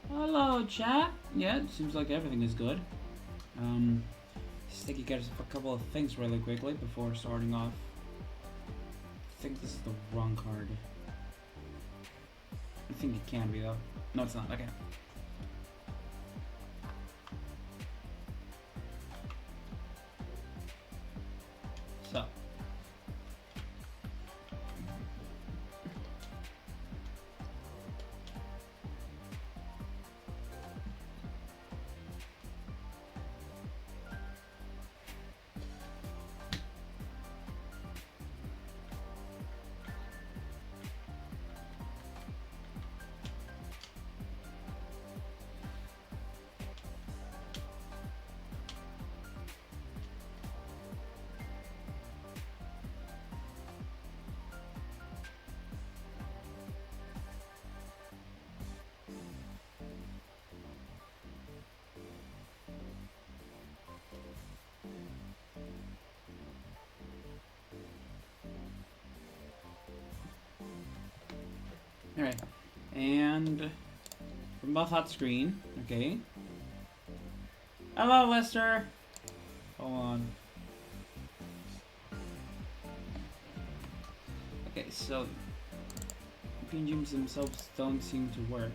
Hello, chat. Yeah, it seems like everything is good. Just take you guys a couple of things really quickly before starting off. I think this is the wrong card. I think it can be though. No, it's not. Okay. So. Alright, and from the hot screen, okay. Hello, Lester! Hold on. Okay, so PNGs themselves don't seem to work.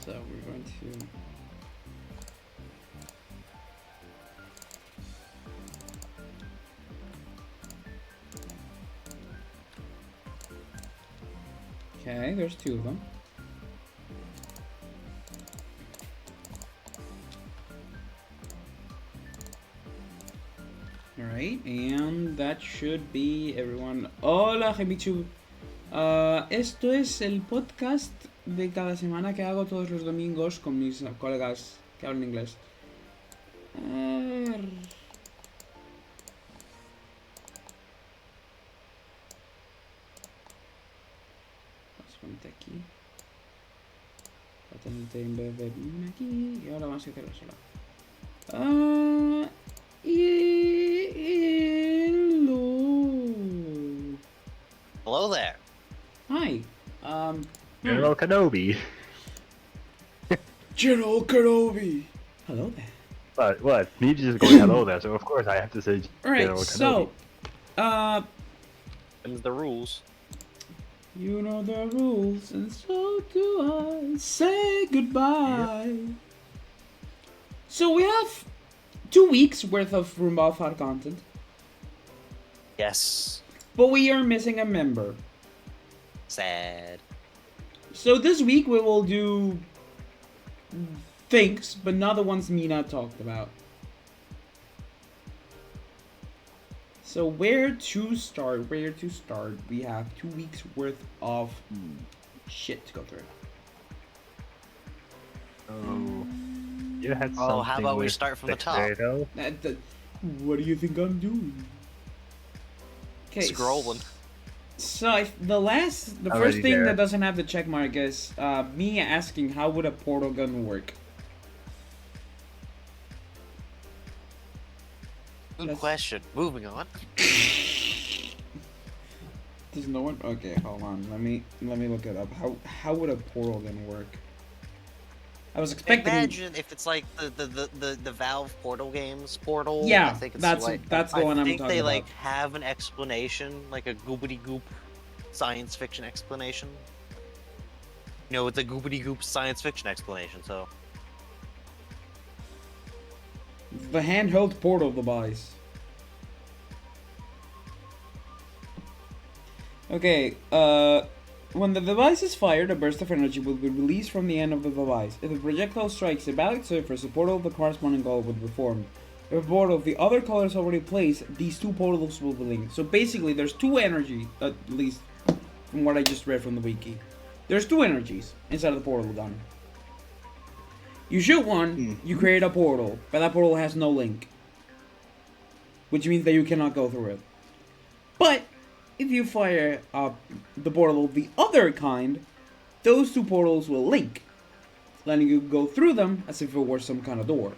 So we're going to okay, there's two of them. Alright, and that should be everyone. Hola, Gemichu. Esto es el podcast de cada semana que hago todos los domingos con mis colegas que hablan inglés. Ponte aquí. Patente en vez de aquí. Y ahora vamos a hacerlo solo. Hello. Hello there. Hi. General Kenobi. General Kenobi. Hello there. But what? Me just going hello there, so of course I have to say General Alright, Kenobi. so And the rules. you know the rules, and so do I. Say goodbye. Yep. So we have 2 weeks worth of Roomba of Thought content. Yes. But we are missing a member. Sad. So this week we will do things, but not the ones Mina talked about. So where to start? We have 2 weeks worth of shit to go through. Oh, you had something. Oh, how about we with start from the top? potato? What do you think I'm doing? Okay. Scrolling. So the first thing that doesn't have the check mark is me asking how would a portal gun work. Good question. Moving on. There's no one. Okay, hold on. Let me look it up. How would a portal gun work? I was expecting. Imagine if it's like the Valve Portal games portal. Yeah, I think it's that's the one I'm talking about. I think they like have an explanation, like a goobity goop science fiction explanation. You know, it's a goobity goop science fiction explanation. So the handheld portal device. Okay, when the device is fired, a burst of energy will be released from the end of the device. If the projectile strikes a valid surface, a portal of the corresponding color would be formed. If a portal of the other color is already placed, these two portals will be linked. So basically, there's two energy, at least from what I just read from the wiki. There's two energies inside of the portal gun. You shoot one, you create a portal, but that portal has no link. Which means that you cannot go through it. But if you fire the portal of the other kind, those two portals will link, letting you go through them as if it were some kind of door.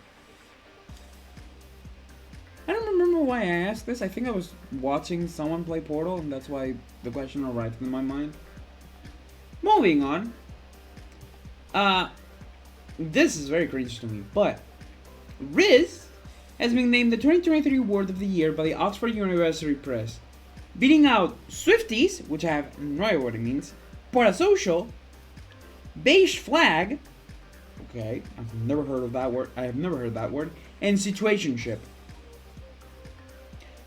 I don't remember why I asked this. I think I was watching someone play Portal, and that's why the question arrived in my mind. Moving on. This is very cringe to me, but Riz has been named the 2023 Word of the Year by the Oxford University Press, beating out Swifties, which I have no idea what it means, Parasocial, Beige Flag, okay, I've never heard of that word, and Situationship.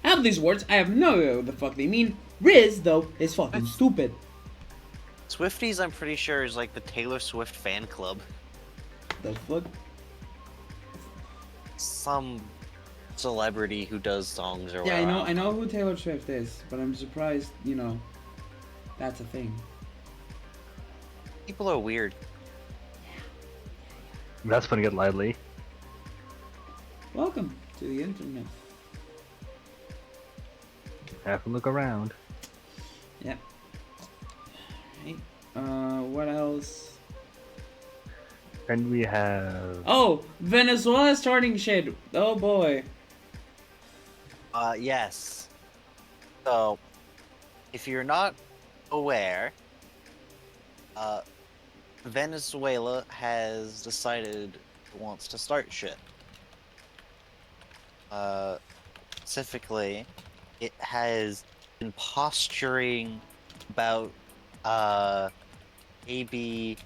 Out of these words, I have no idea what the fuck they mean. Riz, though, is fucking stupid. Swifties, I'm pretty sure, is like the Taylor Swift fan club. The fuck? Some celebrity who does songs or Yeah, whatever. I know who Taylor Swift is, but I'm surprised, that's a thing. People are weird. That's putting it lightly. Welcome to the internet. Have a look around. Yeah. Right. What else? And we have... Oh, Venezuela starting shit. Oh boy. Yes. So, if you're not aware, Venezuela has decided it wants to start shit. Specifically, it has been posturing about, maybe,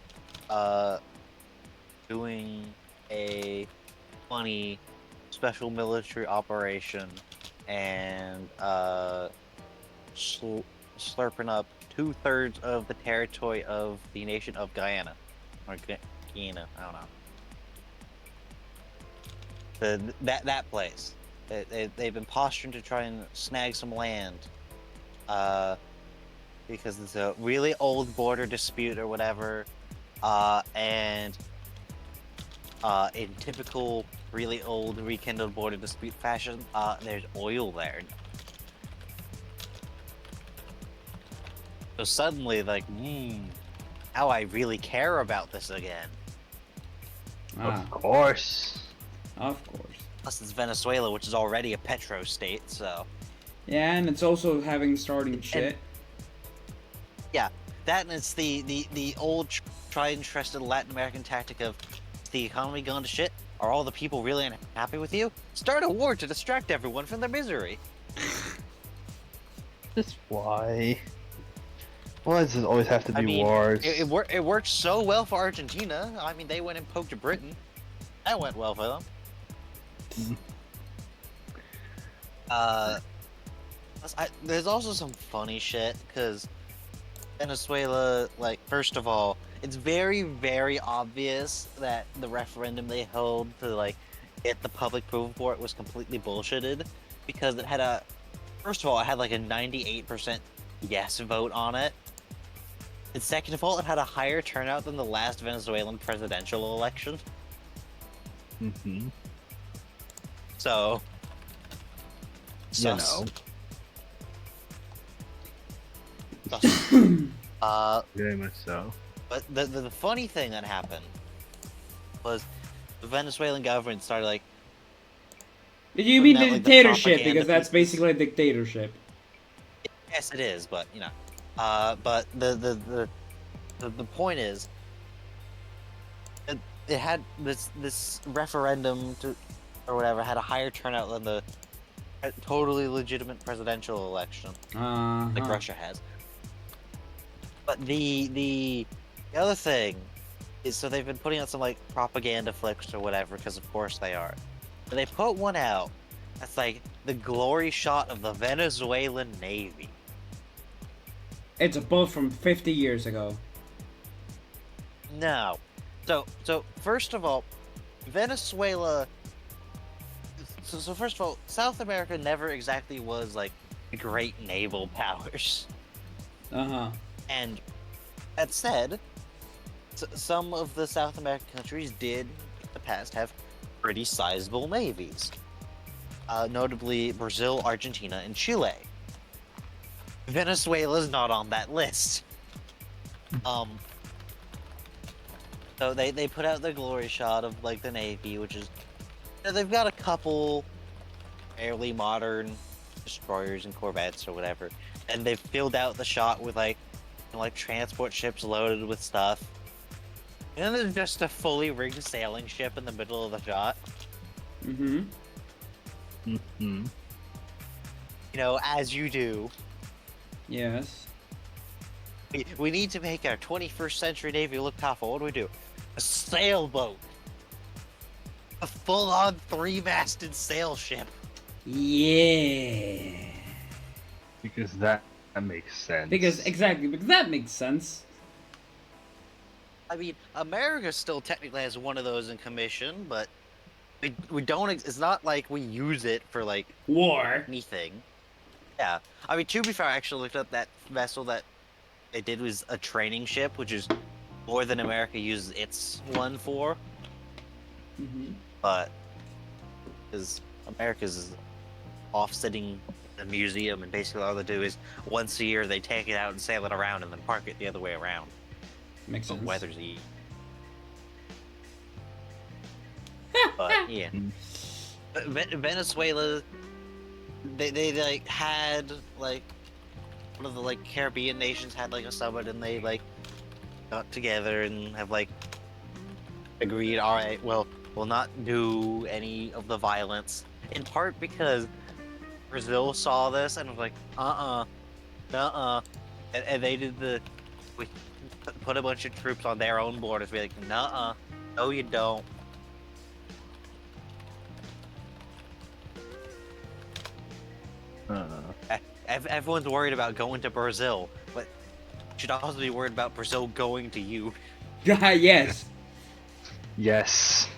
doing a funny special military operation and slurping up 2/3 of the territory of the nation of Guyana, or Guyana, I don't know. That place. They've been posturing to try and snag some land, because it's a really old border dispute or whatever, and in typical really old rekindled border dispute fashion, there's oil there. So suddenly, like, now I really care about this again. Of course. Of course. Plus, it's Venezuela, which is already a petro state, so. Yeah, and it's also having starting shit. Yeah, that and it's the old tried and trusted Latin American tactic of, is the economy gone to shit? Are all the people really unhappy with you? Start a war to distract everyone from their misery. That's why. Why does it always have to be wars? It worked so well for Argentina. I mean, they went and poked Britain. That went well for them. There's also some funny shit, because Venezuela, like, first of all, it's very, very obvious that the referendum they held to, like, get the public approval for it was completely bullshitted, because it had first of all, it had like a 98% yes vote on it. And second of all, it had a higher turnout than the last Venezuelan presidential election. So, sus. Very much so. But the funny thing that happened was the Venezuelan government started, like... You mean the like, dictatorship, because that's basically a dictatorship. Yes, it is, but, but the point is, it had this referendum or whatever had a higher turnout than the totally legitimate presidential election, like Russia has. But the other thing is, so they've been putting out some, like, propaganda flicks or whatever, because of course they are. They put one out that's like the glory shot of the Venezuelan Navy. It's a boat from 50 years ago. No. So first of all, Venezuela. So first of all, South America never exactly was like great naval powers. Uh-huh. And that said, some of the South American countries did in the past have pretty sizable navies. Notably Brazil, Argentina, and Chile. Venezuela's not on that list. So they put out the glory shot of like the Navy, which is they've got a couple fairly modern destroyers and corvettes or whatever, and they've filled out the shot with like transport ships loaded with stuff. And then there's just a fully rigged sailing ship in the middle of the shot. Mm-hmm. Mm-hmm. You know, as you do. Yes. We need to make our 21st century Navy look powerful. What do? A sailboat. A full-on three-masted sail ship. Yeah. Because that makes sense. Because that makes sense. I mean, America still technically has one of those in commission, but we don't. It's not like we use it for like War. anything. Yeah, I mean, to be fair, I actually looked up that vessel that they did was a training ship, which is more than America uses its one for. Mm-hmm. But because America's off sitting in a museum, and basically all they do is once a year they take it out and sail it around, and then park it the other way around. Makes But sense. weather's easy. But yeah, Venezuela, they like had like one of the like Caribbean nations had like a summit, and they like got together and have like agreed, all right, well, we'll not do any of the violence. In part because Brazil saw this and was like, and they did we put a bunch of troops on their own borders, be like, no, you don't. Everyone's worried about going to Brazil, but you should also be worried about Brazil going to you. Yes. Yes.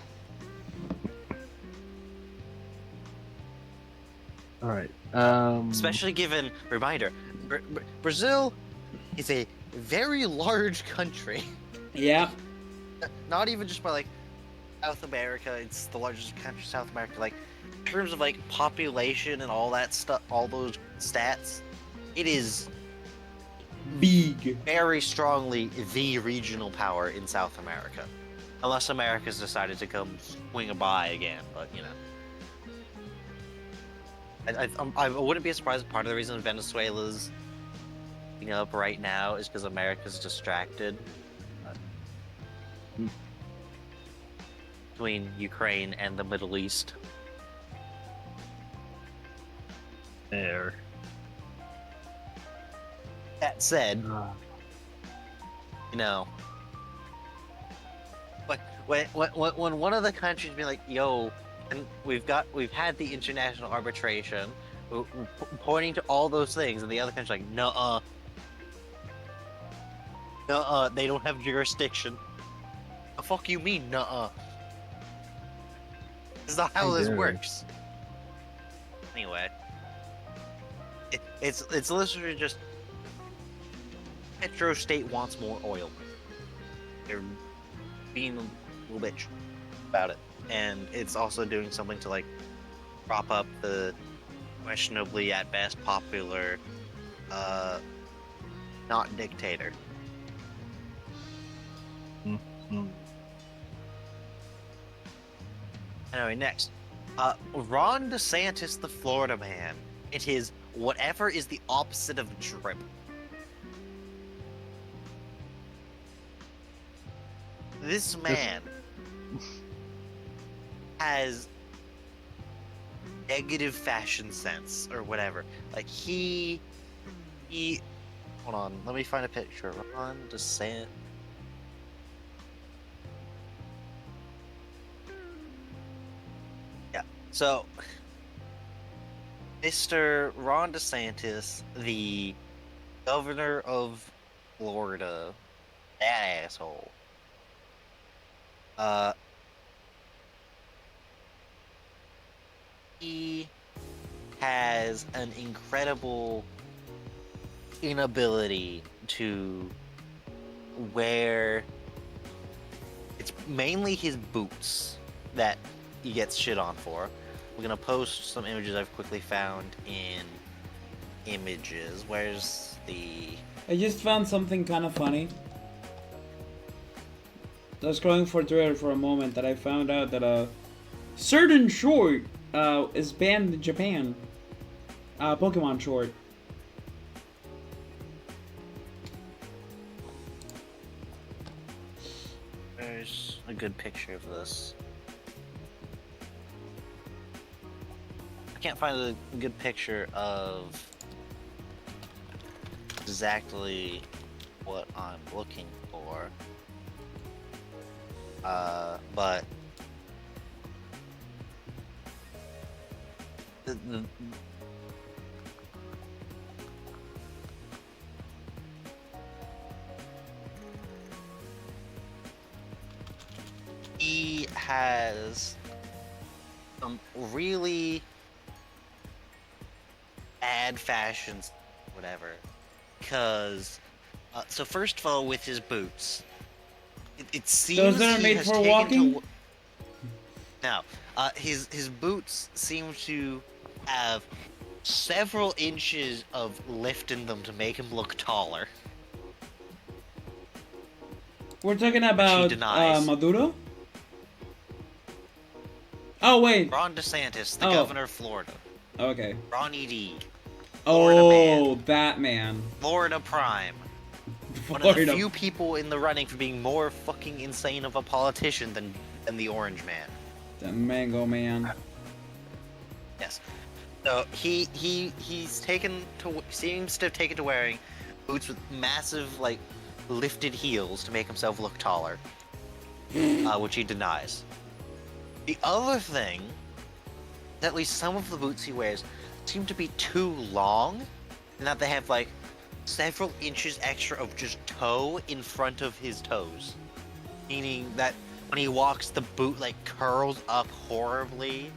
All right. Especially given, reminder, Brazil is a very large country. Yeah. Not even just by like South America, it's the largest country in South America. Like in terms of like population and all that stuff, all those stats, it is Big. very strongly the regional power in South America. Unless America's decided to come swing a by again, but you know. I wouldn't be surprised if part of the reason Venezuela's up right now is because America's distracted between Ukraine and the Middle East. There. That said, you know, when one of the countries be like, "Yo," and we've had the international arbitration, pointing to all those things, and the other country's like, "Nuh-uh, nuh-uh, they don't have jurisdiction." The fuck you mean, nuh-uh? This is not how this works. Anyway, it's literally just Petro State wants more oil. They're being a little bitch about it, and it's also doing something to like prop up the questionably at best popular not dictator. Mm-hmm. Anyway, next, Ron DeSantis, the Florida man. It is whatever is the opposite of drip. This man has negative fashion sense or whatever. Like he hold on, let me find a picture. Ron DeSantis. Yeah. So, Mr. Ron DeSantis, the governor of Florida, that asshole. He has an incredible inability to wear. It's mainly his boots that he gets shit on for. We're gonna post some images I've quickly found in images. Where's the... I just found something kind of funny. I was scrolling for Twitter for a moment that I found out that a certain short is banned in Japan. Pokemon short. There's a good picture of this. I can't find a good picture of exactly what I'm looking for. But the he has some really bad fashions, whatever. Because, so first of all, with his boots, it seems Those that are he made has for taken walking? to. No, his boots seem to have several inches of lift in them to make him look taller. We're talking about denies. Maduro? Oh wait. Ron DeSantis, the Oh. governor of Florida. Okay. Ronnie D. Florida man. Oh, that man. Florida Prime. One of the Florida. few people in the running for being more fucking insane of a politician than the Orange Man. The Mango Man. Yes. So he's taken to seems to have taken to wearing boots with massive like lifted heels to make himself look taller, which he denies. The other thing, at least some of the boots he wears seem to be too long, and that they have like several inches extra of just toe in front of his toes, meaning that when he walks, the boot like curls up horribly.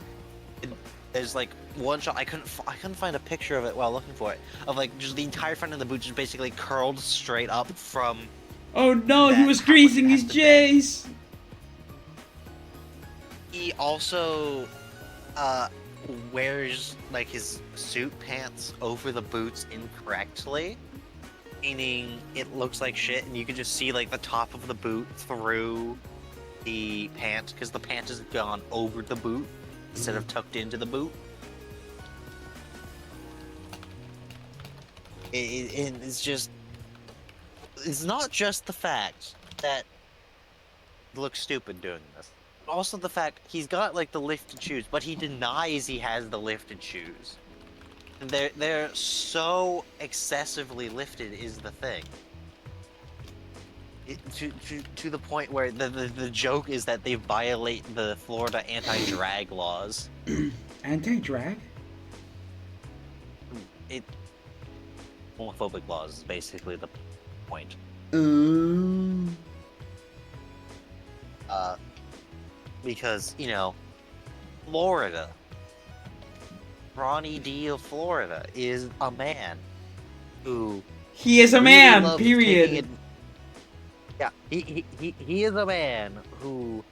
There's like one shot I couldn't find a picture of it while looking for it, of like just the entire front of the boot just basically curled straight up from. Oh no, he that was how much greasing it his has to bend. J's. He also wears like his suit pants over the boots incorrectly, meaning it looks like shit, and you can just see like the top of the boot through the pant because the pant has gone over the boot instead of tucked into the boot. It's just, it's not just the fact that he looks stupid doing this. Also the fact he's got like the lifted shoes, but he denies he has the lifted shoes. And they're so excessively lifted is the thing. To the point where the joke is that they violate the Florida anti-drag laws. Anti-drag? Homophobic laws is basically the point. Because, you know, Florida. Ronnie D of Florida is a man who... He is a really man, loves period. taking Yeah, he is a man who,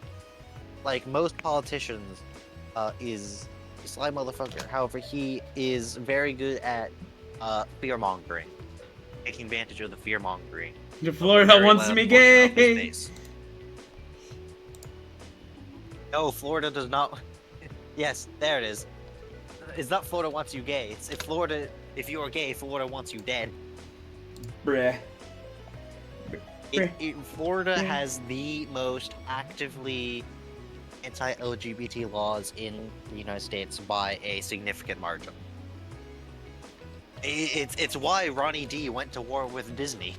like most politicians, is a sly motherfucker. However, he is very good at fear-mongering. Taking advantage of the fear-mongering. The of a Florida very wants loud me portion of his gay. base. No, Florida does not. Yes, there it is. It's not Florida wants you gay. It's if you are gay, Florida wants you dead. Bruh. Florida has the most actively anti-LGBT laws in the United States by a significant margin. It's why Ronnie D went to war with Disney.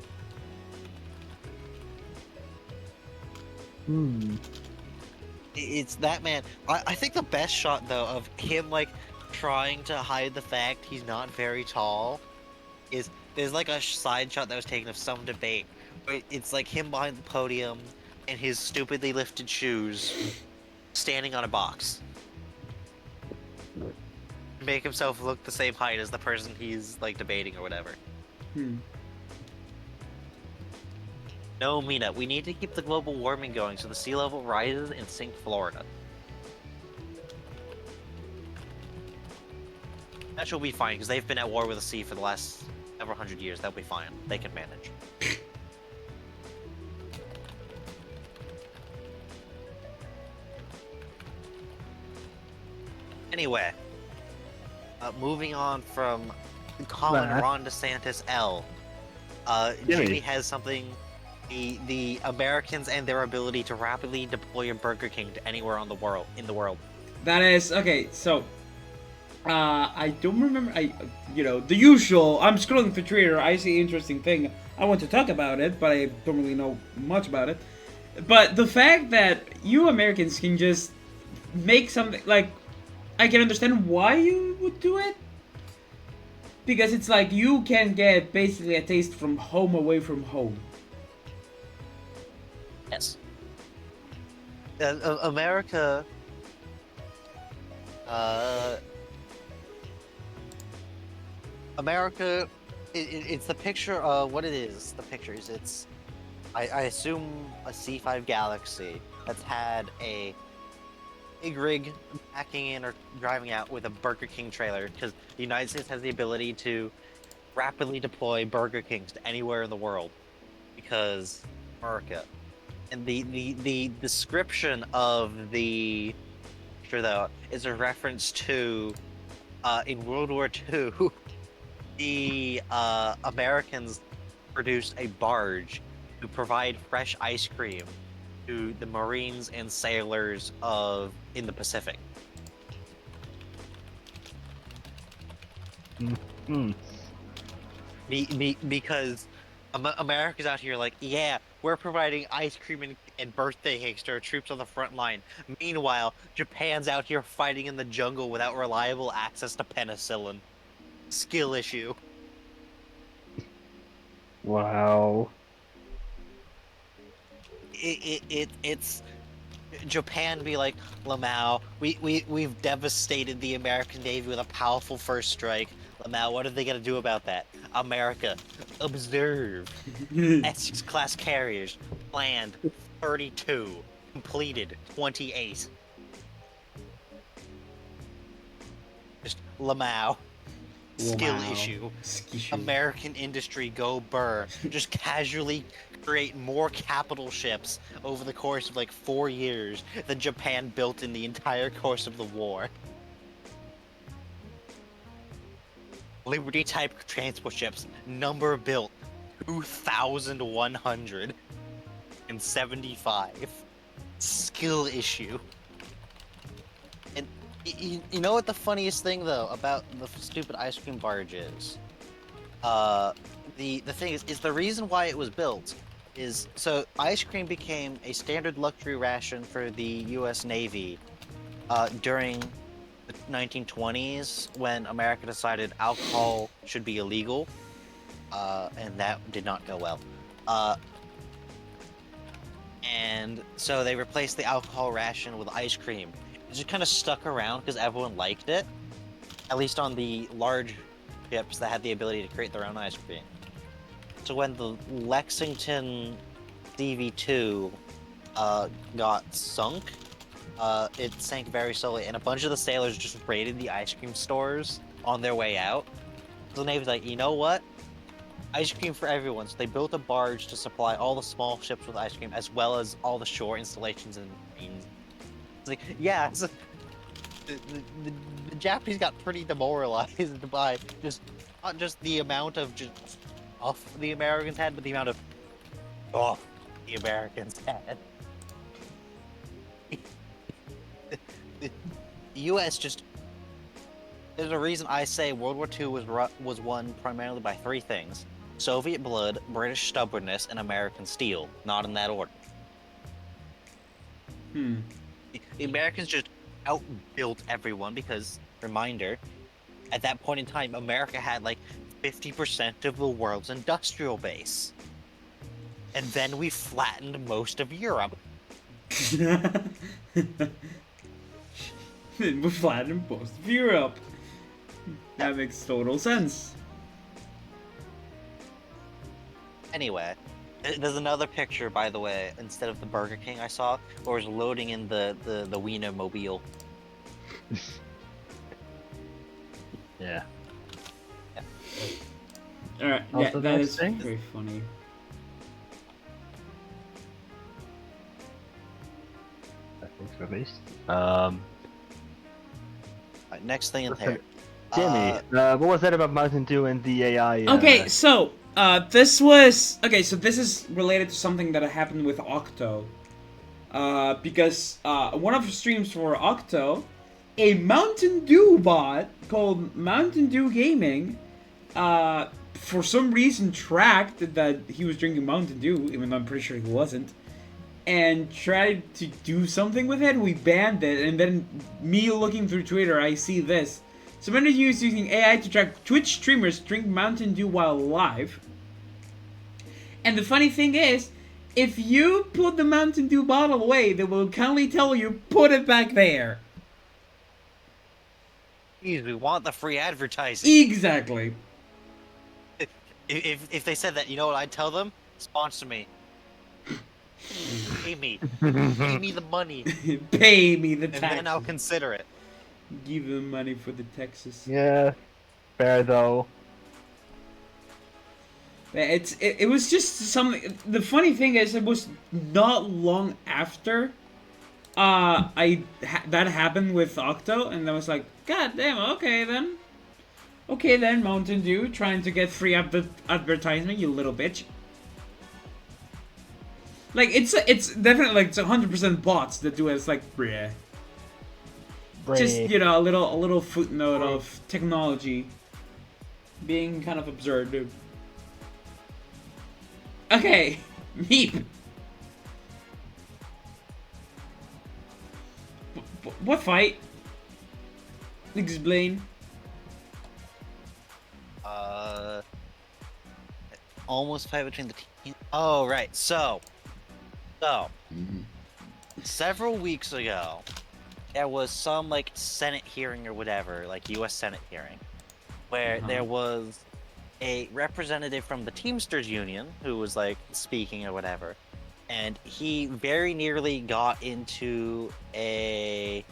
It's that man. I think the best shot though of him like trying to hide the fact he's not very tall is there's like a side shot that was taken of some debate where it's like him behind the podium in his stupidly lifted shoes standing on a box. Make himself look the same height as the person he's like debating or whatever. Hmm. No, Mina, we need to keep the global warming going so the sea level rises and sink Florida. That should be fine, because they've been at war with the sea for the last several hundred years. That'll be fine. They can manage. Anyway, moving on from Colin Nah. Ron DeSantis L. Jimmy. Jimmy has something. The Americans and their ability to rapidly deploy a Burger King to anywhere in the world. That is okay. So, I don't remember. The usual. I'm scrolling through Twitter. I see interesting thing. I want to talk about it, but I don't really know much about it. But the fact that you Americans can just make something like, I can understand why you would do it. Because it's like you can get basically a taste from home away from home. Yes. America. America. It's the picture of what it is. The pictures. It's. I assume a C5 Galaxy that's had a big rig backing in or driving out with a Burger King trailer because the United States has the ability to rapidly deploy Burger Kings to anywhere in the world because America. And the description of the picture though is a reference to in World War II the Americans produced a barge to provide fresh ice cream to the Marines and sailors in the Pacific. Hmm. Because America's out here like, yeah, we're providing ice cream and birthday cakes to our troops on the front line. Meanwhile, Japan's out here fighting in the jungle without reliable access to penicillin. Skill issue. Wow. It's Japan be like, Lamau, we've devastated the American Navy with a powerful first strike. Lamau, what are they gonna do about that? America, observe. Essex class carriers, planned 32, completed 28. Just Lamau. Skill Wow. issue. Skishu. American industry go burr. Just casually create more capital ships over the course of like 4 years than Japan built in the entire course of the war. Liberty type transport ships, number built 2,175. Skill issue. And you know what the funniest thing though about the stupid ice cream barge is? The thing is the reason why it was built is so ice cream became a standard luxury ration for the U.S. Navy during the 1920s when America decided alcohol should be illegal, and that did not go well. And so they replaced the alcohol ration with ice cream. It just kind of stuck around because everyone liked it, at least on the large ships that had the ability to create their own ice cream. So when the Lexington CV2 got sunk, it sank very slowly, and a bunch of the sailors just raided the ice cream stores on their way out. So the Navy's like, you know what? Ice cream for everyone. So they built a barge to supply all the small ships with ice cream, as well as all the shore installations and marines. It's like, yeah, the Japanese got pretty demoralized by just not just the amount of just off the Americans had, but the amount of off the Americans had. The U.S. just there's a reason I say World War II was won primarily by 3 things: Soviet blood, British stubbornness, and American steel. Not in that order. Hmm. The Americans just outbuilt everyone because, reminder, at that point in time, America had like 50% of the world's industrial base. And then we flattened most of Europe. We flattened most of Europe. That makes total sense. Anyway, there's another picture, by the way, instead of the Burger King I saw, where it's loading in the Wiener Mobile. Yeah. Alright, Also that the is next thing? very funny. I think so, at least. Right, next thing in What's there. Jimmy, what was that about Mountain Dew and the AI? Okay, so this was so this is related to something that happened with Octo. Because one of the streams for Octo, a Mountain Dew bot called Mountain Dew Gaming, for some reason tracked that he was drinking Mountain Dew, even though I'm pretty sure he wasn't, and tried to do something with it. We banned it, and then me looking through Twitter, I see this. So Mountain Dew is using AI to track Twitch streamers drink Mountain Dew while live. And the funny thing is, if you put the Mountain Dew bottle away, they will kindly tell you, put it back there. Jeez, we want the free advertising. Exactly. If they said that, you know what I'd tell them? Sponsor me. Pay me. Pay me the money. Pay me the And tax. then I'll consider it. Give them money for the Texas. Yeah, fair though. It was just something. The funny thing is, it was not long after that happened with Octo, and I was like, God damn, okay then, Mountain Dew trying to get free advertisement, you little bitch. Like it's definitely like it's 100% bots that do it. It's like bleh. Just, you know, a little footnote of technology being kind of absurd, dude. Okay, Meep. What fight? Explain. Almost fight between the teams. Oh, right. So, several weeks ago, there was some like Senate hearing or whatever, like U.S. Senate hearing, where there was a representative from the Teamsters Union who was like speaking or whatever, and he very nearly got into a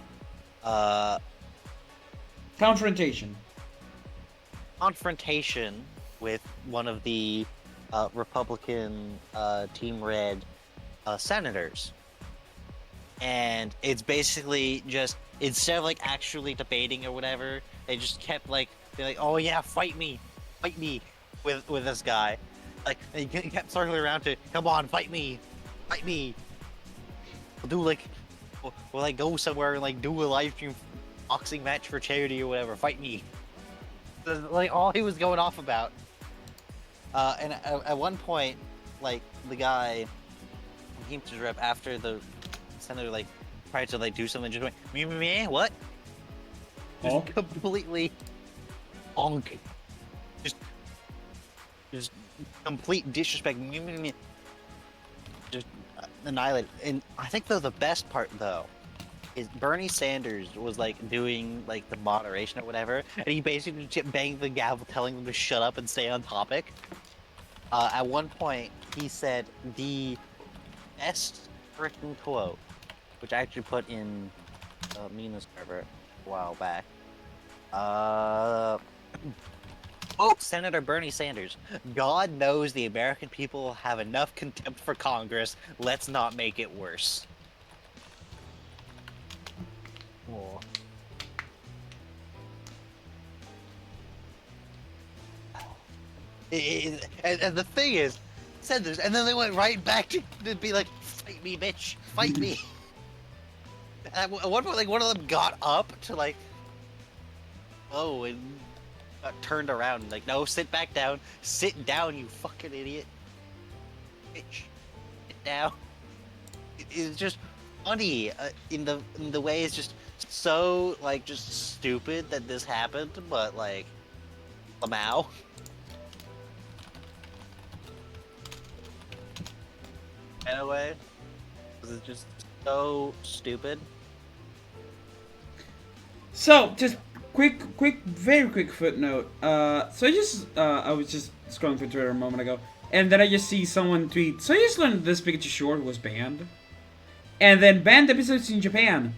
Confrontation with one of the Republican Team Red senators. And it's basically just, instead of like actually debating or whatever, they just kept like being like, oh yeah, fight me with this guy. Like, he kept circling around to, come on, fight me. We'll do like, we'll like go somewhere and like do a live stream boxing match for charity or whatever, fight me. That's, like, all he was going off about. And at one point, like, the guy, Teamsters rep, after the senator like tried to like do something, just went me what? Just completely onk. Just complete disrespect. Just annihilate. And I think though the best part though is Bernie Sanders was like doing like the moderation or whatever, and he basically just banged the gavel, telling them to shut up and stay on topic. At one point, he said the best freaking quote, which I actually put in Mina's server a while back. Senator Bernie Sanders. God knows the American people have enough contempt for Congress. Let's not make it worse. Oh. And the thing is, said this, and then they went right back to be like, "Fight me, bitch! Fight me!" At one point, like one of them got up to like, and got turned around and like, "No, sit back down. Sit down, you fucking idiot, bitch! Sit down." It's just funny in the way it's just so like just stupid that this happened, but like Lamau. In a way, 'cause it's just so stupid. So, just very quick footnote. I was just scrolling through Twitter a moment ago, and then I just see someone tweet. So I just learned this Pikachu short was banned, and then banned episodes in Japan.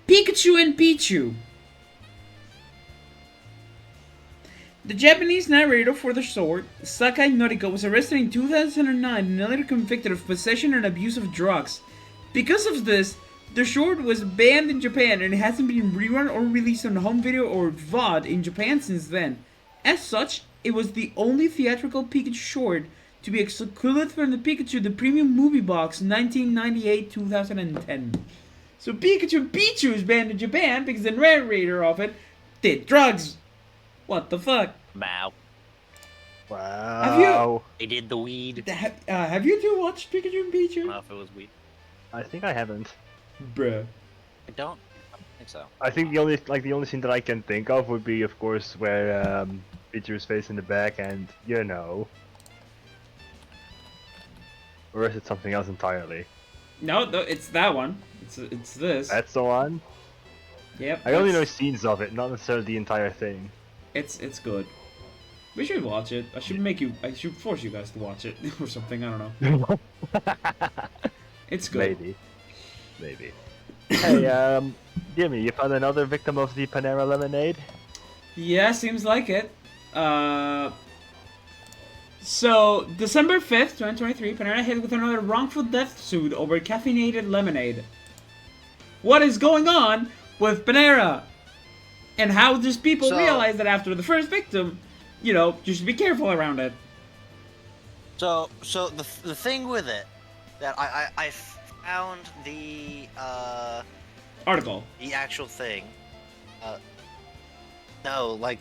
Pikachu and Pichu. The Japanese narrator for the short, Sakai Noriko, was arrested in 2009 and later convicted of possession and abuse of drugs. Because of this, the short was banned in Japan and it hasn't been rerun or released on home video or VOD in Japan since then. As such, it was the only theatrical Pikachu short to be excluded from the Pikachu the Premium Movie Box 1998-2010. So Pikachu Pichu is banned in Japan because the narrator of it did drugs. What the fuck? Wow. Wow. They did the weed. Have you two watched Pikachu and I don't Pichu? know if it was weed. I think I haven't. Bruh. I don't think so. I think the only scene that I can think of would be, of course, where Pichu's face in the back, and you know. Or is it something else entirely? No, it's that one. It's this. That's the one. Yep. I only know scenes of it, not necessarily the entire thing. It's good. We should watch it. I should force you guys to watch it or something. I don't know. It's good. Maybe. Hey, Jimmy, you found another victim of the Panera lemonade? Yeah, seems like it. So, December 5th, 2023, Panera hit with another wrongful death suit over caffeinated lemonade. What is going on with Panera? And how does people realize that after the first victim, you know, you should be careful around it? So the thing with it, that I found the Article. the actual thing. No, like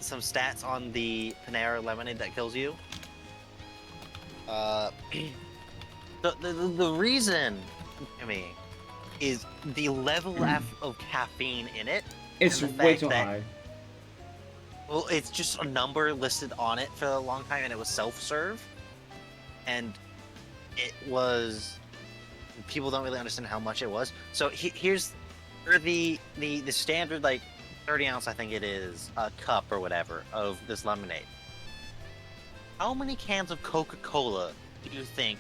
some stats on the Panera lemonade that kills you. The reason, I mean, is the level of caffeine in it. It's and the way fact too that- high. Well, it's just a number listed on it for a long time, and it was self-serve, and it was. People don't really understand how much it was. So here's for the standard like 30 ounce, I think it is, cup or whatever of this lemonade. How many cans of Coca-Cola do you think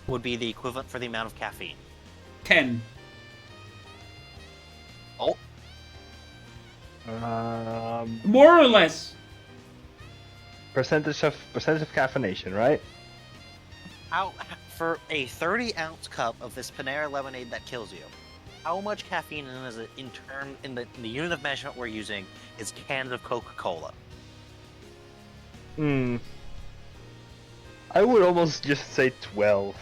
would be the equivalent for the amount of caffeine? 10. Oh, More or less. Percentage of caffeination, right? how for a 30 ounce cup of this Panera lemonade that kills you? How much caffeine is it in the unit of measurement we're using is cans of Coca-Cola? I would almost just say 12.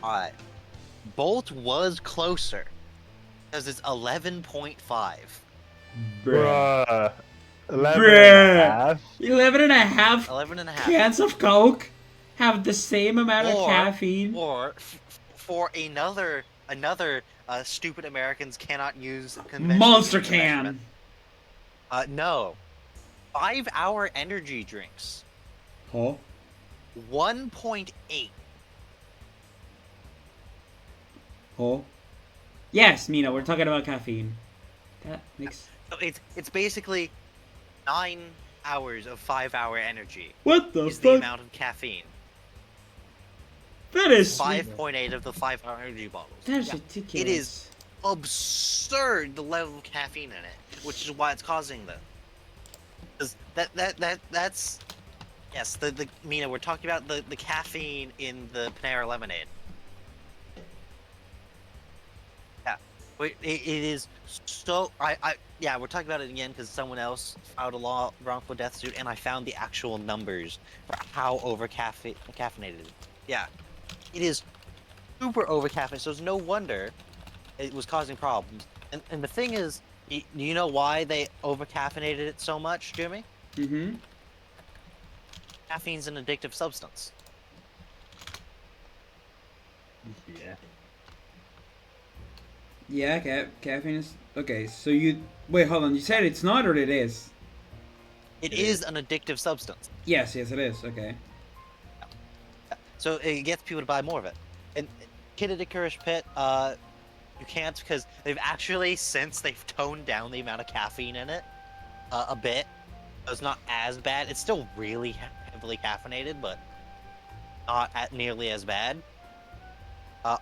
Alright. Bolt was closer. Because it's 11.5. Bruh. 11 Bruh. and a half? 11 and a half 11 and a half. cans of Coke have the same amount of caffeine. Or for another stupid Americans cannot use conventional Monster unit of measurement. can. No. 5-hour energy drinks. Huh? 1.8. Huh? Yes, Mina, we're talking about caffeine. That makes... So it's basically 9 hours of 5-hour energy. What the is the fuck? amount of caffeine. That is... 5.8 of the 5-hour energy bottles. That is Yeah. ridiculous. It is absurd the level of caffeine in it, which is why it's causing them. Because that's yes, the Mina, we're talking about the caffeine in the Panera lemonade. Yeah, it is so yeah, we're talking about it again because someone else filed a wrongful death suit, and I found the actual numbers for how caffeinated it is. Yeah, it is super over-caffeinated, so it's no wonder it was causing problems. And the thing is, do you know why they over-caffeinated it so much, Jimmy? Mm-hmm. Caffeine's an addictive substance. Yeah. Yeah, caffeine is okay. So you wait, hold on. You said it's not, or it is? It It is is. an addictive substance. Yes, yes, it is. Okay. So it gets people to buy more of it. And Kid Icarus Pit, you can't because they've toned down the amount of caffeine in it a bit. So it's not as bad. It's still really heavily caffeinated, but not nearly as bad.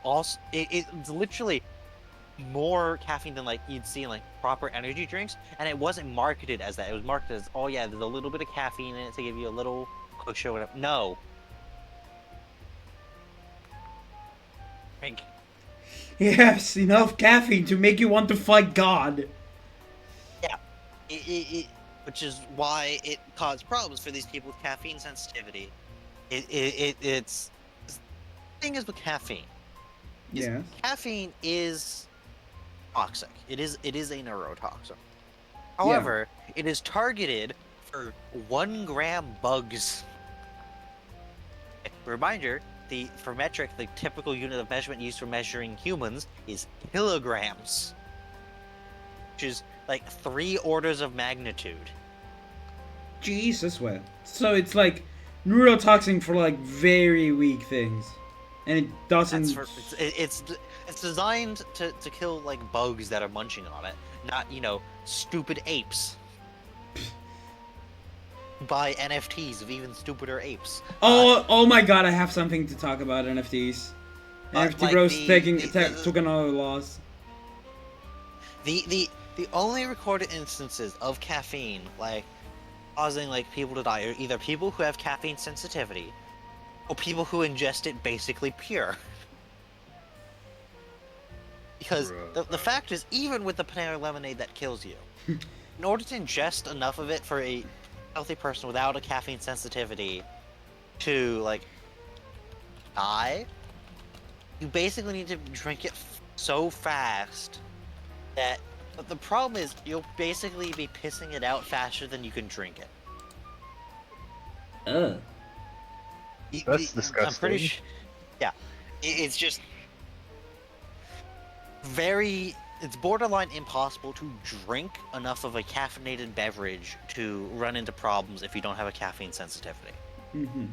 Also, it's literally more caffeine than like you'd see in like proper energy drinks, and it wasn't marketed as that. It was marketed as, oh yeah, there's a little bit of caffeine in it to give you a little push or whatever. No, drink. Yes, enough caffeine to make you want to fight God. Yeah, which is why it caused problems for these people with caffeine sensitivity. It's the thing is with caffeine is Yes. caffeine is toxic. It is a neurotoxin. Yeah. However, it is targeted for 1 gram bugs. Reminder: for metric, the typical unit of measurement used for measuring humans is kilograms, which is like 3 orders of magnitude. Jesus, what? So it's like neurotoxin for like very weak things, and it doesn't. That's for it's designed to kill like bugs that are munching on it, not stupid apes. Buy NFTs of even stupider apes. Oh my God! I have something to talk about NFTs. NFT like Bros the took another loss. the only recorded instances of caffeine like causing like people to die are either people who have caffeine sensitivity or people who ingest it basically pure. Because the fact is, even with the Panera lemonade that kills you, in order to ingest enough of it for a healthy person without a caffeine sensitivity to like die, you basically need to drink it so fast that. But the problem is, you'll basically be pissing it out faster than you can drink it. Ugh. That's I'm disgusting. pretty sure. Yeah, it's just it's borderline impossible to drink enough of a caffeinated beverage to run into problems if you don't have a caffeine sensitivity. Mm-hmm. In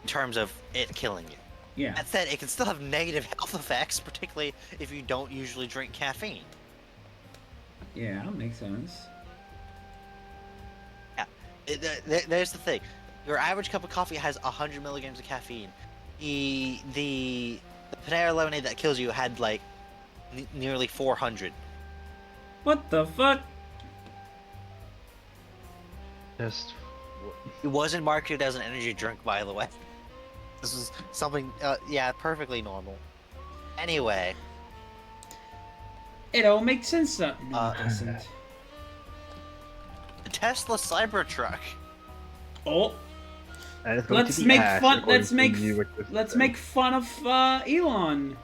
terms of it killing you. Yeah. That said, it can still have negative health effects, particularly if you don't usually drink caffeine. Yeah, that makes sense. Yeah, there's the thing. Your average cup of coffee has 100 milligrams of caffeine. The Panera lemonade that kills you had like nearly 400. What the fuck? Just It wasn't marketed as an energy drink, by the way. This is something, yeah, perfectly normal. Anyway. It all makes sense. No, it doesn't. The Tesla Cybertruck. Oh, and it's going let's to be make ass, fun. according Let's to make. you, what you're Let's saying. make fun of Elon.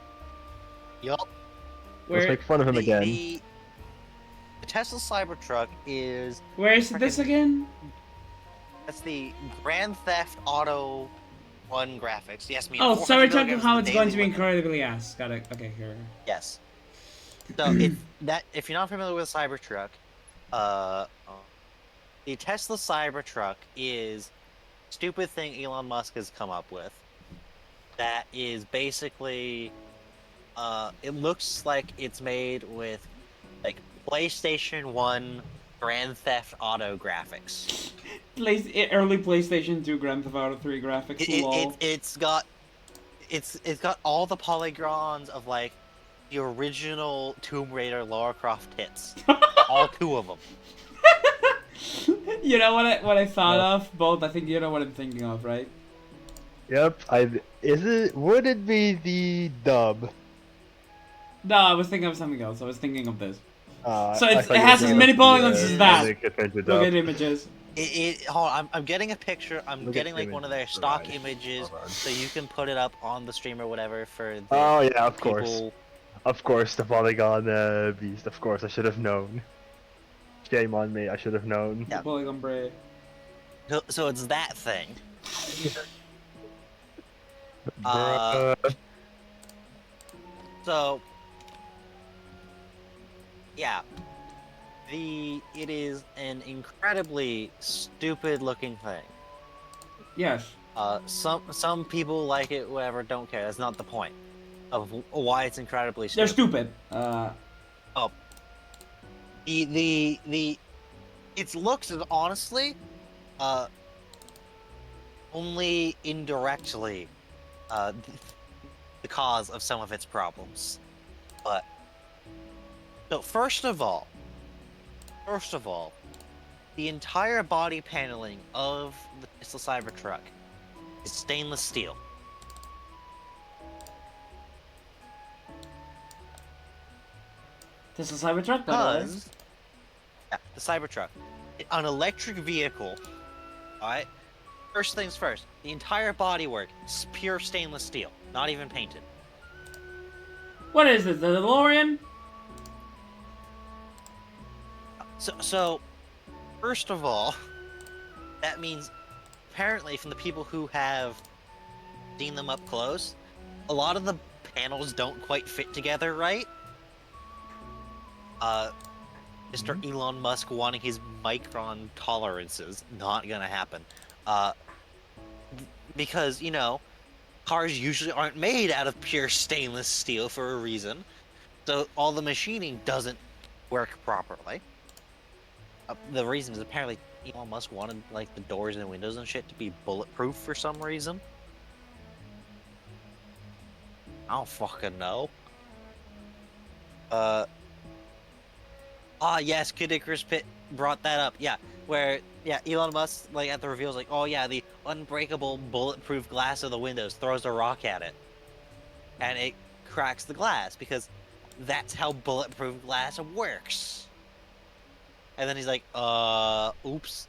Yup. Let's make fun of him again. The Tesla Cybertruck is... Where is this again? That's the Grand Theft Auto 1 graphics. Yes, me. Oh, so we're talking how it's going to be incredibly ass. Got it. Okay, here. Yes. So if you're not familiar with Cybertruck, the Tesla Cybertruck is a stupid thing Elon Musk has come up with. That is basically, it looks like it's made with like PlayStation 1 Grand Theft Auto graphics. Early PlayStation 2 Grand Theft Auto 3 graphics. Lol. It's got all the polygons of like the original Tomb Raider Lara Croft hits. All 2 of them. You know what I thought of? Both. I think you know what I'm thinking of, right? Yep. Would it be the dub? No, I was thinking of something else. I was thinking of this. So I it thought you has were as thinking many of polygons the, as that. Nick Adventure Look dub. at images. Hold on, I'm getting a picture. I'm Look getting at the like one of their images stock provided. images, Hold on. so you can put it up on the stream or whatever for the Oh yeah, of course. people. Of course, the polygon beast. Of course, I should have known. Shame on me. I should have known. Yeah. The polygon braid. So it's that thing. Bruh. So, yeah, it is an incredibly stupid-looking thing. Yes. Some people like it, whatever, don't care. That's not the point of why it's incredibly They're stupid. stupid. Oh, the its looks is honestly, uh, only indirectly, the cause of some of its problems. But so first of all, the entire body paneling of the Tesla Cybertruck is stainless steel. This is Cybertruck, by the way. Because yeah, the Cybertruck, an electric vehicle. All right. First things first. The entire bodywork is pure stainless steel, not even painted. What is this, the DeLorean? So first of all, that means apparently from the people who have seen them up close, a lot of the panels don't quite fit together right. Mr. Elon Musk wanting his micron tolerances, not gonna happen. Because, you know, cars usually aren't made out of pure stainless steel for a reason. So all the machining doesn't work properly. The reason is apparently Elon Musk wanted, like, the doors and windows and shit to be bulletproof for some reason. I don't fucking know. Yes, Kid Icarus Pit brought that up. Yeah, where, yeah, Elon Musk, like, at the reveals, like, oh yeah, the unbreakable bulletproof glass of the windows, throws a rock at it. And it cracks the glass, because that's how bulletproof glass works. And then he's like, oops.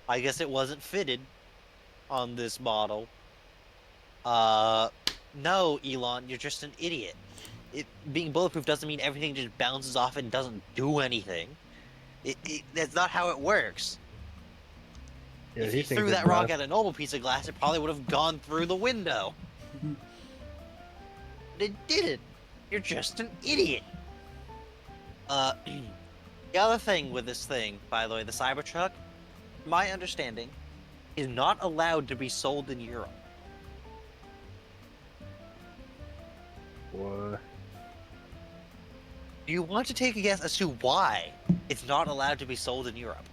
I guess it wasn't fitted on this model. No, Elon, you're just an idiot. Being bulletproof doesn't mean everything just bounces off and doesn't do anything. That's not how it works. Yeah, If he you thinks threw it that rock does. at a normal piece of glass, it probably would have gone through the window. But it didn't. You're just an idiot. The other thing with this thing, by the way, the Cybertruck, my understanding, is not allowed to be sold in Europe. What? Do you want to take a guess as to why it's not allowed to be sold in Europe?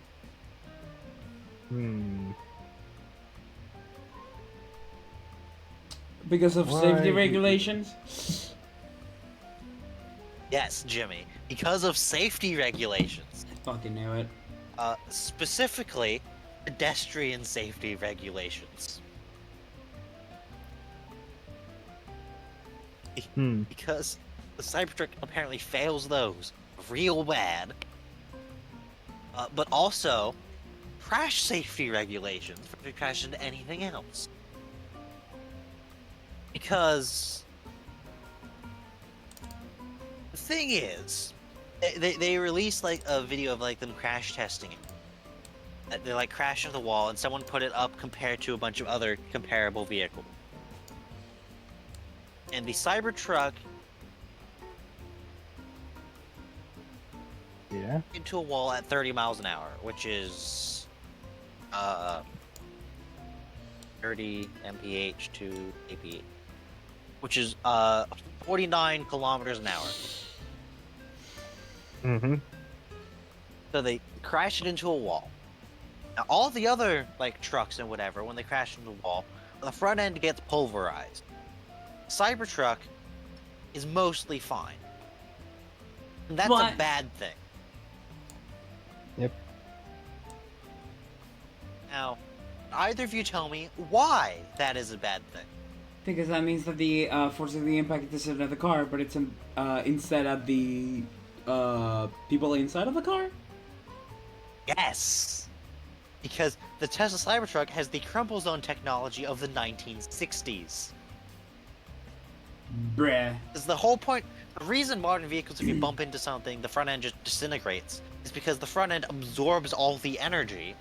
Because of Why safety do- regulations? Yes, Jimmy. Because of safety regulations. I fucking knew it. Specifically, pedestrian safety regulations. Because the Cybertruck apparently fails those real bad. But also, crash safety regulations for to crash into anything else. Because the thing is, they released like a video of like them crash testing it. They like crashed into the wall, and someone put it up compared to a bunch of other comparable vehicles. And the Cybertruck Yeah. into a wall at 30 miles an hour, which is 30 mph to APH, which is 49 kilometers an hour. So they crashed it into a wall. Now all the other like trucks and whatever, when they crash into the wall, the front end gets pulverized. Cybertruck is mostly fine. And that's What? a bad thing. Yep. Now, either of you tell me why that is a bad thing. Because that means that the force of the impact is at the car, but it's instead of the people inside of the car? Yes! Because the Tesla Cybertruck has the crumple zone technology of the 1960s. Bruh. Because the whole point, the reason modern vehicles, if you bump into something, the front end just disintegrates, is because the front end absorbs all the energy.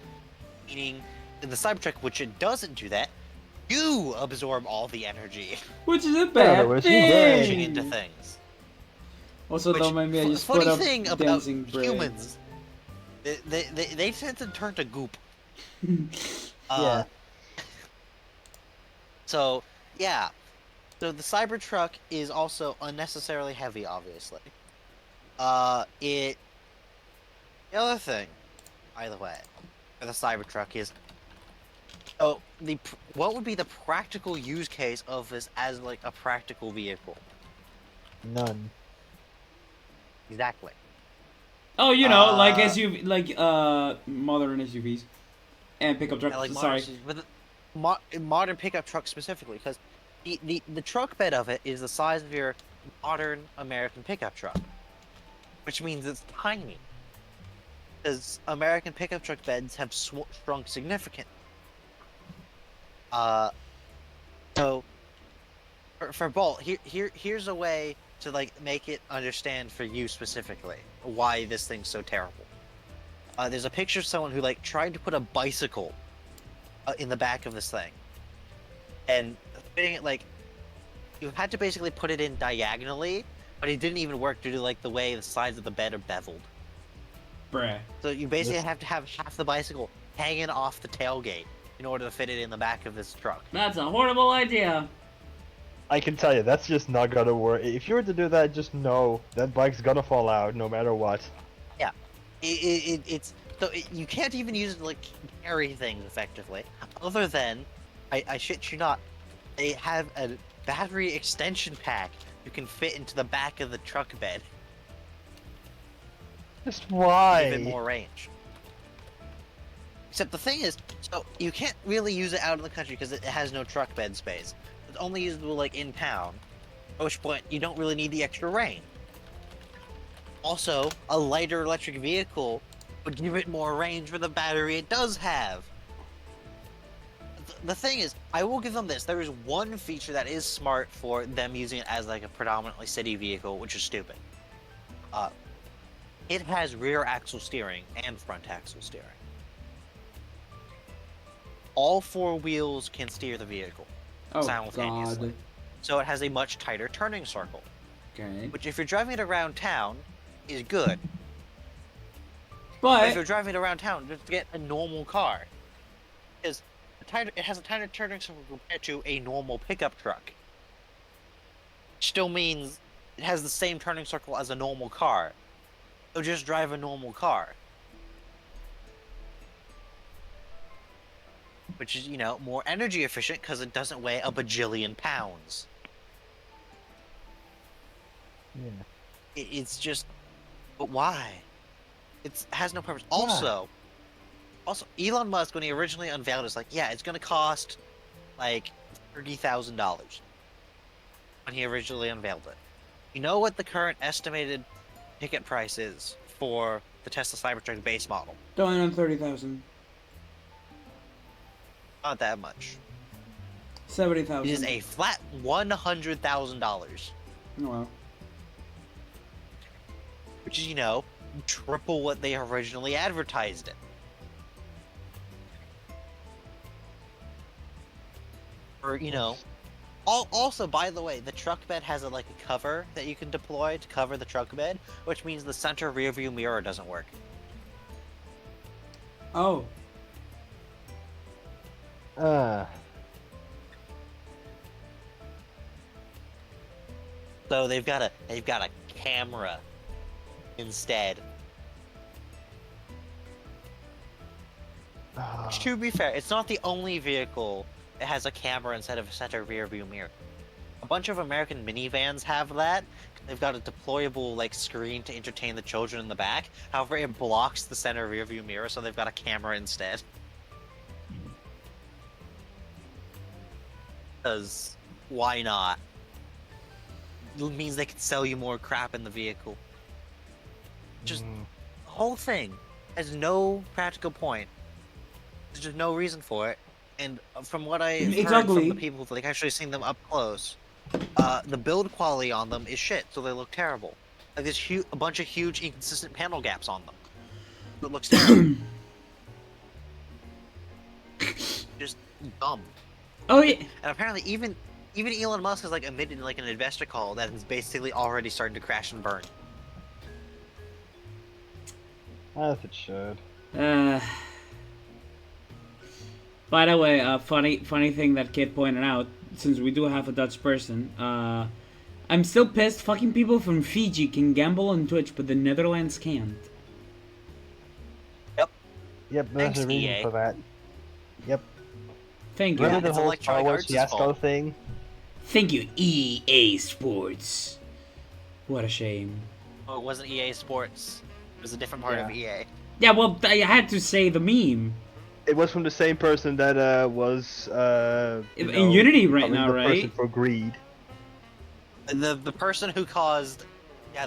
Meaning, in the Cybertruck, which it doesn't do that, you absorb all the energy Which is a bad other words, you thing! crashing into things. Also, Which, don't mind me. I just funny put up thing about dancing bread. humans, they tend to turn to goop. Yeah. So yeah. So the Cybertruck is also unnecessarily heavy, obviously. The other thing, by the way, for the Cybertruck is, so what would be the practical use case of this as like a practical vehicle? None. Exactly. Oh, you know, like Uh, SUV, like modern SUVs and pickup trucks. like Sorry. modern pickup truck specifically, because the truck bed of it is the size of your modern American pickup truck, which means it's tiny. Because American pickup truck beds have shrunk significantly. Uh, so for Bolt, here's a way to like make it understand for you specifically why this thing's so terrible. There's a picture of someone who like tried to put a bicycle in the back of this thing, and fitting it like you had to basically put it in diagonally, but it didn't even work due to like the way the sides of the bed are beveled. Bruh. So you basically have to have half the bicycle hanging off the tailgate in order to fit it in the back of this truck. That's a horrible idea. I can tell you, that's just not gonna work. If you were to do that, just know that bike's gonna fall out no matter what. Yeah, you can't even use it to like carry things effectively. Other than, I shit you not, they have a battery extension pack you can fit into the back of the truck bed. Just why? Give it more range. Except the thing is, so you can't really use it out in the country because it has no truck bed space. It's only usable like in town, at which point you don't really need the extra range. Also, a lighter electric vehicle would give it more range for the battery it does have. The thing is, I will give them this. There is one feature that is smart for them using it as like a predominantly city vehicle, which is stupid. It has rear axle steering and front axle steering. All four wheels can steer the vehicle simultaneously. God. So it has a much tighter turning circle, Okay. which if you're driving it around town, is good. But But if you're driving it around town, just get a normal car. Because it has a tighter turning circle compared to a normal pickup truck. Still means it has the same turning circle as a normal car. So just drive a normal car. Which is, more energy efficient because it doesn't weigh a bajillion pounds. Yeah. It's just, but why? It has no purpose. Why? Also, Elon Musk, when he originally unveiled it, was like, yeah, it's gonna cost like $30,000 when he originally unveiled it. You know what the current estimated ticket price is for the Tesla Cybertruck base model? don't on 30,000. Not that much. 70,000. It is a flat $100,000, Well. which is, triple what they originally advertised it. Or, also, by the way, the truck bed has a cover that you can deploy to cover the truck bed, which means the center rear view mirror doesn't work. Oh. So they've got a camera instead. Which, to be fair, it's not the only vehicle that has a camera instead of a center rear view mirror. A bunch of American minivans have that. They've got a deployable screen to entertain the children in the back. However, it blocks the center rear view mirror, so they've got a camera instead. Because why not? It means they can sell you more crap in the vehicle. Just the whole thing has no practical point. There's just no reason for it. And from what I heard ugly. from the people who've actually seen them up close, the build quality on them is shit, so they look terrible. There's a bunch of huge inconsistent panel gaps on them. It looks terrible. Just dumb. Oh yeah. And apparently even Elon Musk has admitted in an investor call that it's basically already starting to crash and burn. As it should. By the way, funny thing that Kid pointed out, since we do have a Dutch person, I'm still pissed fucking people from Fiji can gamble on Twitch, but the Netherlands can't. Yep, there's Thanks, a reason EA. for that. Yep. Thank you. Remember the it's whole Electronic Star Wars Arts' fiasco fault. thing? Thank you, EA Sports. What a shame. Oh, it wasn't EA Sports. It was a different part of E Yeah. EA. Yeah, well, I had to say the meme. It was from the same person that was In Unity right I mean, now, the right? person for greed. The person who caused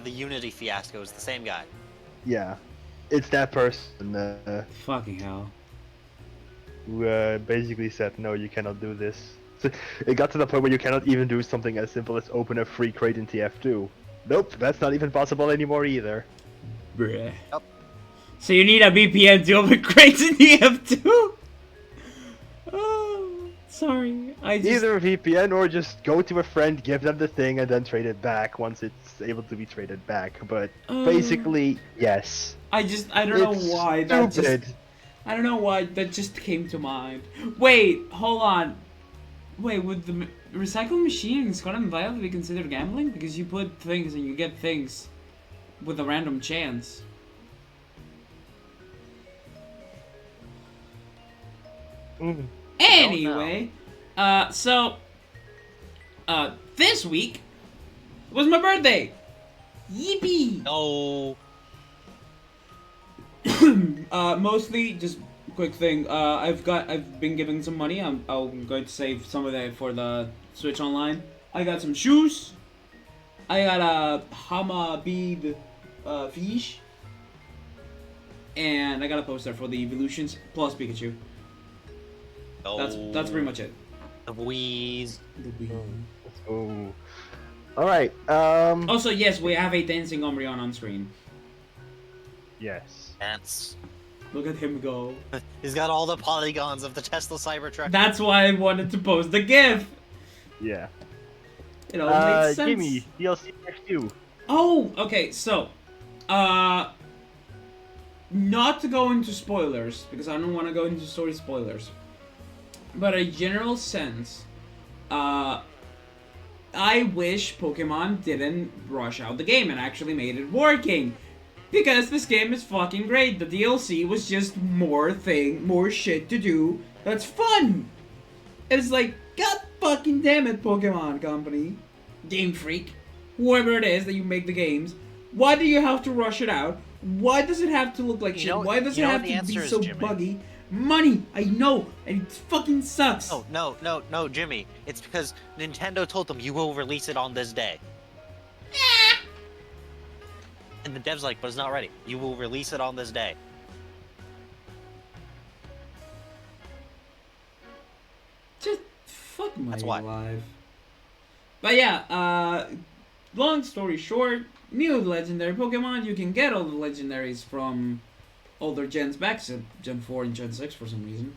the Unity fiasco is the same guy. Yeah, it's that person Fucking hell. who basically said, no, you cannot do this. So it got to the point where you cannot even do something as simple as open a free crate in TF2. Nope, that's not even possible anymore either. Bruh. Yep. So you need a VPN to open crates in the F2? Oh, sorry. I just... Either a VPN or just go to a friend, give them the thing, and then trade it back once it's able to be traded back. But basically, yes. I don't know It's why that stupid. just... I don't know why that just came to mind. Wait, hold on. Wait, would the recycling machine in Scotland and Violet be considered gambling? Because you put things and you get things with a random chance. Anyway, this week was my birthday. Yippee! No. Mostly just quick thing. I've been giving some money. I'm going to save some of that for the Switch Online. I got some shoes. I got a Hama bead fish. And I got a poster for the Evolutions plus Pikachu. No. That's pretty much it. The wheeze. Oh. Alright, Also, yes, we have a dancing Umbreon on screen. yes. Dance. Look at him go. He's got all the polygons of the Tesla Cybertruck. That's why I wanted to post the GIF. Yeah. It all makes sense. Jimmy, DLC next you. Oh, okay, so, not to go into spoilers, because I don't want to go into story spoilers, but a general sense, I wish Pokemon didn't rush out the game and actually made it working. Because this game is fucking great. The DLC was just more shit to do that's fun. It's like, god fucking damn it, Pokemon Company, Game Freak, whoever it is that you make the games. Why do you have to rush it out? Why does it have to look like shit? Why does it have to be so buggy? Money, I know, and it fucking sucks. Oh, no, Jimmy. It's because Nintendo told them you will release it on this day. And the dev's like, but it's not ready. You will release it on this day. Just fuck my That's why. life. But yeah, long story short, new legendary Pokemon. You can get all the legendaries from older gens back, except Gen 4 and Gen 6 for some reason.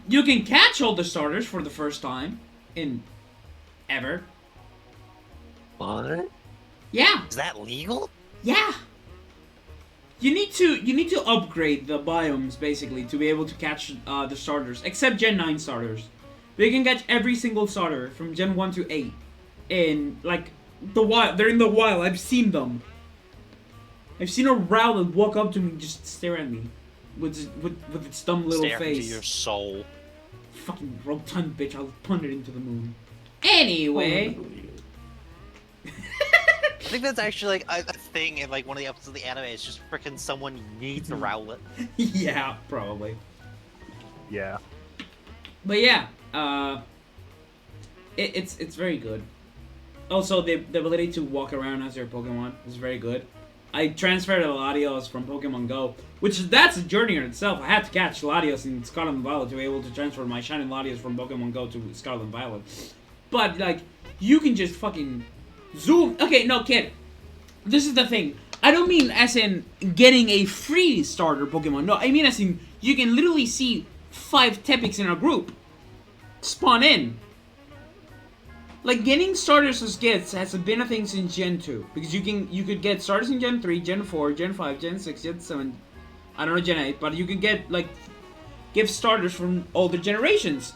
You can catch all the starters for the first time in ever. What? Yeah. Is that legal? Yeah. You need to upgrade the biomes basically to be able to catch the starters, except Gen 9 starters. But you can catch every single starter from Gen 1 to 8 in like the wild. They're in the wild. I've seen them. I've seen a Rowlet walk up to me and just stare at me with its dumb little Stare face. into your soul. Fucking rotund bitch. I'll punt it into the moon. Anyway. I think that's actually like a thing in like one of the episodes of the anime. It's just freaking someone needs a Rowlet. Yeah, probably. Yeah. But yeah, it's very good. Also, the ability to walk around as your Pokemon is very good. I transferred a Latios from Pokemon Go, which that's a journey in itself. I had to catch Latios in Scarlet and Violet to be able to transfer my Shining Latios from Pokemon Go to Scarlet and Violet. But like, you can just fucking zoom. Okay, no, kid. This is the thing. I don't mean as in getting a free starter Pokemon. No, I mean as in you can literally see 5 Tepics in a group spawn in. like getting starters as gifts has been a thing since Gen 2 because you could get starters in Gen 3, Gen 4, Gen 5, Gen 6, Gen 7. I don't know Gen 8, but you can get like gift starters from older generations.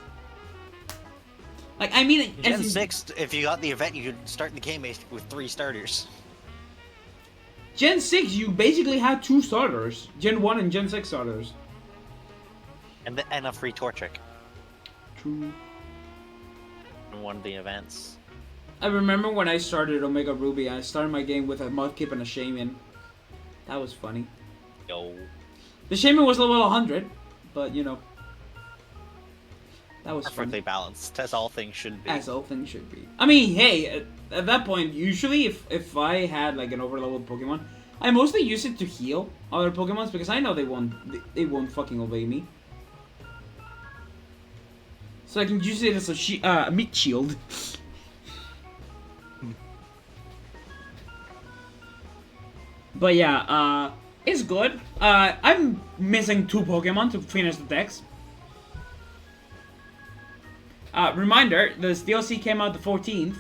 Like I mean, Gen 6, if you got the event, you could start the game basically with 3 starters. Gen 6, you basically had 2 starters, Gen 1 and Gen 6 starters. And a free Torchic True. in one of the events. I remember when I started Omega Ruby, I started my game with a Mudkip and a Shaman. That was funny. Yo. The Shaman was level 100, but you know. That was Perfectly fun. balanced, as all things should be. As all things should be. I mean, hey, at that point, usually if I had like an overleveled Pokemon, I mostly use it to heal other Pokemons because I know they won't fucking obey me. So I can use it as a meat shield. But yeah, it's good. I'm missing 2 Pokemon to finish the dex. Reminder: this DLC came out the 14th.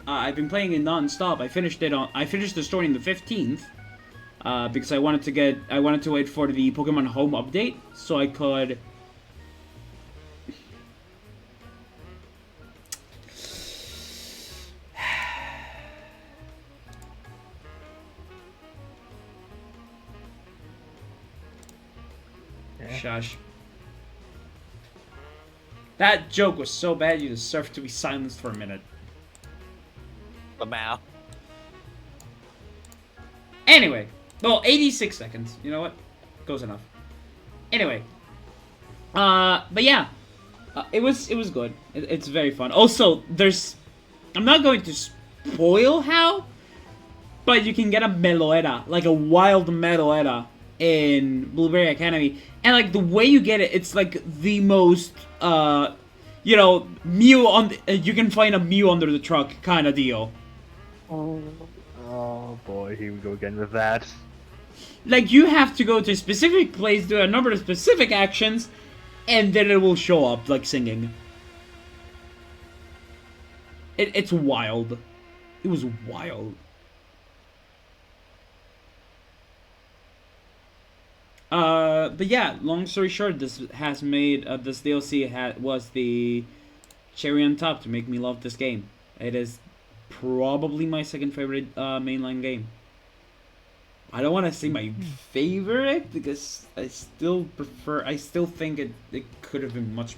I've been playing it non-stop. I finished the story on the 15th. Because I wanted to wait for the Pokemon Home update so I could. Shush. That joke was so bad you deserve to be silenced for a minute. Lamau. Anyway, well, 86 seconds. You know what? Goes enough. Anyway, but yeah, it was good. It's very fun. Also, I'm not going to spoil how, but you can get a Meloetta, like a wild Meloetta, in Blueberry Academy, and like the way you get it, it's like the most you know, Mew on you can find a Mew under the truck kind of deal. Oh boy, here we go again with that. Like you have to go to a specific place, do a number of specific actions, and then it will show up like singing. It's wild. It was wild. But yeah, long story short, this has made this DLC was the cherry on top to make me love this game. It is probably my second favorite mainline game. I don't want to say my favorite because I still think it could have been much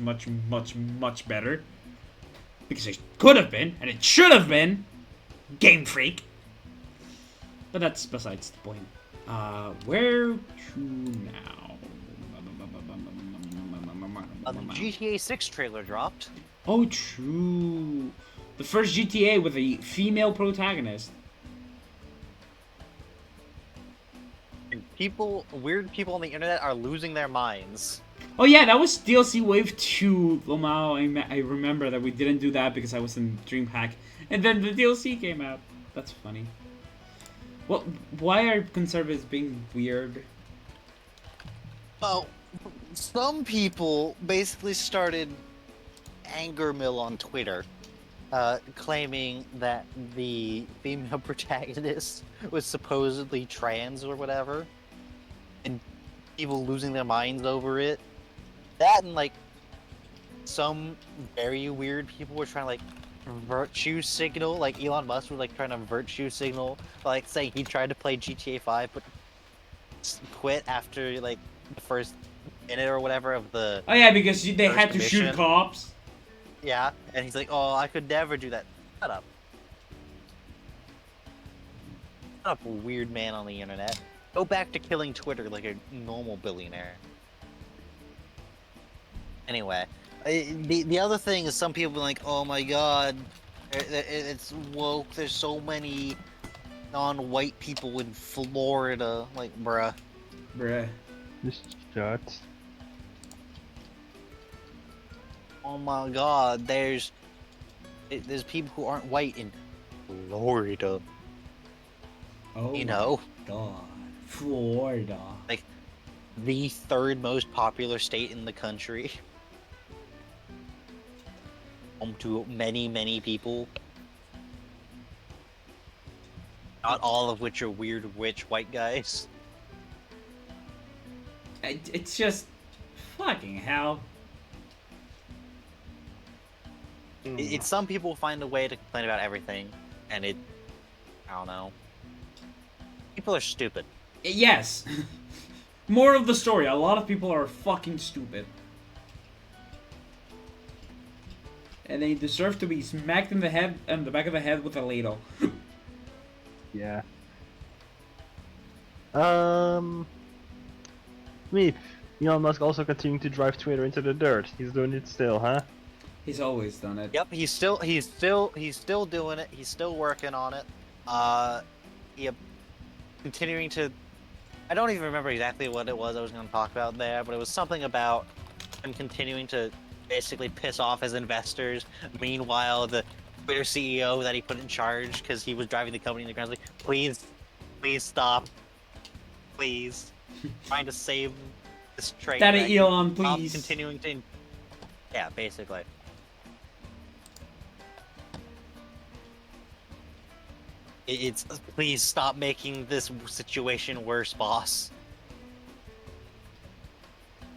better. Because it could have been, and it should have been, Game Freak. But that's besides the point. Where to now? The GTA 6 trailer dropped. Oh, true. The first GTA with a female protagonist. Weird people on the internet are losing their minds. Oh yeah, that was DLC Wave 2. Lomao, I remember that we didn't do that because I was in DreamHack. And then the DLC came out. That's funny. Well, why are conservatives being weird? Well, some people basically started anger mill on Twitter, claiming that the female protagonist was supposedly trans or whatever, and people losing their minds over it. That and like some very weird people were trying to like virtue signal, like Elon Musk was like trying to virtue signal, like saying he tried to play GTA 5 but quit after like the first minute or whatever of the. Oh yeah, because they had to shoot mission. cops. Yeah, and he's like, "Oh, I could never do that." Shut up. Shut up, weird man on the internet. Go back to killing Twitter like a normal billionaire. Anyway, the other thing is some people are like, "Oh my god, it's woke. There's so many non-white people in Florida." Like, bruh. Just shut. Oh my god, there's people who aren't white in Florida. Oh, you know, God, Florida. like the third most popular state in the country, home to many people. Not all of which are weird witch white guys. It's just fucking hell. It's some people find a way to complain about everything, and I don't know. People are stupid. Yes. More of the story. A lot of people are fucking stupid. And they deserve to be smacked in the head and the back of the head with a ladle. Yeah. Meep. Elon Musk also continuing to drive Twitter into the dirt. He's doing it still, huh? He's always done it. Yep, he's still doing it. He's still working on it. Yep, continuing to. I don't even remember exactly what it was I was going to talk about there, but it was something about him continuing to basically piss off his investors. Meanwhile, the Twitter CEO that he put in charge because he was driving the company in the ground was like, please stop, please, trying to save this train. Daddy Elon, Stop please. continuing to. Yeah, basically. It's please stop making this situation worse, boss.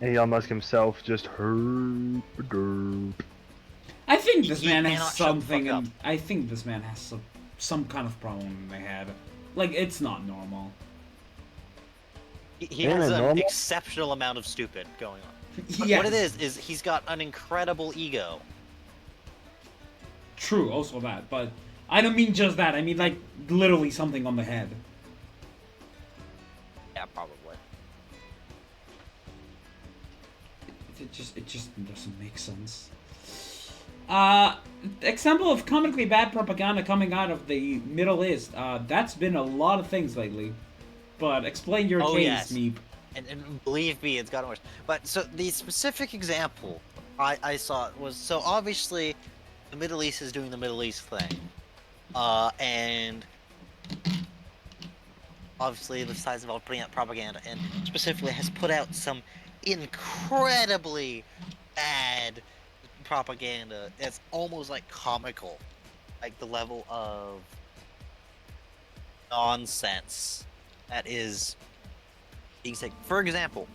And Elon Musk himself just hurt. I think this He man cannot has shut the something. fuck up. I think this man has some kind of problem in the head. Like, it's not normal. He Yeah, has an normal? exceptional amount of stupid going on. But Yes. what it is he's got an incredible ego. True, also that, but I don't mean just that. I mean, like, literally something on the head. Yeah, probably. It just doesn't make sense. Example of comically bad propaganda coming out of the Middle East. That's been a lot of things lately. But explain your Oh, case, yes. Meep. And believe me, it's gotten worse. But so the specific example I saw was so obviously the Middle East is doing the Middle East thing. And obviously the sides involved putting out propaganda and specifically has put out some incredibly bad propaganda. It's almost like comical. Like the level of nonsense that is being said. For example,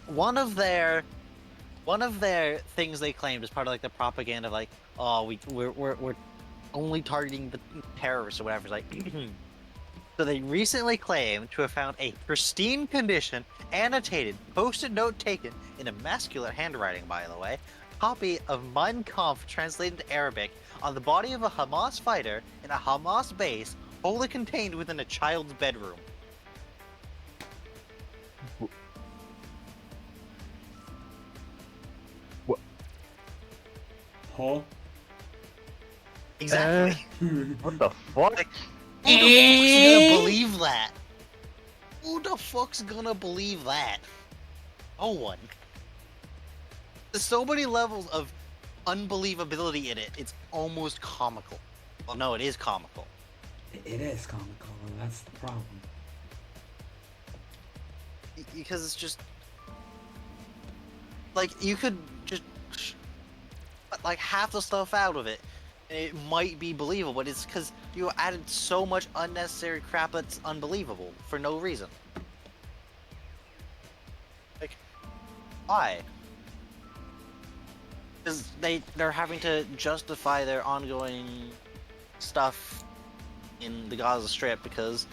one of their things they claimed as part of like the propaganda of like, oh, we're only targeting the terrorists or whatever. It's like, so they recently claimed to have found a pristine condition, annotated, post-it note taken in immaculate handwriting, by the way, copy of Mein Kampf translated to Arabic on the body of a Hamas fighter in a Hamas base, wholly contained within a child's bedroom. Huh? Exactly. What the fuck? Who the fuck's gonna believe that? Who the fuck's gonna believe that? No one. There's so many levels of unbelievability in it, it's almost comical. Well, no, it is comical. It is comical, and that's the problem. Because it's just... Like, you could just... like, half the stuff out of it. And it might be believable, but it's because you added so much unnecessary crap that's unbelievable for no reason. Like, why? Because they're having to justify their ongoing stuff in the Gaza Strip because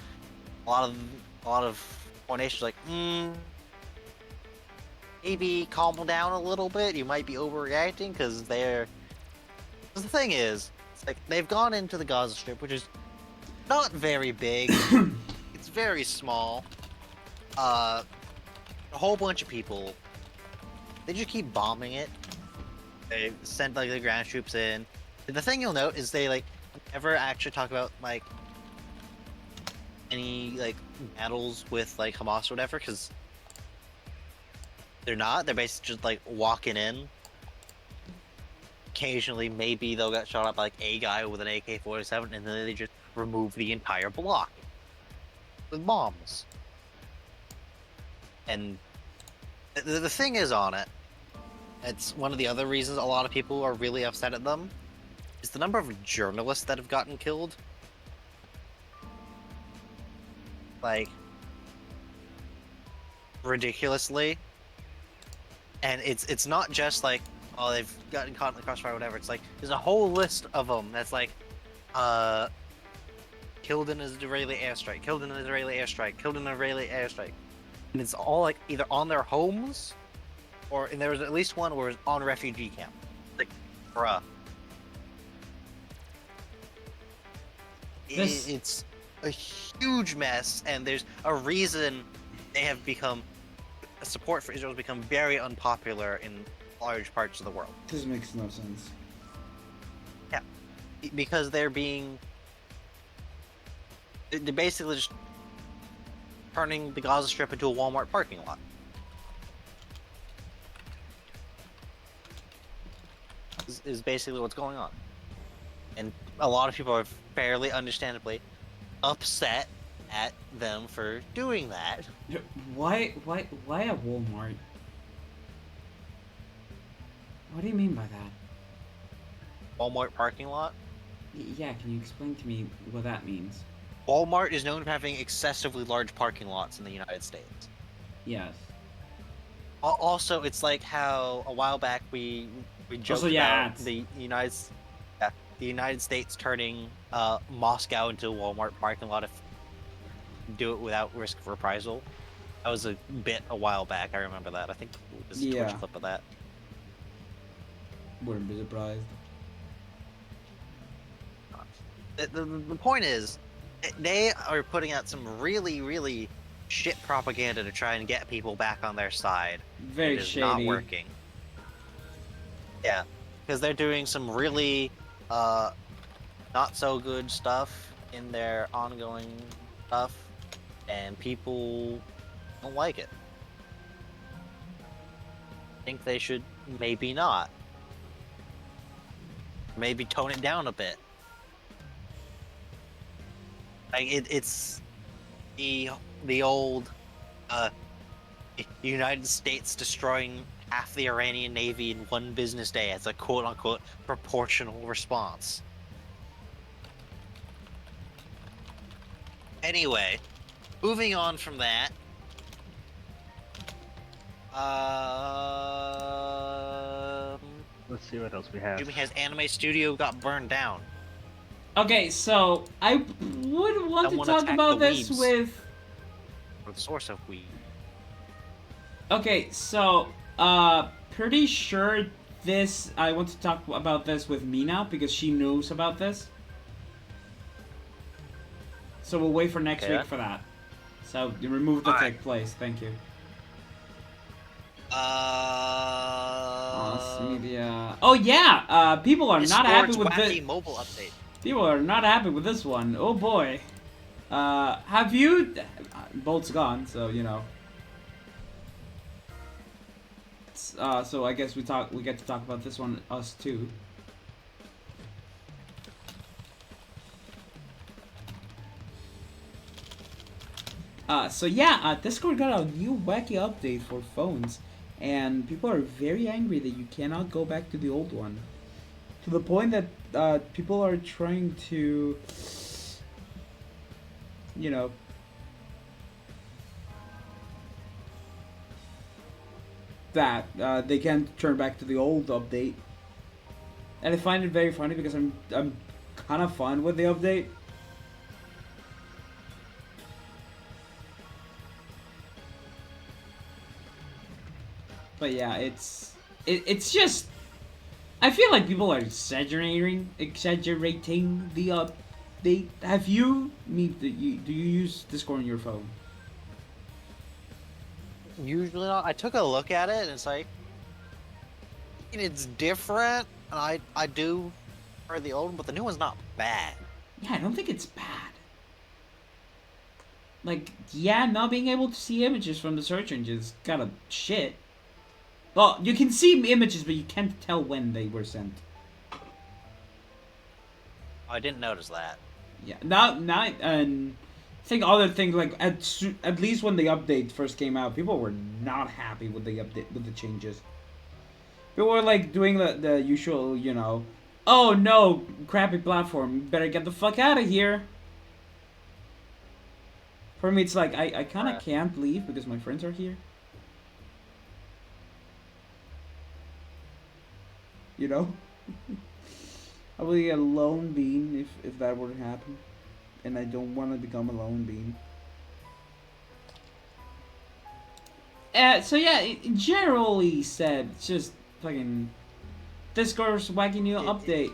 a lot of foreign nations are like, maybe calm down a little bit. You might be overreacting because they're. Because the thing is, it's like they've gone into the Gaza Strip, which is not very big. It's very small. A whole bunch of people. They just keep bombing it. They send like the ground troops in. The thing you'll note is they like never actually talk about like any like battles with like Hamas or whatever, because they're not. They're basically just like walking in. Occasionally, maybe they'll get shot up by like a guy with an AK-47, and then they just remove the entire block with bombs. And the thing is on it, it's one of the other reasons a lot of people are really upset at them, is the number of journalists that have gotten killed. like ridiculously, and it's not just like, oh, they've gotten caught in the crossfire or whatever. It's like there's a whole list of them that's like killed in an Israeli airstrike, killed in an Israeli airstrike, killed in an Israeli airstrike, and it's all like either on their homes, and there was at least one where it was on a refugee camp. Like, bruh. It's a huge mess, and there's a reason they have become support for Israel has become very unpopular in large parts of the world. This makes no sense. Yeah, because they're basically just turning the Gaza Strip into a Walmart parking lot. Is basically what's going on, and a lot of people are fairly understandably upset at them for doing that. Why a Walmart? What do you mean by that? Walmart parking lot? Yeah, can you explain to me what that means? Walmart is known for having excessively large parking lots in the United States. Yes. Also, it's like how a while back we joked about the United States turning Moscow into a Walmart parking lot if do it without risk of reprisal. That was a bit a while back. I remember that. I think there's a Twitch clip of that. Wouldn't be surprised. The point is, they are putting out some really, really shit propaganda to try and get people back on their side. Very shady. It is not working. Yeah, because they're doing some really not so good stuff in their ongoing stuff, and people don't like it. Think they should maybe not. Maybe tone it down a bit. Like it's the old United States destroying half the Iranian Navy in one business day as a quote-unquote proportional response. Anyway, moving on from that. Let's see what else we have. Jimmy has anime studio got burned down. Okay, so I would want Someone to talk attacked about the this weebs. with. Or the source of weed. Okay, so pretty sure this. I want to talk about this with Mina because she knows about this. So we'll wait for next week for that. So you remove the take place. Thank you. Media. Oh yeah. People are not happy with this. Mobile update. People are not happy with this one. Oh boy. Have you? Bolt's gone, so you know. So I guess we get to talk about this one, us too. So yeah, Discord got a new wacky update for phones, and people are very angry that you cannot go back to the old one. To the point that people are trying to, you know, that they can't turn back to the old update. And I find it very funny because I'm kind of fun with the update. But yeah, it's just, I feel like people are exaggerating the update. Have you do you use Discord on your phone? Usually not. I took a look at it and it's like it's different, and I do prefer the old one, but the new one's not bad. Yeah, I don't think it's bad. Like, yeah, not being able to see images from the search engine is kind of shit. Well, you can see images, but you can't tell when they were sent. I didn't notice that. Yeah, not and I think other things like at least when the update first came out, people were not happy with the update with the changes. People were like doing the usual, you know, oh no, crappy platform, better get the fuck out of here. For me, it's like I kind of Right. can't leave because my friends are here. You know, I will get a lone bean if that were to happen, and I don't want to become a lone bean. So yeah, generally said, it's just fucking Discord's wacky new It- update.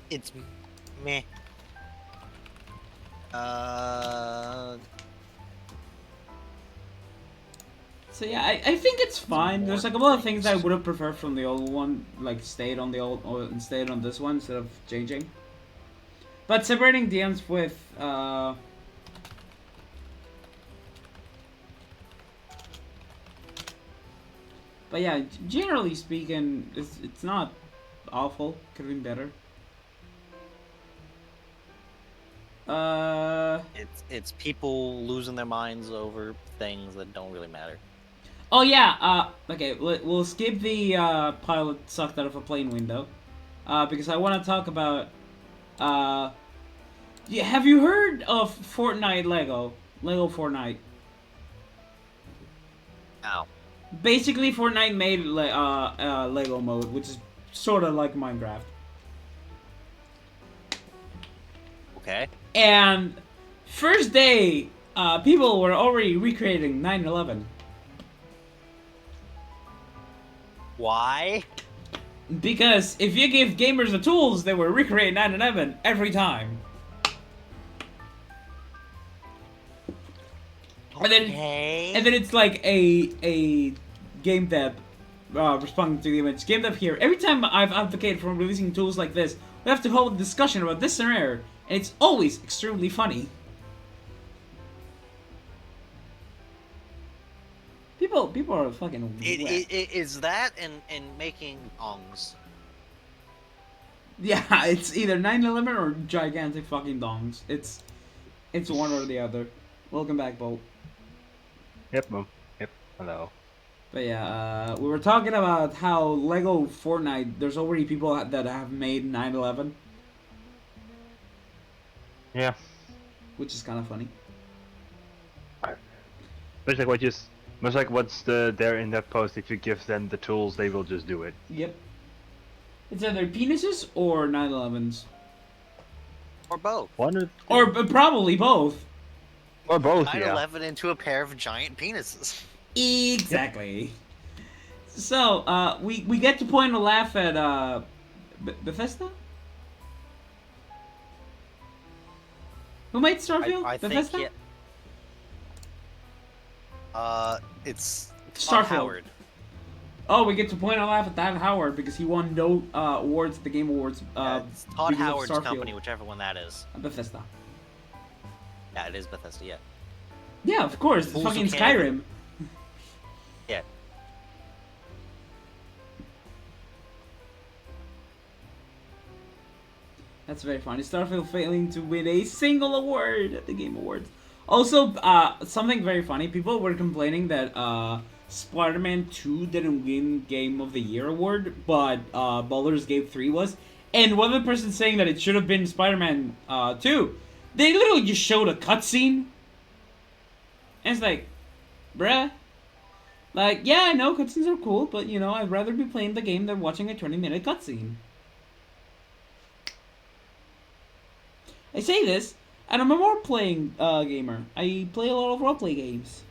It's meh. Uh, So yeah, I think it's fine. There's more like a lot of things I things. would have preferred from the old one, like stayed on the old or stayed on this one instead of changing. But separating DMs with but yeah, generally speaking, it's not awful. Could have been better. Uh It's people losing their minds over things that don't really matter. oh yeah. Okay, we'll skip the pilot sucked out of a plane window. Because I want to talk about yeah, have you heard of Fortnite Lego? Lego Fortnite. Ow. Basically, Fortnite made Lego mode, which is sort of like Minecraft. Okay. And first day, people were already recreating 9/11 Why? because if you give gamers the tools, they will recreate 9/11 every time. Okay. And then it's like a game dev responding to the image. Game dev here. Every time I've advocated for releasing tools like this, we have to hold a discussion about this scenario, and it's always extremely funny. People are fucking wet. Is that and making ongs. Yeah, it's either 9/11 or gigantic fucking dongs. It's one or the other. Welcome back, Bolt. Yep, boom. Yep. Hello. But yeah, we were talking about how Lego Fortnite. There's already people that have made 9/11, Yeah. which is kind of funny. Much like what just much like what's there in that post. If you give them the tools, they will just do it. Yep. It's either penises or 9/11s. Or both. One Or probably both. or both. 9/11 into a pair of giant penises. Exactly. So, we get to point a laugh at, Bethesda? Who made Starfield? I think Bethesda? yeah. It's Starfield. Howard. Oh, we get to point a laugh at Todd Howard because he won no awards at the Game Awards. It's Todd because of Howard's Starfield. company, whichever one that is. Bethesda. Yeah, it is Bethesda. Yeah. Yeah, of course. It's Fools who fucking can't Skyrim. Yeah. That's very funny. Starfield failing to win a single award at the Game Awards. Also, something very funny. People were complaining that Spider-Man 2 didn't win Game of the Year award, but Baldur's Gate 3 was. And one of the person saying that it should have been Spider-Man 2, they literally just showed a cutscene. And it's like, bruh. Like, yeah, I know cutscenes are cool, but, you know, I'd rather be playing the game than watching a 20-minute cutscene. I say this, and I'm a role-playing gamer. I play a lot of roleplay games.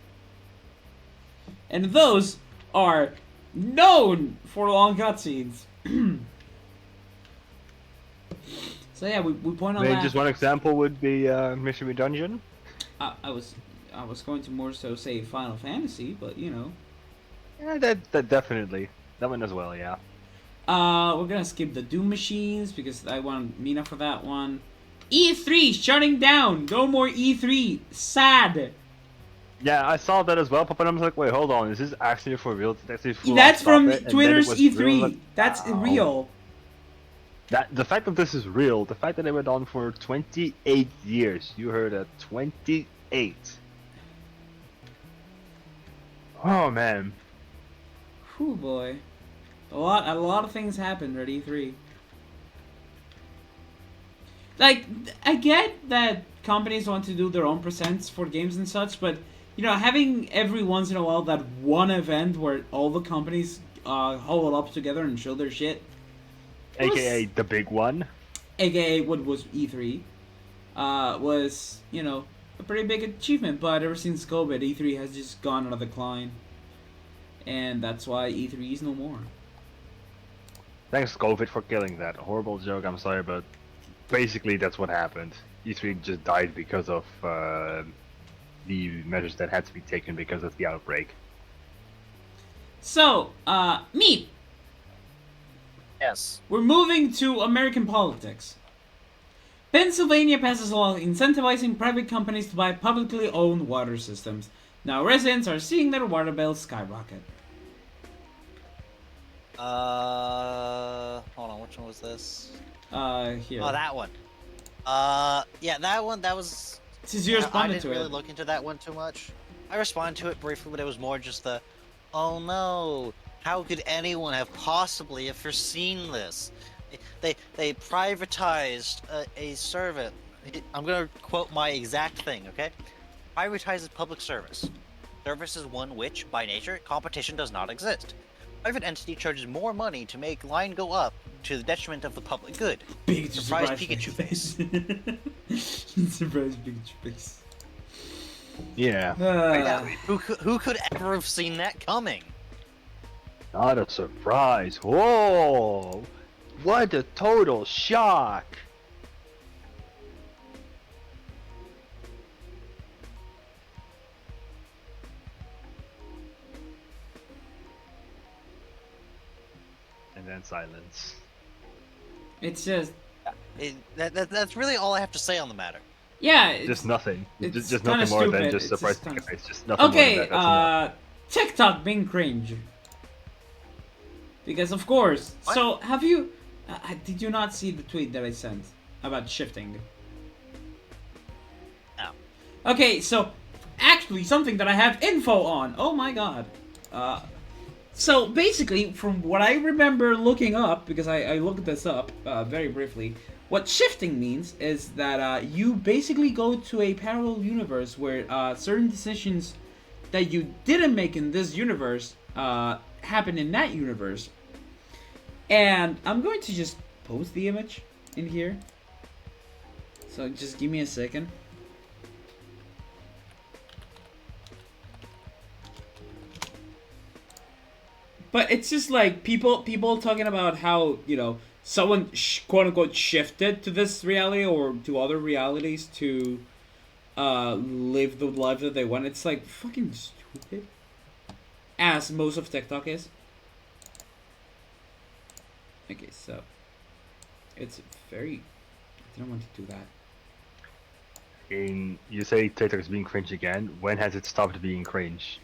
And those are known for long cutscenes. So yeah, we point on Maybe that. just one example would be Mystery Dungeon. I was going to more so say Final Fantasy, but you know. Yeah, that definitely. That one as well, yeah. We're gonna skip the Doom machines because I want Mina for that one. E3 shutting down. No more E3. Sad. Yeah, I saw that as well, but I was like, wait, hold on, is this actually for real? Did they actually full That's on stop from it? And then it Twitter's was E3. real, like, That's wow. real. That the fact that this is real, the fact that they went on for 28 years. You heard that, 28. Oh man. Whew, boy. A lot of things happened at E3. Like, I get that companies want to do their own presents for games and such, but having every once in a while that one event where all the companies huddle up together and show their shit, AKA the big one. aka what was E3, was a pretty big achievement. But ever since COVID, E3 has just gone on a decline, and that's why E3 is no more. Thanks COVID for killing that. Horrible joke, I'm sorry, but basically that's what happened. E3 just died because of the measures that had to be taken because of the outbreak. So, Meep, Yes. we're moving to American politics. Pennsylvania passes a law incentivizing private companies to buy publicly owned water systems. Now residents are seeing their water bills skyrocket. Hold on, which one was this? Here. Oh, that one. Yeah, that one, that was... Since you I responded didn't to really it. look into that one too much. I responded to it briefly, but it was more just the, oh no, how could anyone have possibly have foreseen this? They privatized a service. I'm gonna quote my exact thing, okay? Privatizes public service. Service is one which, by nature, competition does not exist. Private entity charges more money to make line go up to the detriment of the public good. Big Surprise surprise Pikachu face. Surprise Pikachu face. Yeah. Yeah, who could ever have seen that coming? Not a surprise. Whoa! What a total shock! And then silence. It's just That's really all I have to say on the matter. yeah. It's, Just nothing. it's Just kinda nothing more than stupid. just It's surprise just kinda- guys. Just nothing more okay. than that. That's enough. TikTok being cringe. Because of course. What? So have you? Did you not see the tweet that I sent about shifting? No. Okay, so actually something that I have info on. Oh my god. So basically, from what I remember looking up, because I looked this up very briefly, what shifting means is that you basically go to a parallel universe where certain decisions that you didn't make in this universe happen in that universe. And I'm going to just post the image in here. So just give me a second. But it's just like people talking about how, someone quote unquote shifted to this reality or to other realities to live the life that they want. It's like fucking stupid. As most of TikTok is. Okay, so it's very I didn't want to do that. You say TikTok is being cringe again. When has it stopped being cringe?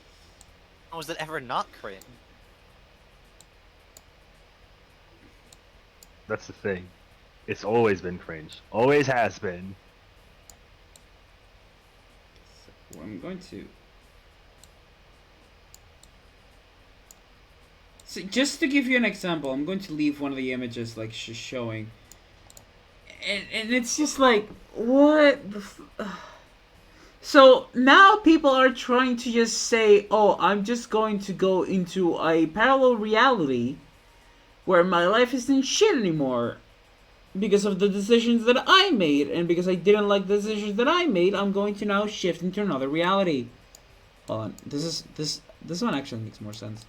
How was it ever not cringe? That's the thing. It's always been cringe. Always has been. So I'm going to. So just to give you an example, I'm going to leave one of the images like showing. And it's just like, what the So now people are trying to just say, oh, I'm just going to go into a parallel reality where my life isn't shit anymore because of the decisions that I made, and because I didn't like the decisions that I made, I'm going to now shift into another reality. Hold on, this one actually makes more sense.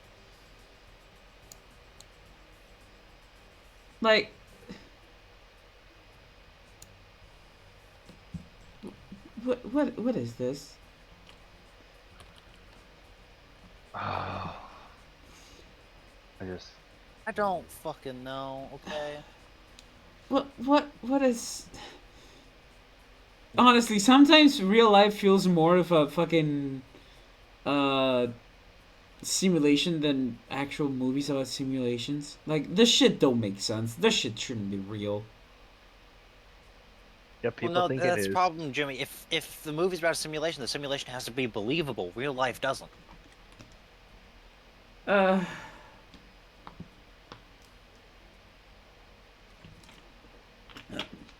Like, what is this? Oh. I don't fucking know, okay? What is... Honestly, sometimes real life feels more of a fucking simulation than actual movies about simulations. Like, this shit don't make sense. This shit shouldn't be real. Yeah, people Well, no, think that's it the is. problem, Jimmy. If the movie's about a simulation, the simulation has to be believable. Real life doesn't.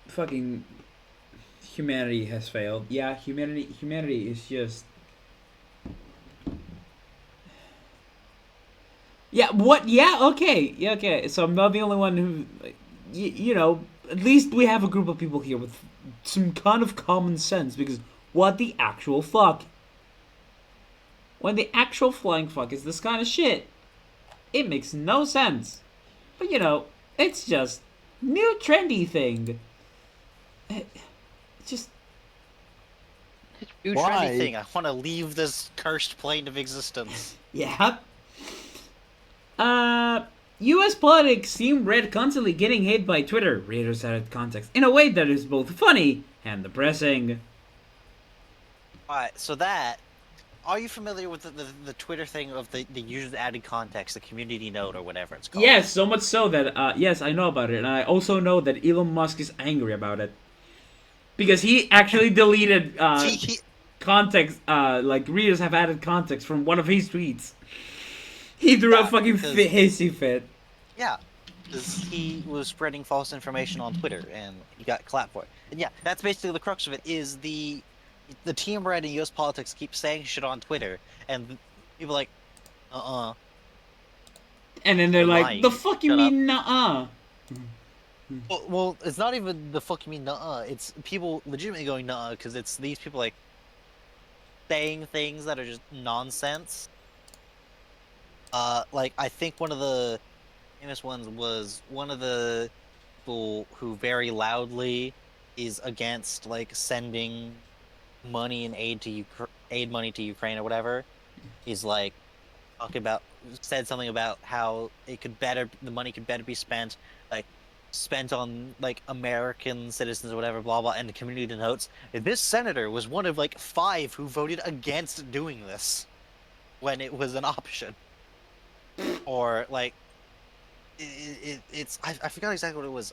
Fucking humanity has failed. Yeah, humanity is just. Yeah, what? Yeah, okay. Yeah, okay. So I'm not the only one who. You know, at least we have a group of people here with some kind of common sense because what the actual fuck? When the actual flying fuck is this kind of shit, it makes no sense. But you know, it's just new trendy thing. It's just New trendy Why? thing. I want to leave this cursed plane of existence. yeah. U.S. politics seem red constantly getting hit by Twitter. Readers added context in a way that is both funny and depressing. Alright, so that. Are you familiar with the Twitter thing of the user added context, the community note, or whatever it's called? Yes, so much so that yes, I know about it, and I also know that Elon Musk is angry about it because he actually deleted He, context. Like readers have added context from one of his tweets. He threw a yeah, fucking because hissy fit. yeah, because he was spreading false information on Twitter and he got clapped for it. And yeah, that's basically the crux of it. Is the team red in U.S. politics keeps saying shit on Twitter, and people are like, And then they're you're like, "The lying. fuck you Shut up. mean, nah?" Well, it's not even the fuck you mean nuh-uh. It's people legitimately going nuh-uh because it's these people like saying things that are just nonsense. Like I think one of the famous ones was one of the people who very loudly is against like sending money and aid money to Ukraine or whatever. He's like talking about said something about how the money could better be spent like spent on like American citizens or whatever, blah blah. And the community notes this senator was one of like 5 who voted against doing this when it was an option. Or like it's I forgot exactly what it was.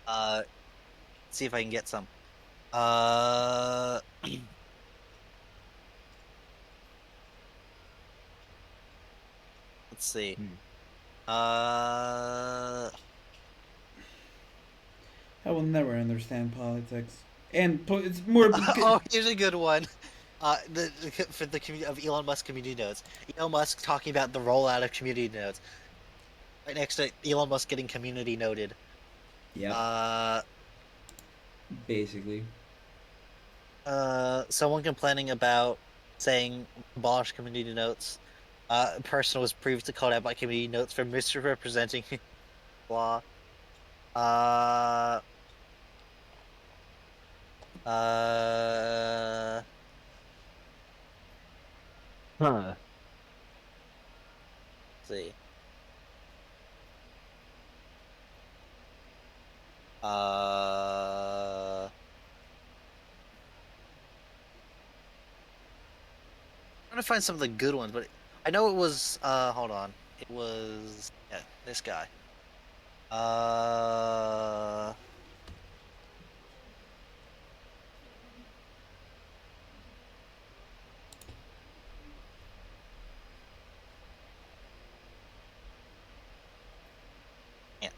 Let's see if I can get some. Let's see. I will never understand politics, and it's more. Oh, here's a good one. For the community of Elon Musk community notes. Elon Musk talking about the rollout of community notes. Right next to Elon Musk getting community noted. Yeah, basically. Someone complaining about saying abolish community notes. A person was previously called out by community notes for misrepresenting law. Uh, uh, Huh. let's see. I'm trying to find some of the good ones, but I know it was. Hold on. It was yeah, this guy. Uh, yeah.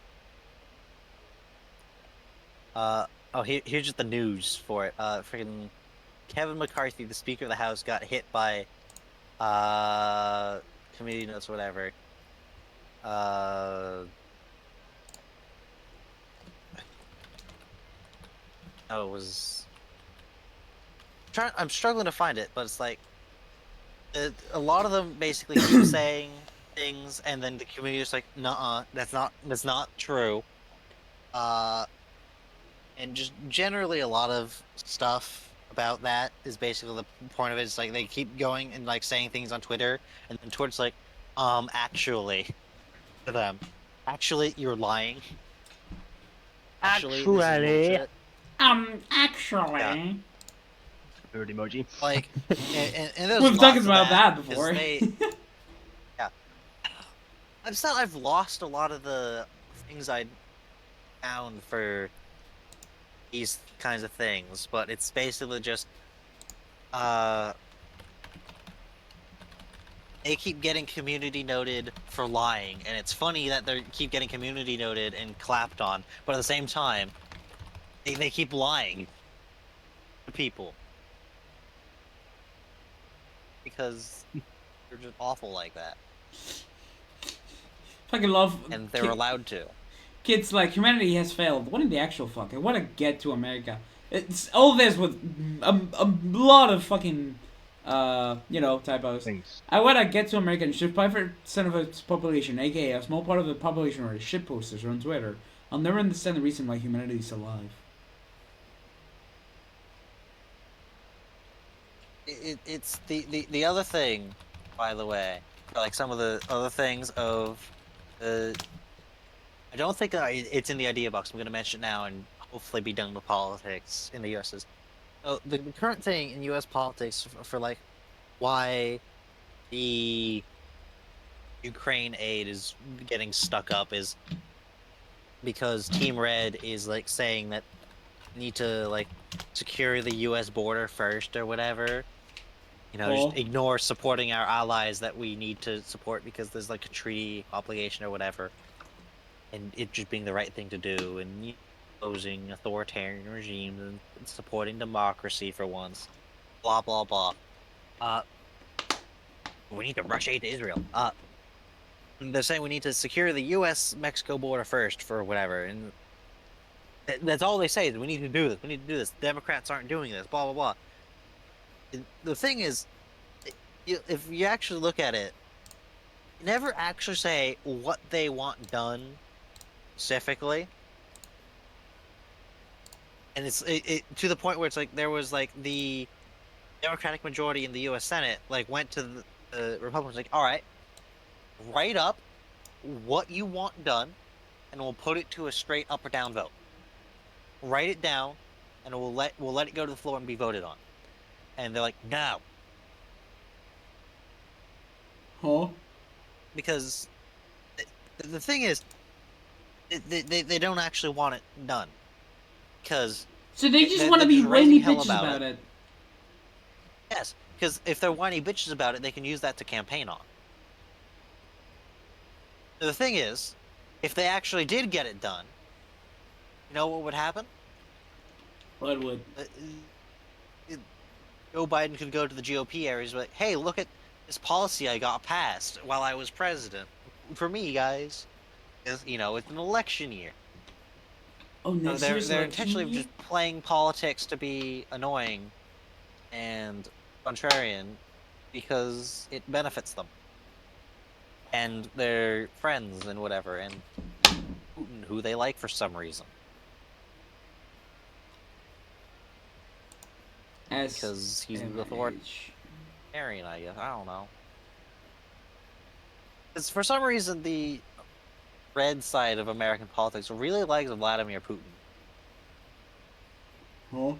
Oh, here's just the news for it. Freaking Kevin McCarthy, the Speaker of the House, got hit by committee notes, or whatever. Oh, it was. I'm struggling to find it, but it's like a lot of them basically keep saying things, and then the community is like, "Nuh-uh, that's not true." And just generally a lot of stuff about that is basically the point of it. It's like they keep going and like saying things on Twitter, and then Twitter's like, actually, to them, actually, you're lying. Actually, this is bullshit. Actually, Yeah. Bird emoji. Like, and there's we've lots talked of about that 'cause before. yeah. I've lost a lot of the things I found for these kinds of things, but it's basically just they keep getting community noted for lying, and it's funny that they keep getting community noted and clapped on, but at the same time, they keep lying to people because they're just awful like that, Fucking love. and they're allowed to. Kids like humanity has failed. What in the actual fuck? I want to get to America. It's all this with a lot of fucking typos. Things. I want to get to America and shift 5% of its population, aka a small part of the population, are shit posters on Twitter. I'll never understand the reason why humanity is alive. It's the other thing, by the way, like some of the other things of I don't think it's in the idea box. I'm going to mention it now and hopefully be done with politics in the U.S. So the current thing in U.S. politics for like why the Ukraine aid is getting stuck up is because Team Red is like saying that we need to like secure the U.S. border first or whatever. You know, just ignore supporting our allies that we need to support because there's like a treaty obligation or whatever. And it just being the right thing to do, and opposing authoritarian regimes and supporting democracy for once. Blah blah blah. We need to rush aid to Israel. They're saying we need to secure the U.S.-Mexico border first for whatever, and that's all they say is we need to do this. We need to do this. Democrats aren't doing this. Blah blah blah. The thing is, if you actually look at it, you never actually say what they want done specifically, and it's to the point where it's like there was like the Democratic majority in the U.S. Senate like went to the Republicans like, all right, write up what you want done, and we'll put it to a straight up or down vote. Write it down, and we'll let it go to the floor and be voted on. And they're like, no. Huh? Because the thing is, they don't actually want it done. Because so they just want to be whiny bitches about it. Yes, because if they're whiny bitches about it, they can use that to campaign on. The thing is, if they actually did get it done, you know what would happen? What would? Joe Biden could go to the GOP areas and be like, hey, look at this policy I got passed while I was president. For me, guys. It's an election year. Oh, no, so they're intentionally just playing politics to be annoying and contrarian because it benefits them. And their friends and whatever, and Putin, who they like for some reason. Because he's the authoritarian, I guess. I don't know. Because for some reason, the red side of American politics really likes Vladimir Putin. Huh?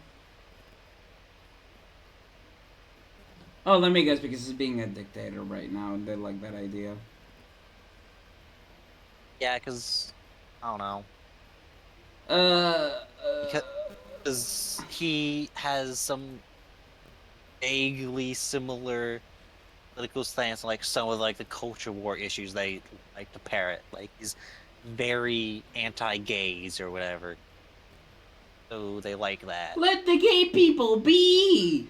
Oh, let me guess, because he's being a dictator right now, and they like that idea. Yeah, because I don't know. Because he has some vaguely similar political stance, like some of like the culture war issues they like to parrot. Like he's very anti-gays or whatever. So they like that. Let the gay people be!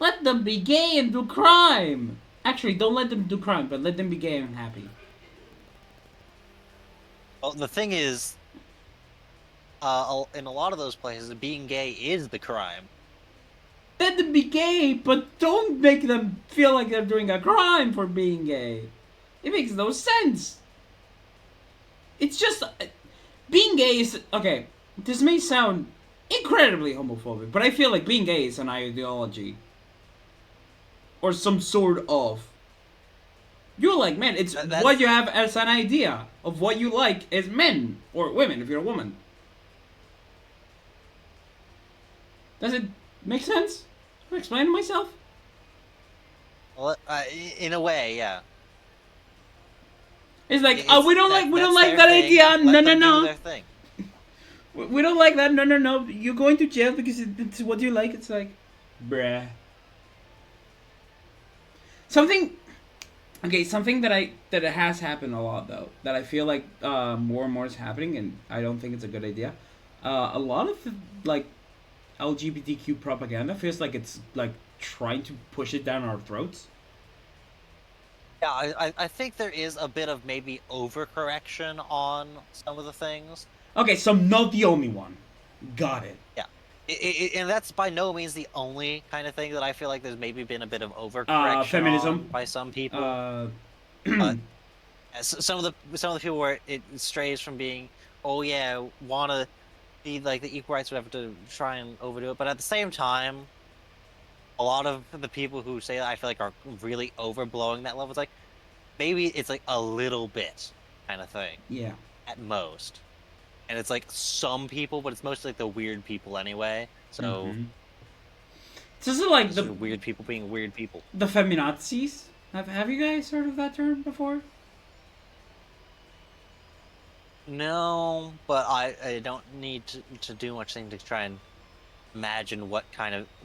Let them be gay and do crime! Actually, don't let them do crime, but let them be gay and happy. Well, the thing is, in a lot of those places, being gay is the crime. Let them be gay, but don't make them feel like they're doing a crime for being gay. It makes no sense. It's just... being gay is... Okay, this may sound incredibly homophobic, but I feel like being gay is an ideology. Or some sort of. You're like, man, it's what you have as an idea of what you like as men or women, if you're a woman. Does it make sense? Am I explaining myself? Well, in a way, yeah. It's like, we don't like that idea. No, no, no. We don't like that. No, no, no. You're going to jail because it's what you like. It's like, bruh. Something Okay, something that it has happened a lot though, that I feel like more and more is happening, and I don't think it's a good idea. A lot of like LGBTQ propaganda feels like it's like trying to push it down our throats. Yeah, I think there is a bit of maybe overcorrection on some of the things. Okay, so I'm not the only one. Got it. Yeah. And that's by no means the only kind of thing that I feel like there's maybe been a bit of overcorrection Feminism. on by some people. Uh, But some of the people where it strays from being, oh yeah, wanna be like the equal rights whatever to try and overdo it, but at the same time, a lot of the people who say that I feel like are really overblowing that level. It's like maybe it's like a little bit kind of thing yeah. at most, and it's like some people, but it's mostly like the weird people anyway. So Mm-hmm. It's just like it's just weird people being weird people. the feminazis. Have you guys heard of that term before? No, but I don't need to do much thing to try and imagine what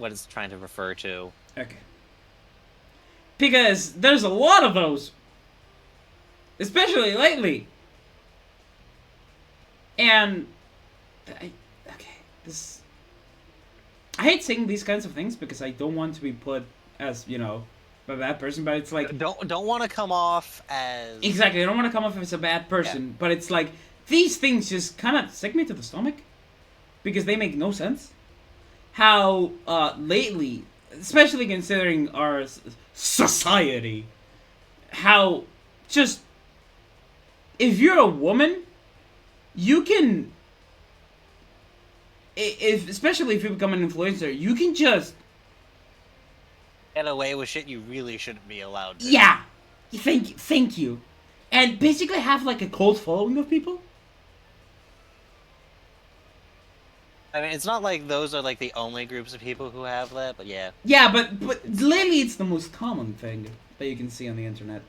it's trying to refer to. Okay. Because there's a lot of those, especially lately. And okay, this I hate saying these kinds of things because I don't want to be put as a bad person, but it's like Don't want to come off as exactly. I don't want to come off as a bad person, but it's like these things just kind of sick me to the stomach because they make no sense. How lately, especially considering our society, how just if you're a woman, you can, if especially if you become an influencer, you can just get away with shit you really shouldn't be allowed to. yeah, thank you, and basically have like a cult following of people. I mean, it's not like those are like the only groups of people who have that, but yeah. Yeah, but lately it's the most common thing that you can see on the internet.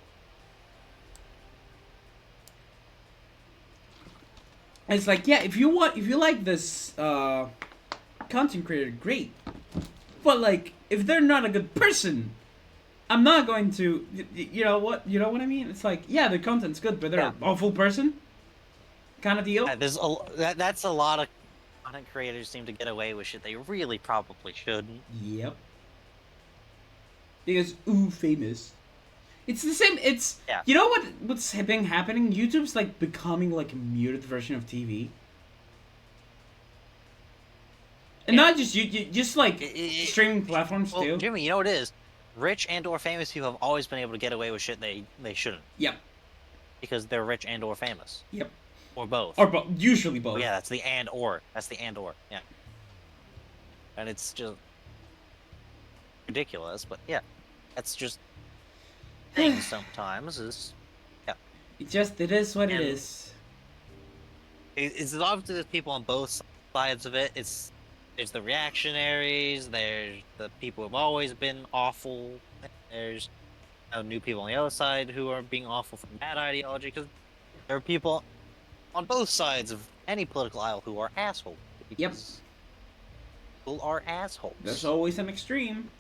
And it's like, yeah, if you like this content creator, great. But like, if they're not a good person, I'm not going to. You know what I mean? It's like, yeah, the content's good, but they're an awful person. Kind of deal. Yeah, that's a lot of content creators seem to get away with shit they really probably shouldn't. Yep. Because famous. It's the same. It's You know what's been happening? YouTube's like becoming like a muted version of TV, and not just you, just like streaming platforms too. Jimmy, you know what it is? Rich and/or famous people have always been able to get away with shit they shouldn't. Yep. Because they're rich and/or famous. Yep. Or both. Or usually both. Oh, yeah, that's the and/or. That's the and/or. Yeah. And it's just ridiculous, but yeah, that's just things sometimes is It is what it is. It's obviously there's people on both sides of it. There's the reactionaries, there's the people who've always been awful, there's new people on the other side who are being awful from bad ideology, because there are people on both sides of any political aisle who are assholes. Yep. People are assholes. There's always an extreme.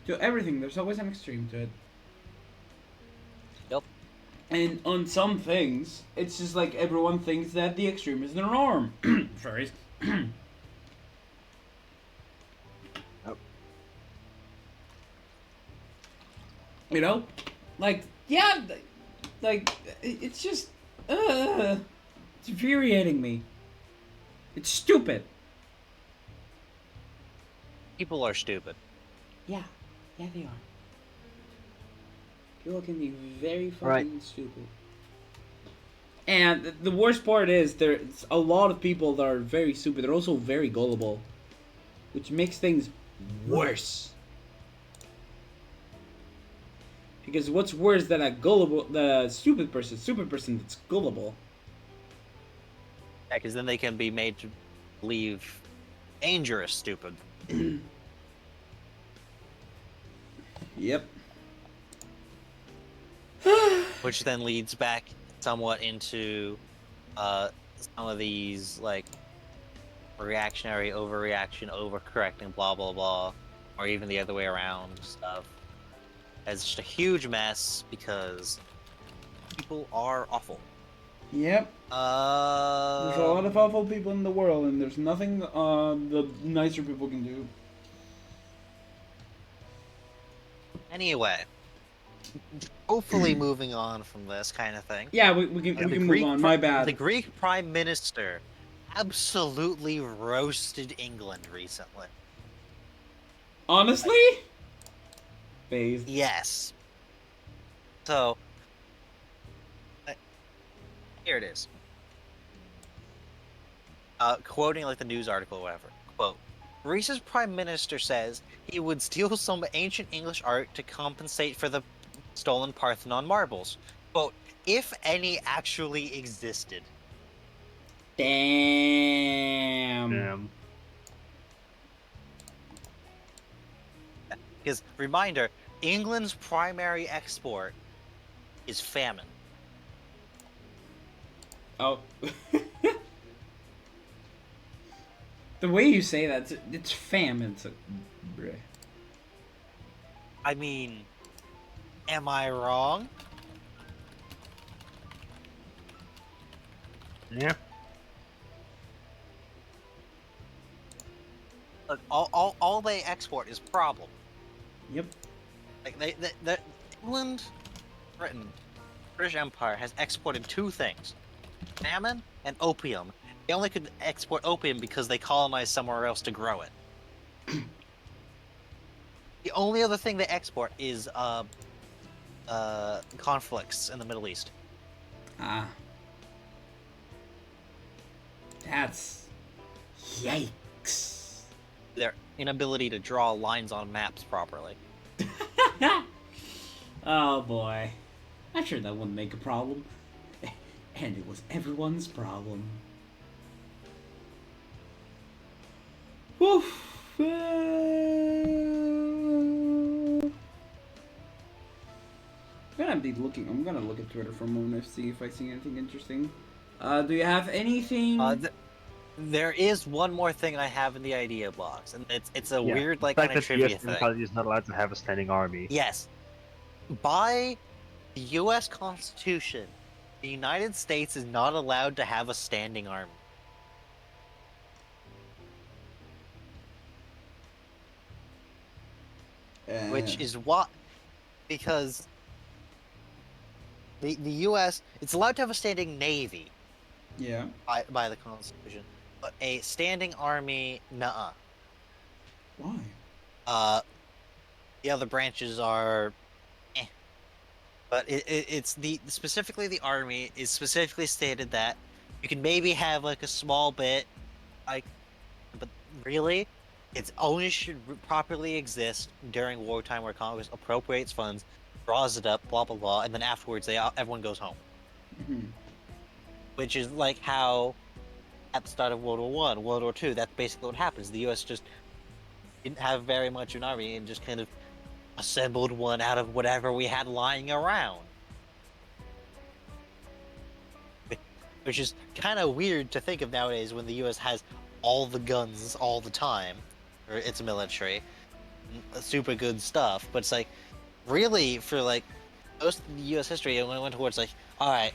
To everything, there's always an extreme to it. Yep. And on some things, it's just like everyone thinks that the extreme is the norm. Sorry. You know? Like, yeah, like, it's just, it's infuriating me. It's stupid. People are stupid. Yeah. Yeah, they are. People can be very fucking stupid. And the worst part is there's a lot of people that are very stupid. They're also very gullible, which makes things worse. Because what's worse than the stupid person that's gullible? Yeah, because then they can be made to believe dangerous stupid. Yep. Which then leads back somewhat into some of these like reactionary overreaction, overcorrecting, blah blah blah, or even the other way around stuff. It's just a huge mess because people are awful. Yep. There's a lot of awful people in the world, and there's nothing the nicer people can do. Anyway, hopefully moving on from this kind of thing. Yeah, we can move on. My bad. The Greek Prime Minister absolutely roasted England recently. Honestly? Bathe. Yes. So, here it is. Quoting like the news article or whatever. Quote, Greece's Prime Minister says he would steal some ancient English art to compensate for the stolen Parthenon marbles. Quote, if any actually existed. Damn. Because, reminder, England's primary export is famine. Oh. The way you say that, it's famine. It's like, bruh. I mean, am I wrong? Yeah. Look, all they export is problem. Yep. Like they England, Britain, British Empire has exported two things: famine and opium. They only could export opium because they colonized somewhere else to grow it. The only other thing they export is conflicts in the Middle East. Ah. That's... Yikes. Their inability to draw lines on maps properly. Oh boy. I'm sure that wouldn't make a problem. And it was everyone's problem. Whew. I'm gonna look at Twitter for a moment to see if I see anything interesting. Do you have anything? There is one more thing I have in the idea box, and it's a weird the like fact kind of that trivia the US thing. municipality is not allowed to have a standing army. Yes, by the U.S. Constitution, the United States is not allowed to have a standing army. Which is what, because the U.S. it's allowed to have a standing navy Yeah. by the Constitution, but a standing army, nuh-uh. Why? The other branches are, but it's specifically the army is specifically stated that you can maybe have like a small bit, like, but really, it's only should properly exist during wartime where Congress appropriates funds, draws it up, blah blah blah, and then afterwards everyone goes home. Mhm. Which is like how at the start of World War One, World War Two, that's basically what happens. The U.S. just didn't have very much an army and just kind of assembled one out of whatever we had lying around. Which is kind of weird to think of nowadays when the U.S. has all the guns all the time, or its military, super good stuff. But it's like, really, for like most of the U.S. history, it went towards like, all right,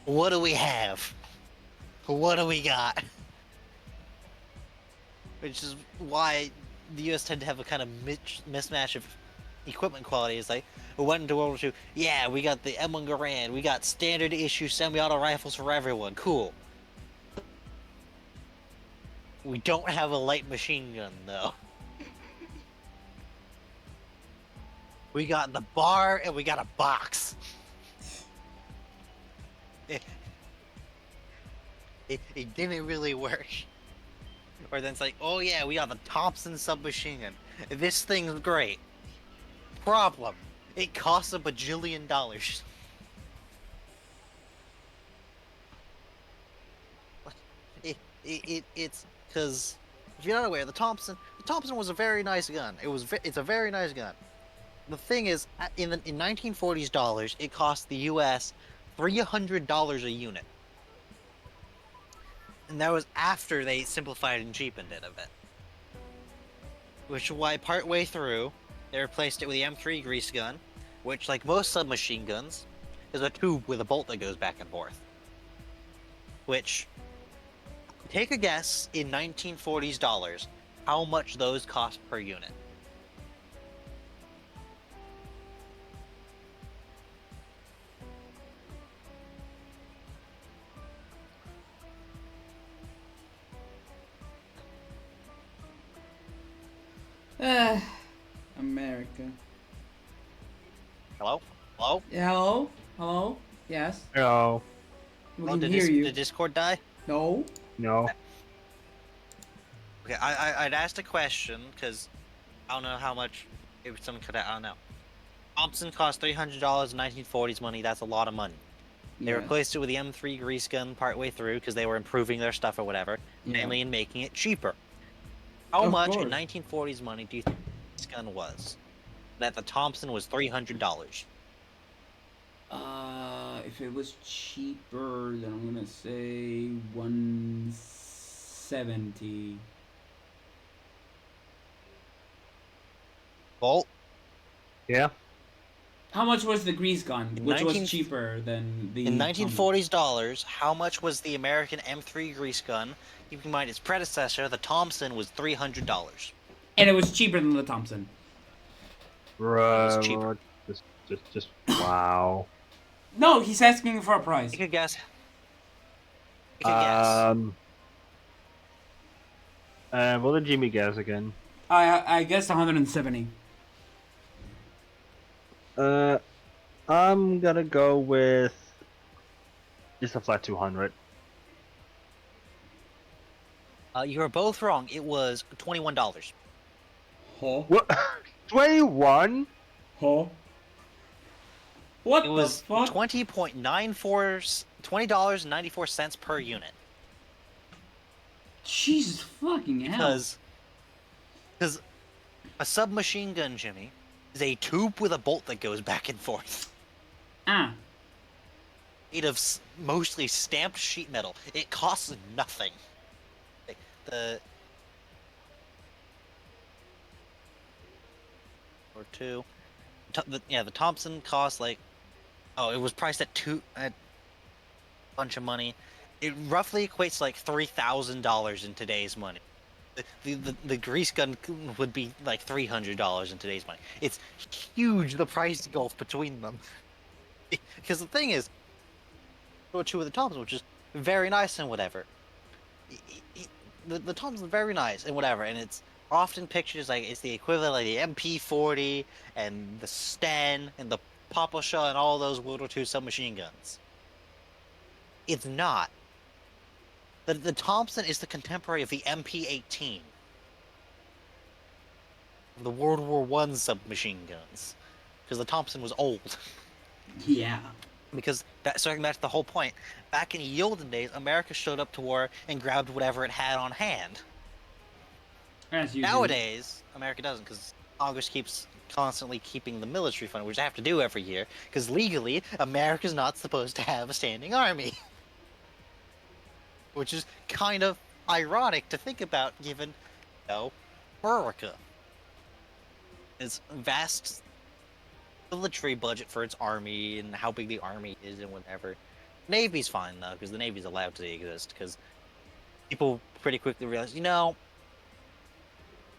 what do we have? What do we got? Which is why the U.S. tend to have a kind of mismatch of equipment quality. It's like, we went into World War II, yeah, we got the M1 Garand, we got standard issue semi-auto rifles for everyone, cool. We don't have a light machine gun, though. We got the bar and we got a box. It didn't really work. Or then it's like, oh yeah, we got the Thompson submachine gun. This thing's great. Problem, it costs $1 bajillion. It's because if you're not aware, the Thompson was a very nice gun. It's a very nice gun. The thing is, in 1940s dollars, it cost the U.S. $300 a unit. And that was after they simplified and cheapened it a bit. Which is why partway through, They replaced it with the M3 grease gun, which, like most submachine guns, is a tube with a bolt that goes back and forth. Which, take a guess in 1940s dollars, how much those cost per unit. America. Hello? Hello? Yeah, hello? Hello? Yes. No, We Oh, can did, hear you. did Discord die? No. no. Okay, I'd asked a question, because I don't know how much, if someone could, I don't know. Thompson cost $300 in 1940s money, that's a lot of money. They Yes. replaced it with the M3 grease gun partway through, because they were improving their stuff or whatever, mainly in making it cheaper. How Of much course. in 1940s money do you think this gun was? That the Thompson was $300. If it was cheaper, then I'm gonna say 170. Bolt? Yeah. How much was the grease gun, In which 19 was cheaper than the In Thompson? 1940s dollars, how much was the American M3 grease gun? Keep in mind, its predecessor, the Thompson, was $300. And it was cheaper than the Thompson. was cheaper. Just wow. No, he's asking for a price. Take a guess. Take a guess. What did Jimmy guess again? I guess 170. I'm gonna go with just a flat 200. You were both wrong. It was $21. Huh? What? 21? Huh? What It the was fuck? $20.94 per unit. Jesus fucking hell. Because a submachine gun, Jimmy, is a tube with a bolt that goes back and forth. Made of mostly stamped sheet metal. It costs nothing. Like, the Thompson cost like, oh, it was priced at a bunch of money. It roughly equates to like $3,000 in today's money. The grease gun would be like $300 in today's money. It's huge, the price gulf between them. Because the thing is, two of the Thompson, which is very nice and whatever. The Thompson's very nice and whatever, and it's often pictured as like it's the equivalent of like the MP40 and the Sten and the Papasha and all those World War II submachine guns. It's not. The Thompson is the contemporary of the MP18. The World War I submachine guns. Because the Thompson was old. Yeah. Because, starting back to the whole point, back in the olden days, America showed up to war and grabbed whatever it had on hand. As you Nowadays, America doesn't, because Congress keeps constantly keeping the military funding, which they have to do every year, because legally, America's not supposed to have a standing army. Which is kind of ironic to think about, given, America. Its vast military budget for its army and how big the army is and whatever. Navy's fine though, because the Navy's allowed to exist, because people pretty quickly realize,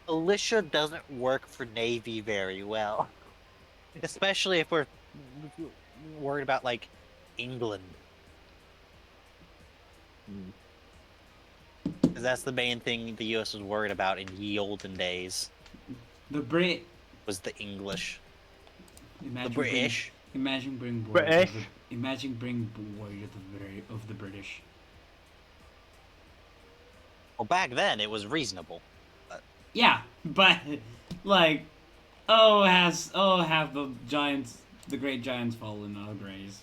militia doesn't work for Navy very well. Especially if we're worried about, like, England. Because that's the main thing the US was worried about in ye olden days. The Brit Was the English. Imagine The British. Imagine bring British. Imagine bring warrior of the British. Well, back then it was reasonable. Yeah, but like, have the giants, the great giants, fallen out of grace.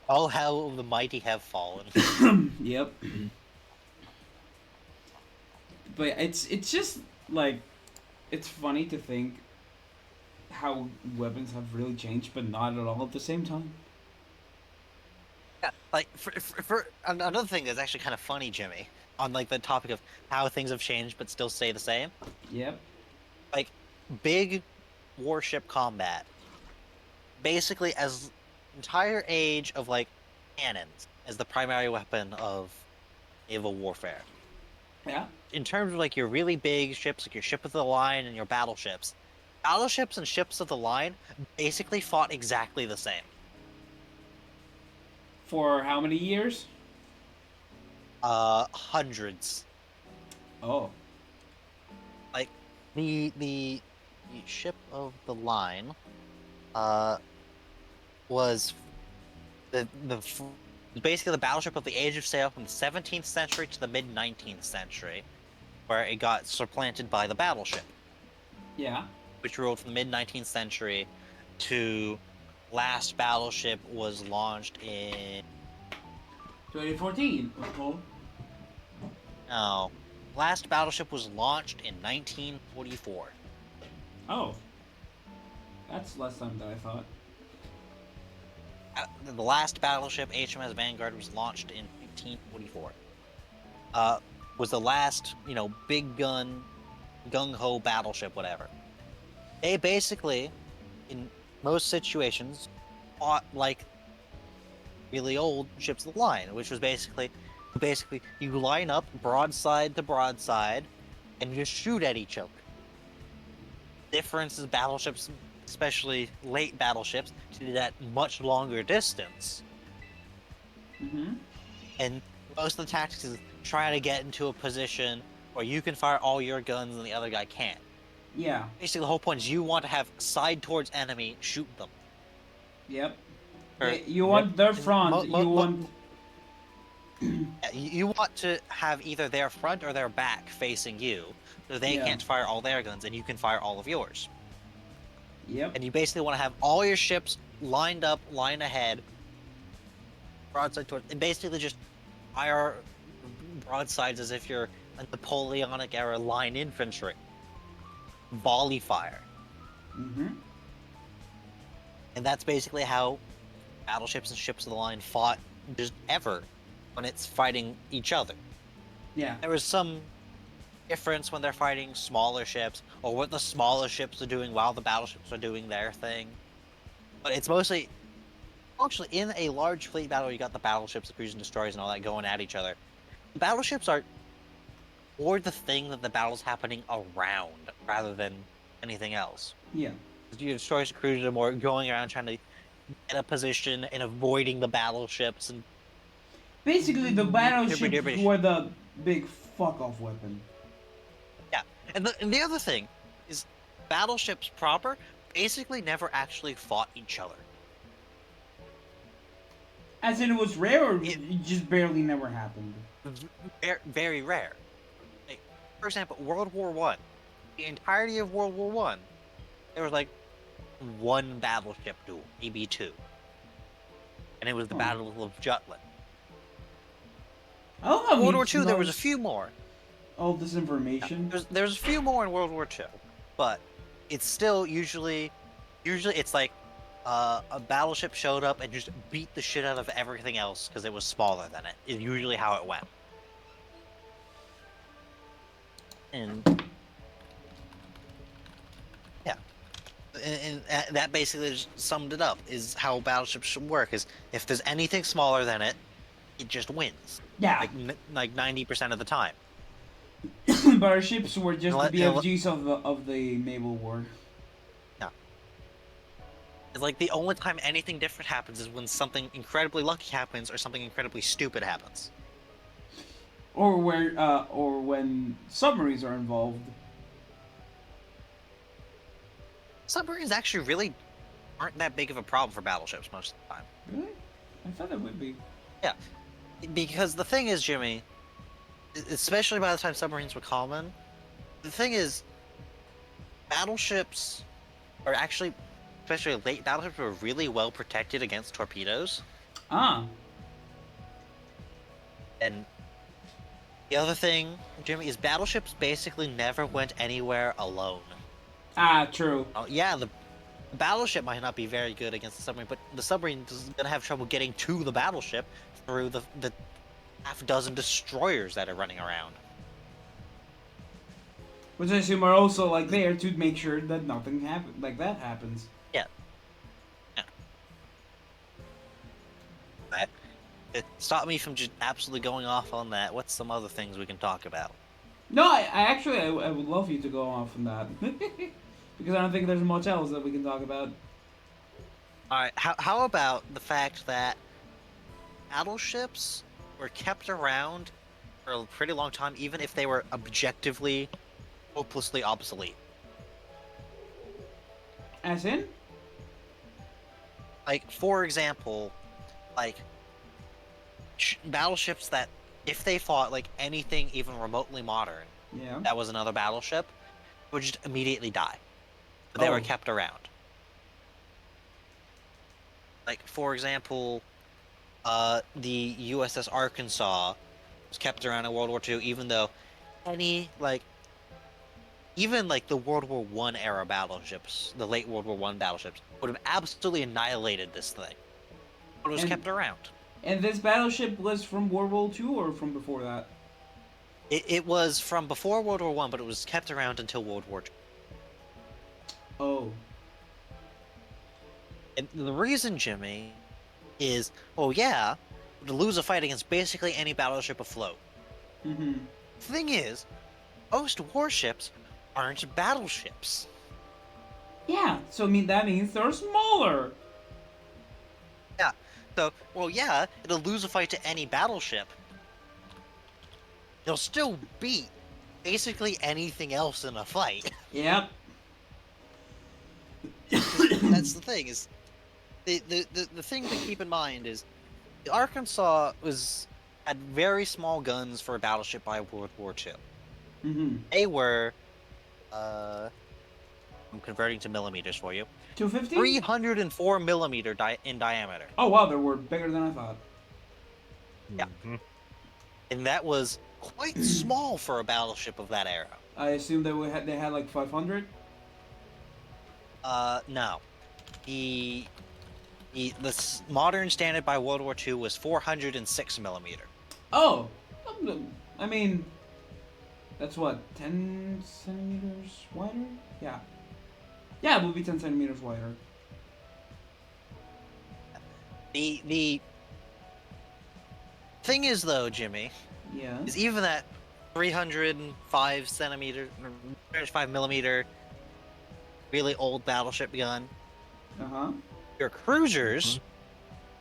Oh, how the mighty have fallen. Yep. But it's just like, it's funny to think how weapons have really changed, but not at all at the same time. Yeah, like, for another thing that's actually kind of funny, Jimmy, on like the topic of how things have changed but still stay the same. Yep. Like, big warship combat. Basically, as entire age of like cannons as the primary weapon of naval warfare. Yeah. In terms of like your really big ships, like your ship of the line and your battleships and ships of the line basically fought exactly the same. For how many years? Hundreds. Oh. Like the ship of the line, was basically the battleship of the Age of Sail from the 17th century to the mid 19th century, where it got supplanted by the battleship, Yeah. which ruled from the mid 19th century to last battleship was launched in 2014. Oh. no last battleship was launched in 1944. Oh. That's less time than I thought. The last battleship, HMS Vanguard, was launched in 1944. Was the last, big gun, gung-ho battleship, whatever. They basically, in most situations, fought like really old ships of the line, which was basically you line up broadside to broadside, and you just shoot at each other. Difference is battleships, especially late battleships, did it at much longer distance. Mm-hmm. And most of the tactics is trying to get into a position where you can fire all your guns and the other guy can't. Yeah. Basically, the whole point is you want to have side towards enemy, shoot them. Yep. Or- You want their front. You want. Yeah, you want to have either their front or their back facing you, so they Yeah. can't fire all their guns and you can fire all of yours. Yep. And you basically want to have all your ships lined up, line ahead, broadside towards, and basically just fire broadsides as if you're a Napoleonic era line infantry. Volley fire. Mm-hmm. And that's basically how battleships and ships of the line fought just ever when it's fighting each other. Yeah. There was some difference when they're fighting smaller ships, or what the smaller ships are doing while the battleships are doing their thing. But it's mostly, actually, in a large fleet battle, you got the battleships, the cruisers and destroyers, and all that going at each other. The battleships are more the thing that the battle's happening around, rather than anything else. Yeah. Your destroyers and cruisers are more going around trying to get a position and avoiding the battleships and Basically, the battleships Dibby-dibby. were the big fuck-off weapon. yeah. And the other thing is battleships proper basically never actually fought each other. As in, it was rare, or It- it just barely never happened. Very rare. Like, for example, World War One. The entirety of World War One, there was like one battleship duel, maybe two, and it was the Hmm. Battle of Jutland. I love how World he War Two, there was a knows few more. all this information. There's a few more in World War Two, but it's still usually it's like a battleship showed up and just beat the shit out of everything else because it was smaller than it. Is usually how it went. And yeah, and that basically just summed it up. Is how battleships should work. Is if there's anything smaller than it, it just wins. Yeah. Like 90% of the time. But our ships were just the Unless- BFGs of the naval war. It's like the only time anything different happens is when something incredibly lucky happens or something incredibly stupid happens. Or when submarines are involved. Submarines actually really aren't that big of a problem for battleships most of the time. Really? I thought it would be. Because the thing is, Jimmy, especially by the time submarines were common, the thing is, battleships are actually, especially late battleships, were really well protected against torpedoes. Ah. And the other thing, Jimmy, is battleships basically never went anywhere alone. Ah, true. Yeah, the battleship might not be very good against the submarine, but the submarine is gonna have trouble getting to the battleship through the half dozen destroyers that are running around. Which I assume are also like there to make sure that nothing like that happens. Yeah. Yeah. Stop me from just absolutely going off on that. What's some other things we can talk about? No, I actually I would love you to go off on that because I don't think there's much else that we can talk about. All right. How about the fact that battleships were kept around for a pretty long time, even if they were objectively hopelessly obsolete? As in? Like, for example, like battleships that, if they fought like anything even remotely modern, Yeah. that was another battleship, would just immediately die. But they were Oh. kept around. Like, for example, the USS Arkansas was kept around in World War II, even though any, like, even like the World War One era battleships, the late World War One battleships, would have absolutely annihilated this thing. But it was And- kept around. And this battleship was from World War II or from before that? It was from before World War One, but it was kept around until World War Two. Oh. And the reason, Jimmy, is, oh yeah, to lose a fight against basically any battleship afloat. Mm-hmm. The thing is, most warships aren't battleships. Yeah. So I mean that means they're smaller. Yeah. So, well, yeah, it'll lose a fight to any battleship. It'll still beat basically anything else in a fight. Yep. That's the thing, is the thing to keep in mind is the Arkansas had very small guns for a battleship by World War II. Mm-hmm. They were I'm converting to millimeters for you. 250? 304 millimeter in diameter. Oh wow, they were bigger than I thought. Yeah. Mhm. And that was quite small for a battleship of that era. I assume they had like 500. No. Modern standard by World War II was 406 millimeter. Oh, I mean, that's what 10 centimeters wider. Yeah. Yeah, it would be 10 centimeters wider. The thing is, though, Jimmy, Yeah. is even that 305 centimeter, 305 millimeter, really old battleship gun, Uh-huh. your cruisers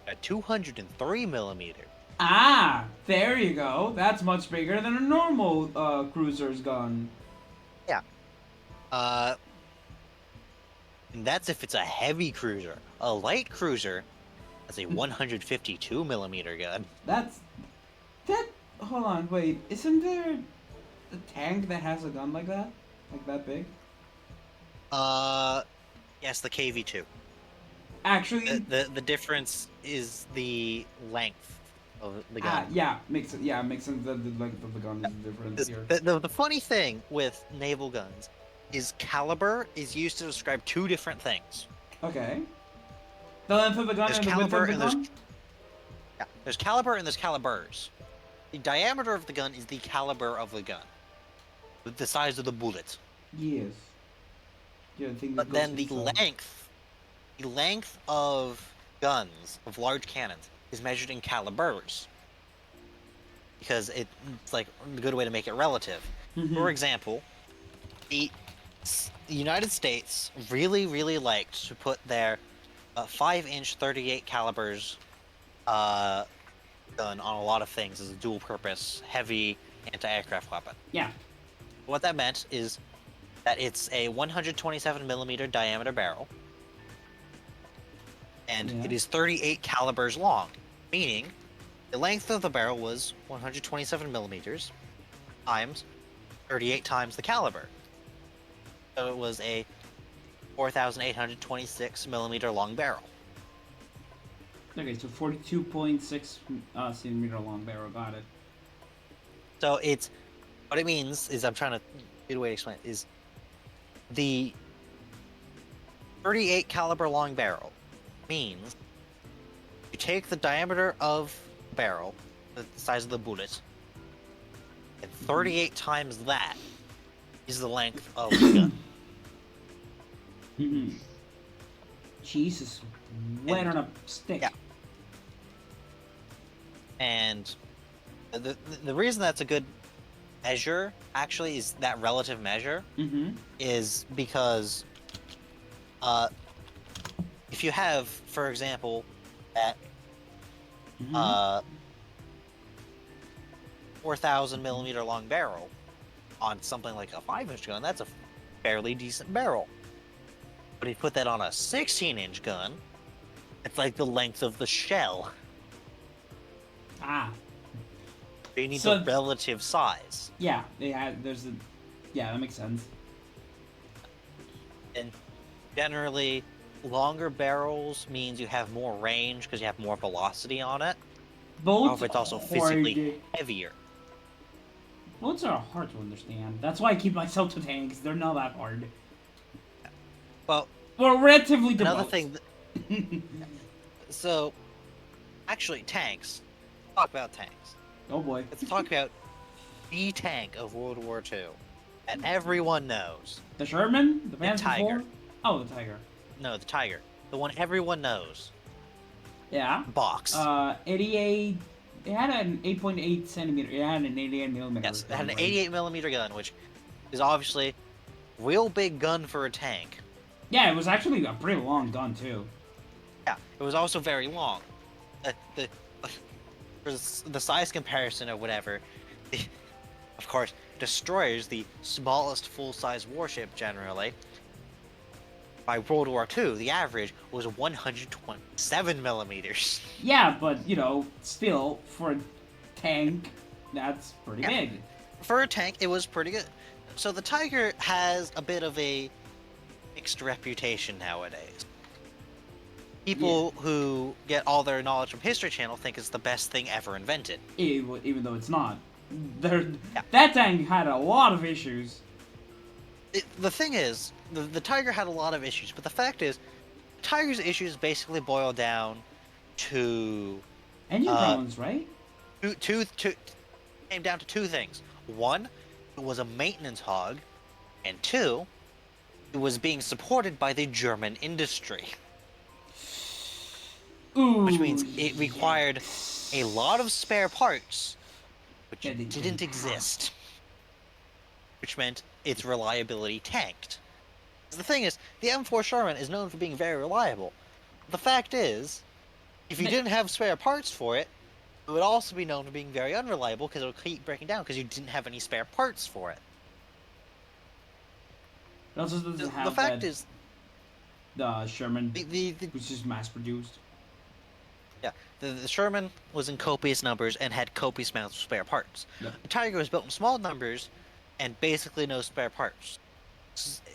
at 203 millimeter. Ah, there you go. That's much bigger than a normal cruiser's gun. And that's if it's a heavy cruiser. A light cruiser has a 152 millimeter gun. That. Hold on, wait. Isn't there a tank that has a gun like that big? Yes, the KV-2. Actually, The difference is the length of the gun. makes sense. Yeah, makes sense that the length of the gun is different here. The funny thing with naval guns is caliber is used to describe two different things. Okay. The length of the gun There's and the width caliber of the and gun. There's caliber and there's calibers. The diameter of the gun is the caliber of the gun, with the size of the bullet. Yes. Yeah, I think But then the length of guns, of large cannons, is measured in calibers. Because it's like a good way to make it relative. For example, the United States really, really liked to put their 5-inch 38 calibers gun on a lot of things as a dual-purpose, heavy anti-aircraft weapon. Yeah. What that meant is that it's a 127 millimeter diameter barrel, and Yeah. it is 38 calibers long, meaning the length of the barrel was 127 millimeters times 38 times the caliber. So it was a 4,826 millimeter long barrel. Okay, so 42.6 centimeter long barrel. Got it. So it's what it means is, I'm trying to get a way to explain it, is the 38 caliber long barrel means you take the diameter of the barrel, the size of the bullet, and 38 times that is the length of the gun. Jesus, wet And- on a stick. yeah. And the reason that's a good measure, actually, is that relative measure, is because if you have, for example, that 4,000 millimeter long barrel on something like a 5-inch gun, that's a fairly decent barrel. But if you put that on a 16-inch gun, it's like the length of the shell. Ah. You need So- the relative size. Yeah, there's a... Yeah, that makes sense. And generally, longer barrels means you have more range because you have more velocity on it. Both However, it's also hard- physically heavier. Boats are hard to understand. That's why I keep myself to tanks. They're not that hard. Well, Well, relatively to another boats. thing... So, actually, tanks. Talk about tanks. Oh boy. Let's talk about the tank of World War II. And everyone knows. The Sherman? The Panzer Tiger. IV? Oh, the Tiger. No, the Tiger. The one everyone knows. Yeah. Box. 88... It had an 8.8 centimeter. It had an 88 millimeter. Yes, it had an gun, 88 millimeter gun, which is obviously a real big gun for a tank. Yeah, it was actually a pretty long gun, too. Yeah, it was also very long. For the size comparison or whatever, of course, destroyers, the smallest full-size warship generally, by World War II, the average was 127 millimeters. Yeah, but, you know, still, for a tank, that's pretty Yeah. big. For a tank, it was pretty good. So the Tiger has a bit of a mixed reputation nowadays. People who get all their knowledge from History Channel think it's the best thing ever invented. Even though it's not. There, Yeah. That tank had a lot of issues. The thing is, the Tiger had a lot of issues, but the fact is, the Tiger's issues basically boil down to Engine problems, right? came down to two things. One, it was a maintenance hog, and two, it was being supported by the German industry, Ooh, which means it required a lot of spare parts, which Yeah, they didn't didn't exist, which meant its reliability tanked. The thing is, the M4 Sherman is known for being very reliable. The fact is, if you didn't have spare parts for it, it would also be known for being very unreliable because it would keep breaking down because you didn't have any spare parts for it. It also doesn't The have fact that, is, the Sherman, the which is mass-produced. the Sherman was in copious numbers and had copious amounts of spare parts. Yep. The Tiger was built in small numbers and basically no spare parts.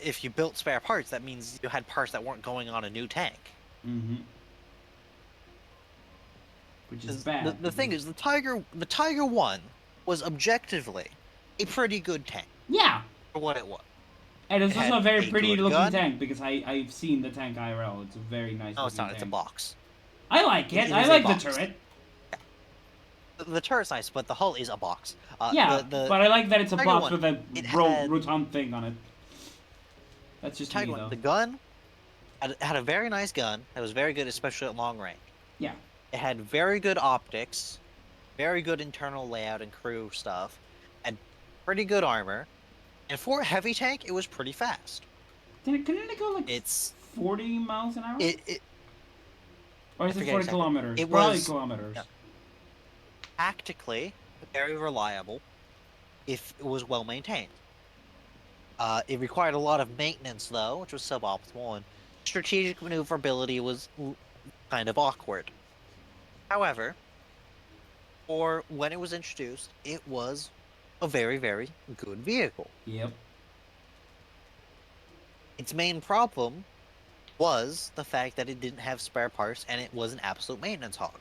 If you built spare parts, that means you had parts that weren't going on a new tank. Mm-hmm. Which is bad. The thing is, the Tiger 1 was objectively a pretty good tank Yeah! for what it was. And it's It also a had very a pretty good looking gun. tank, because I've seen the tank IRL. It's a very nice No, it's looking not. It's a tank. box. I like it. It I is a like the box. turret. The turret's nice, but the hull is a box. Yeah, but I like that it's a Tiger box one, with a it had- rotund thing on it. That's just Tiger me, 1, though. the gun had a very nice gun that was very good, especially at long range. Yeah. It had very good optics, very good internal layout and crew stuff, and pretty good armor. And for a heavy tank, it was pretty fast. Couldn't it go like It's 40 miles an hour? Or is I it forget 40 exactly. kilometers? It Probably was- kilometers. yeah. Tactically very reliable if it was well maintained. It required a lot of maintenance though, which was suboptimal, and strategic maneuverability was kind of awkward. However, for when it was introduced, it was a very, very good vehicle. Yep. Its main problem was the fact that it didn't have spare parts and it was an absolute maintenance hog.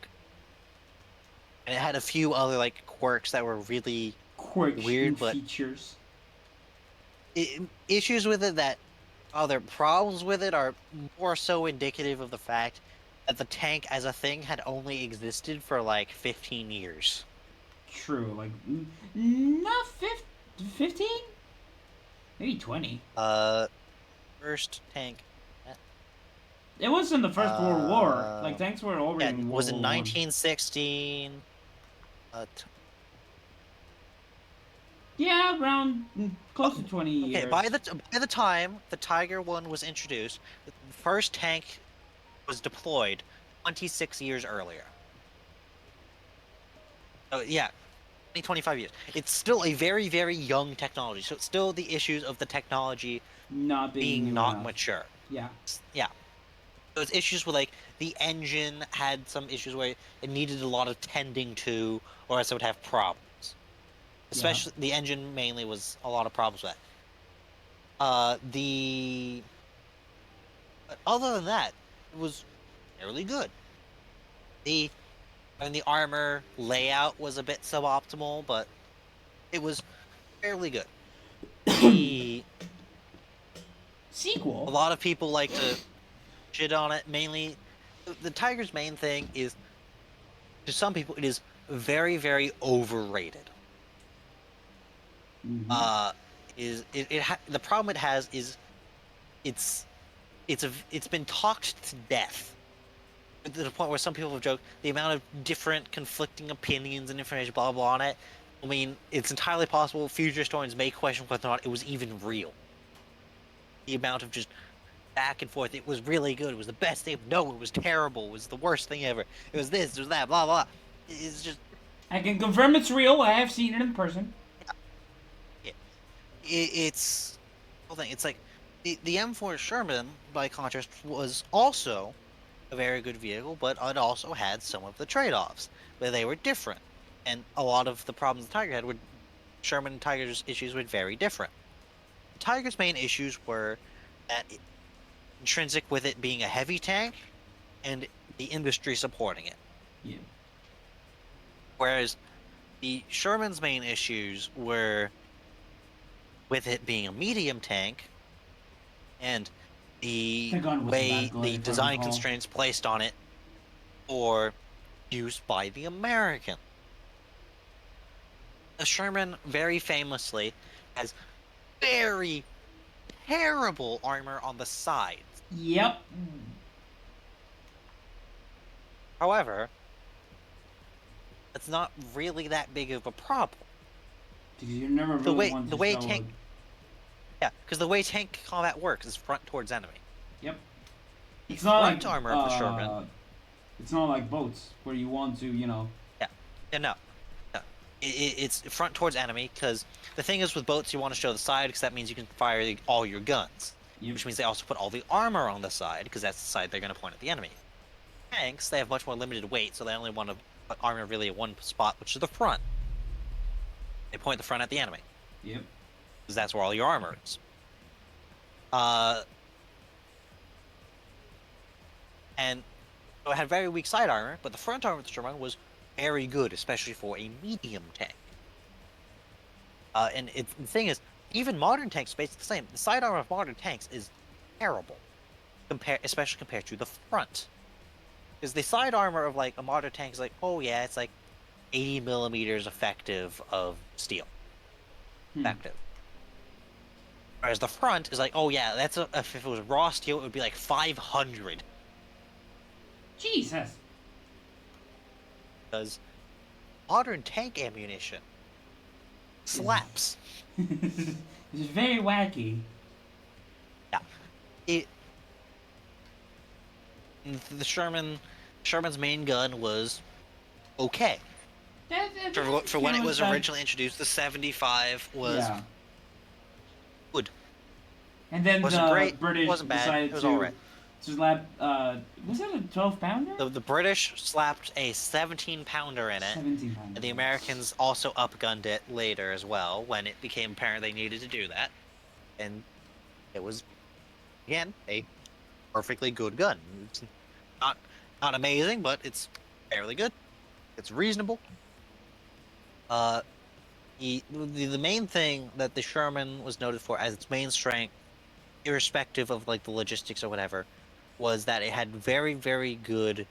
And it had a few other like quirks that were really Quirks Weird, and but- features. issues with it that other problems with it are more so indicative of the fact that the tank as a thing had only existed for like 15 years. True, like, not 15? Maybe 20. First tank. It was in the First World War. Uh, Like, tanks were over Yeah, in it World was in War One. 1916. Yeah, around close to 20 years. Okay, by the time the Tiger One was introduced, the first tank was deployed 26 years earlier. So yeah, 25 years. It's still a very, very young technology. So it's still the issues of the technology Not being being new not enough. mature. Yeah. Yeah. So it's issues with like the engine had some issues where it needed a lot of tending to, or else it would have problems. Especially the engine mainly was a lot of problems with that. But other than that, it was fairly good. The the armor layout was a bit suboptimal, but it was fairly good. A Sequel. lot of people like to shit on it. Mainly, the Tiger's main thing is, to some people, it is very, very overrated. Mm-hmm. The problem it has is it's it's been talked to death to the point where some people have joked the amount of different conflicting opinions and information, blah blah, on it. I mean, it's entirely possible future historians may question whether or not it was even real. The amount of just back and forth. It was really good. It was the best thing. No, it was terrible. It was the worst thing ever. It was this. It was that. Blah blah. It's just I can confirm it's real. I have seen it in person. it, it's the whole thing. It's like the M4 Sherman, by contrast, was also a very good vehicle, but it also had some of the trade-offs where they were different, and a lot of the problems the Tiger had were Sherman and Tiger's issues were very different. The Tiger's main issues were that intrinsic with it being a heavy tank and the industry supporting it. Yeah. Whereas the Sherman's main issues were with it being a medium tank and the The gun wasn't way that good, the if I design recall. constraints placed on it or used by the American. The Sherman very famously has very terrible armor on the sides. Yep. However, it's not really that big of a problem. Because you never The really way want the to way show tank Yeah, because the way tank combat works is front towards enemy. Yep. The It's not front like armor of the Sherman. It's not like boats where you want to, Yeah, no. It's front towards enemy, because the thing is with boats, you want to show the side, because that means you can fire all your guns. Yep. Which means they also put all the armor on the side, because that's the side they're going to point at the enemy. Tanks, they have much more limited weight, so they only want to put armor really at one spot, which is the front. They point the front at the enemy, Yep. because that's where all your armor is. And so it had very weak side armor, but the front armor of the Sherman was very good, especially for a medium tank. And the thing is, even modern tanks basically the same. The side armor of modern tanks is terrible, especially compared to the front. Because the side armor of like a modern tank is like, oh yeah, it's like 80 millimeters effective of steel. Effective. Whereas the front is like, oh yeah, if it was raw steel, it would be like 500. Jesus. Because modern tank ammunition slaps. It's very wacky. Yeah. The Sherman's main gun was okay. For when it was originally introduced, the 75 was good. And then Wasn't the great, British wasn't bad, decided it was to alright. slap. Was it a 12-pounder? The British slapped a 17-pounder in it. 17-pounder. And the Americans also upgunned it later as well, when it became apparent they needed to do that. And it was, again, a perfectly good gun. It's not amazing, but it's fairly good. It's reasonable. The main thing that the Sherman was noted for as its main strength, irrespective of like the logistics or whatever, was that it had very, very good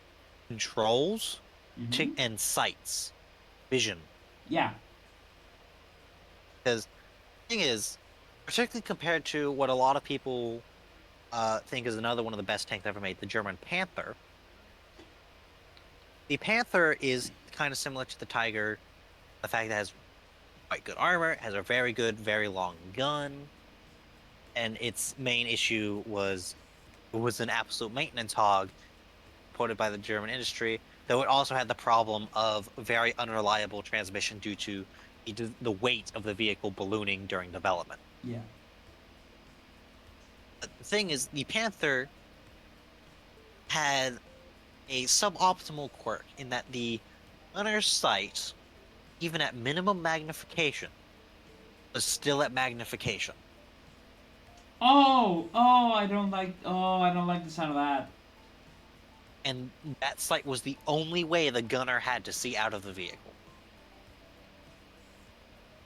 controls and sights, vision. Yeah. Because the thing is, particularly compared to what a lot of people think is another one of the best tanks ever made, the German Panther. The Panther is kind of similar to the Tiger, the fact that it has quite good armor, has a very good, very long gun, and its main issue was it was an absolute maintenance hog, reported by the German industry, though it also had the problem of very unreliable transmission due to the weight of the vehicle ballooning during development. Yeah. But the thing is, the Panther had a suboptimal quirk in that the gunner's sight, even at minimum magnification, was still at magnification. I don't like. Oh, I don't like the sound of that. And that sight was the only way the gunner had to see out of the vehicle.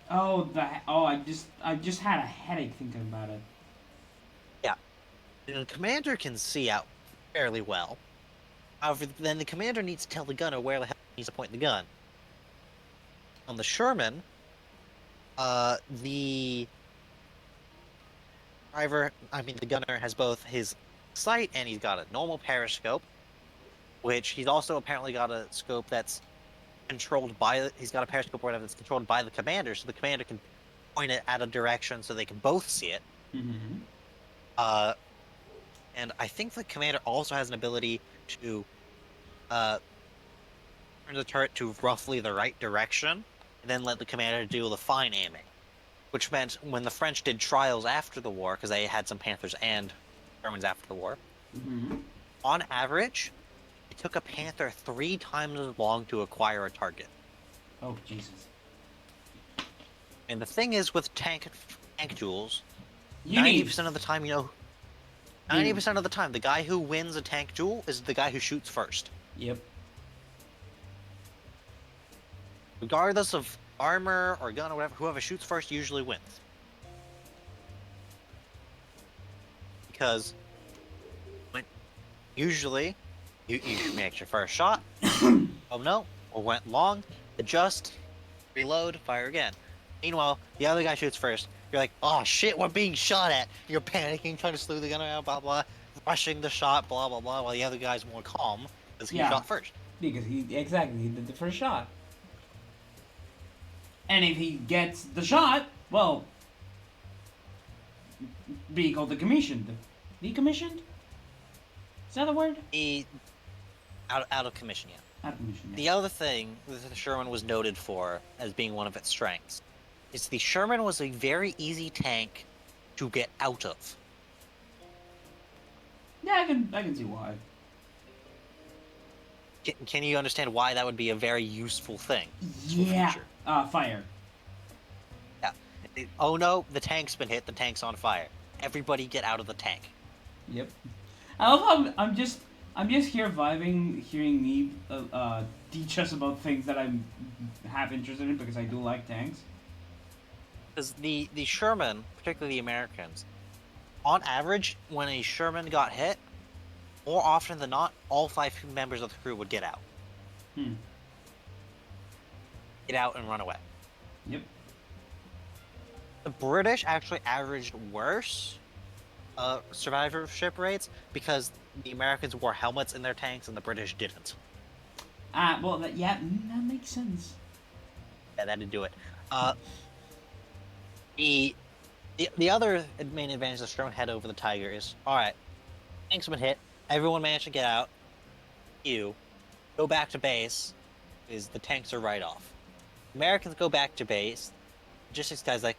I just had a headache thinking about it. Yeah. And the commander can see out fairly well. However, then the commander needs to tell the gunner where the hell he needs to point the gun. On the Sherman, the gunner has both his sight and he's got a normal periscope, which he's also apparently got a scope that's controlled by. He's got a periscope or whatever that's controlled by the commander, so the commander can point it at a direction so they can both see it. Mm-hmm. And I think the commander also has an ability to turn the turret to roughly the right direction, and then let the commander do the fine aiming. Which meant when the French did trials after the war, because they had some Panthers and Germans after the war, Mm-hmm. on average, it took a Panther 3 times as long to acquire a target. Oh, Jesus. And the thing is with tank duels, You 90% of the time, 90% of the time, the guy who wins a tank duel is the guy who shoots first. Yep. Regardless of armor or gun or whatever, whoever shoots first usually wins. Because usually you make your first shot, oh no, or went long, adjust, reload, fire again. Meanwhile, the other guy shoots first. You're like, oh shit, we're being shot at. You're panicking, trying to slew the gunner out, blah blah, rushing the shot, blah blah blah, while the other guy's more calm because he shot first. Because he did the first shot. And if he gets the shot, well, vehicle decommissioned. Decommissioned? Is that the word? Out of commission, yeah. Out of commission. Yeah. The other thing that the Sherman was noted for as being one of its strengths is the Sherman was a very easy tank to get out of. Yeah, I can see why. Can you understand why that would be a very useful thing? Yeah. Fire. Yeah. Oh no, the tank's been hit. The tank's on fire. Everybody get out of the tank. Yep. I love how I'm just here vibing, hearing me teach us about things that I'm half interested in because I do like tanks. Because the Sherman, particularly the Americans, on average, when a Sherman got hit, more often than not, all 5 members of the crew would get out. Get out and run away. Yep. The British actually averaged worse survivorship rates because the Americans wore helmets in their tanks and the British didn't. Well, that makes sense. Yeah, that did do it. The other main advantage the Sherman had over the Tiger is, alright, tanks have been hit, everyone managed to get out, you go back to base, is the tanks are right off. Americans go back to base, logistics guy's like,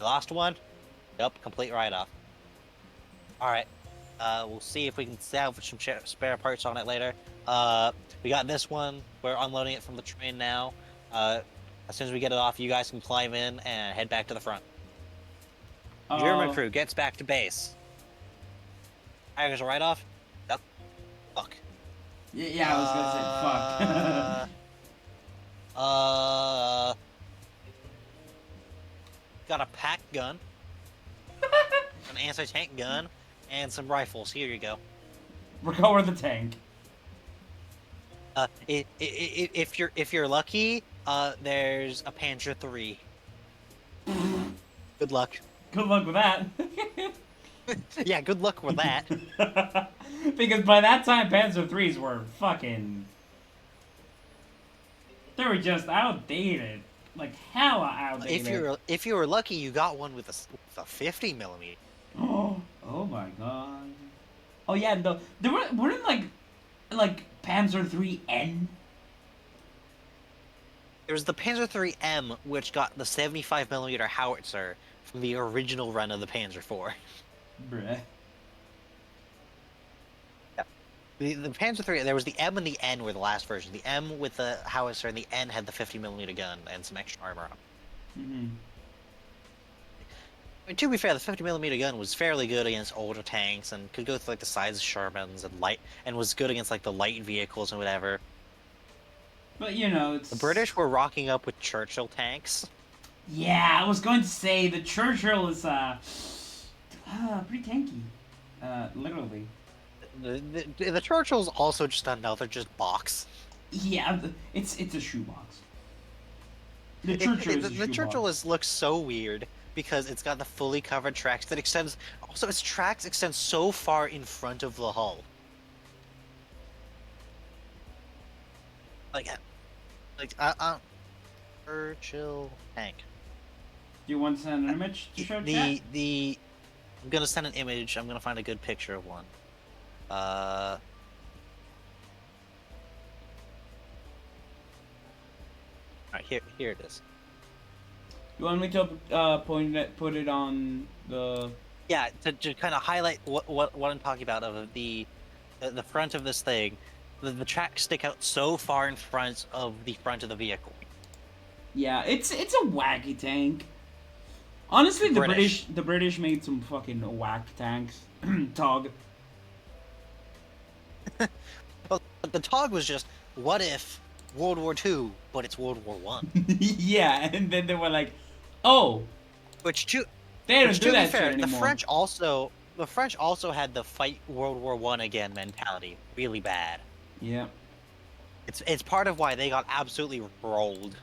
you lost one? Yep, complete write-off. Alright, we'll see if we can salvage some spare parts on it later. We got this one, we're unloading it from the train now. As soon as we get it off, you guys can climb in and head back to the front. German crew gets back to base. Tigers a write-off? Yep. Fuck. Yeah, I was gonna say fuck. Got a pack gun, an anti-tank gun, and some rifles. Here you go. Recover the tank. If you're lucky, there's a Panzer III. Good luck. Good luck with that. Yeah, good luck with that. Because by that time, Panzer IIIs were fucking. They were just outdated. Like, hella outdated. If you were lucky, you got one with a 50 mm. Oh my god. Oh yeah, there weren't like Panzer IIIN. There was the Panzer III-M, which got the 75 mm howitzer from the original run of the Panzer IV. Bruh. The Panzer III, there was the M and the N were the last version. The M with the howitzer and the N had the 50 mm gun and some extra armor on. Mm-hmm. I mean, to be fair, the 50 mm gun was fairly good against older tanks and could go through like the size of Shermans and was good against like the light vehicles and whatever. But you know, it's The British were rocking up with Churchill tanks. Yeah, I was going to say the Churchill is pretty tanky. Literally. The Churchill's also just another box. Yeah, it's a shoebox. The Churchill is a The shoebox. Churchill looks so weird because it's got the fully covered tracks that extends. Also, its tracks extend so far in front of the hull. Like Churchill tank. Do you want to send an image to show chat? I'm gonna send an image. I'm gonna find a good picture of one. Alright, here it is. You want me to put it on the? Yeah, to kind of highlight what I'm talking about of the front of this thing. The tracks stick out so far in front of the front of the vehicle. Yeah, it's a wacky tank. Honestly, British. the British made some fucking whack tanks. Tog. Well, the TOG was just, what if World War II, but it's World War One? Yeah, and then they were like, oh, they don't do that shit anymore. The French also had the fight World War One again mentality really bad. Yeah. It's part of why they got absolutely rolled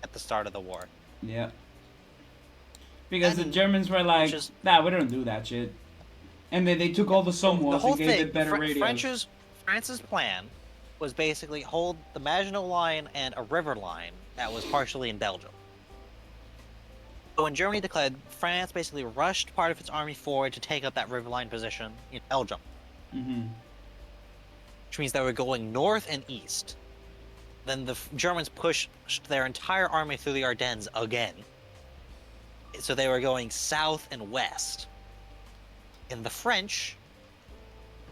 at the start of the war. Yeah. Because the Germans were like, nah, we don't do that shit. And then they took all the Somewhats and gave it better radios. France's plan was basically hold the Maginot Line and a river line that was partially in Belgium. So when Germany declared, France basically rushed part of its army forward to take up that river line position in Belgium. Mm-hmm. Which means they were going north and east. Then the Germans pushed their entire army through the Ardennes again. So they were going south and west. And the French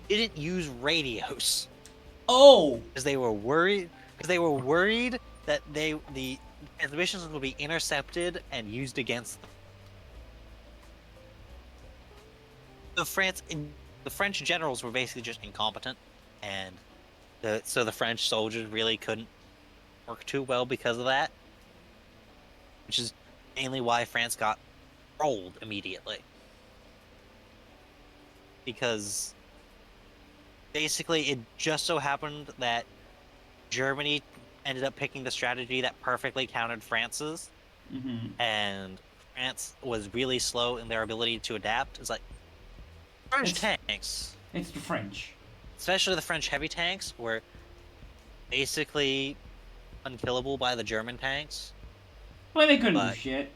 didn't use radios. Oh! Because they were worried that the transmissions would be intercepted and used against them. The French generals were basically just incompetent, and so the French soldiers really couldn't work too well because of that. Which is mainly why France got rolled immediately. Because basically it just so happened that Germany ended up picking the strategy that perfectly countered France's. Mm-hmm. And France was really slow in their ability to adapt. It's like French tanks. It's the French. Especially the French heavy tanks were basically unkillable by the German tanks. Well, they couldn't do shit.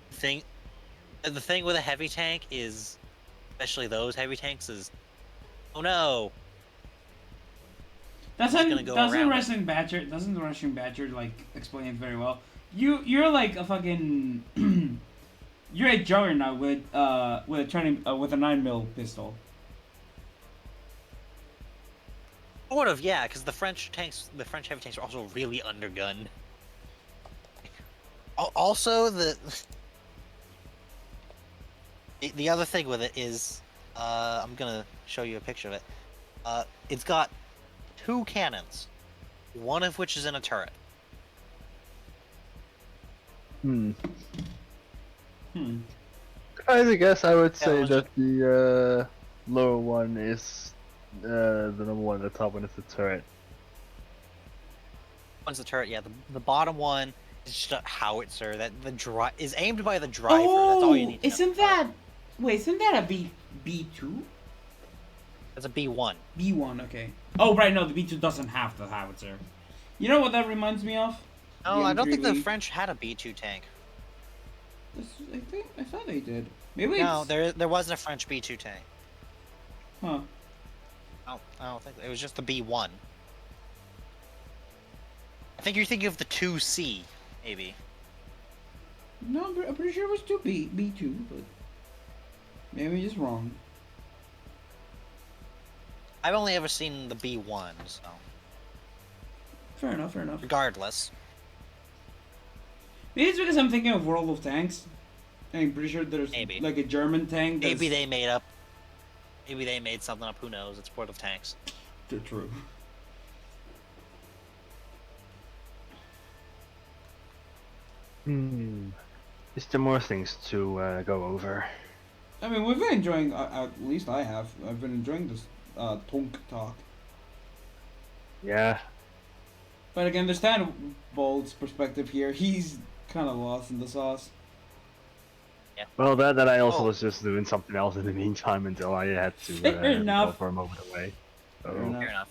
The thing with a heavy tank is, especially those heavy tanks, is, oh no. Doesn't the Russian Badger like explain it very well? You're like a fucking you're a juggernaut with a 9mm pistol. Sort of, yeah, because the French heavy tanks are also really undergunned. Also, the other thing with it is, I'm gonna show you a picture of it. It's got 2 cannons, one of which is in a turret. I guess I would say that the lower one is the number one, the top one is the turret. One's the turret, yeah. The bottom one is just a howitzer that is aimed by the driver. That's all you need to know. Wait, isn't that a B2? That's a B1. B1, okay. Oh, right, no, the B2 doesn't have the howitzer. You know what that reminds me of? No, I don't think the M3V. French had a B2 tank. I thought they did. Maybe No, it's... there wasn't a French B2 tank. Huh. I don't think it was just the B1. I think you're thinking of the 2C, maybe. No, I'm pretty sure it was B2, but... Maybe I'm just wrong. I've only ever seen the B1, so... Fair enough, fair enough. Regardless. Maybe it's because I'm thinking of World of Tanks. I'm pretty sure there's Maybe. like a German tank that's... Maybe they made up... Maybe they made something up, who knows? It's World of Tanks. They're true. Is there more things to go over? I mean, we've been enjoying, at least I have, I've been enjoying this Tonk talk. Yeah. But again, understand Bolt's perspective here. He's kind of lost in the sauce. Yeah. Well, that I also was just doing something else in the meantime until I had to Fair go enough. for a moment away. So, Fair enough. Fair enough.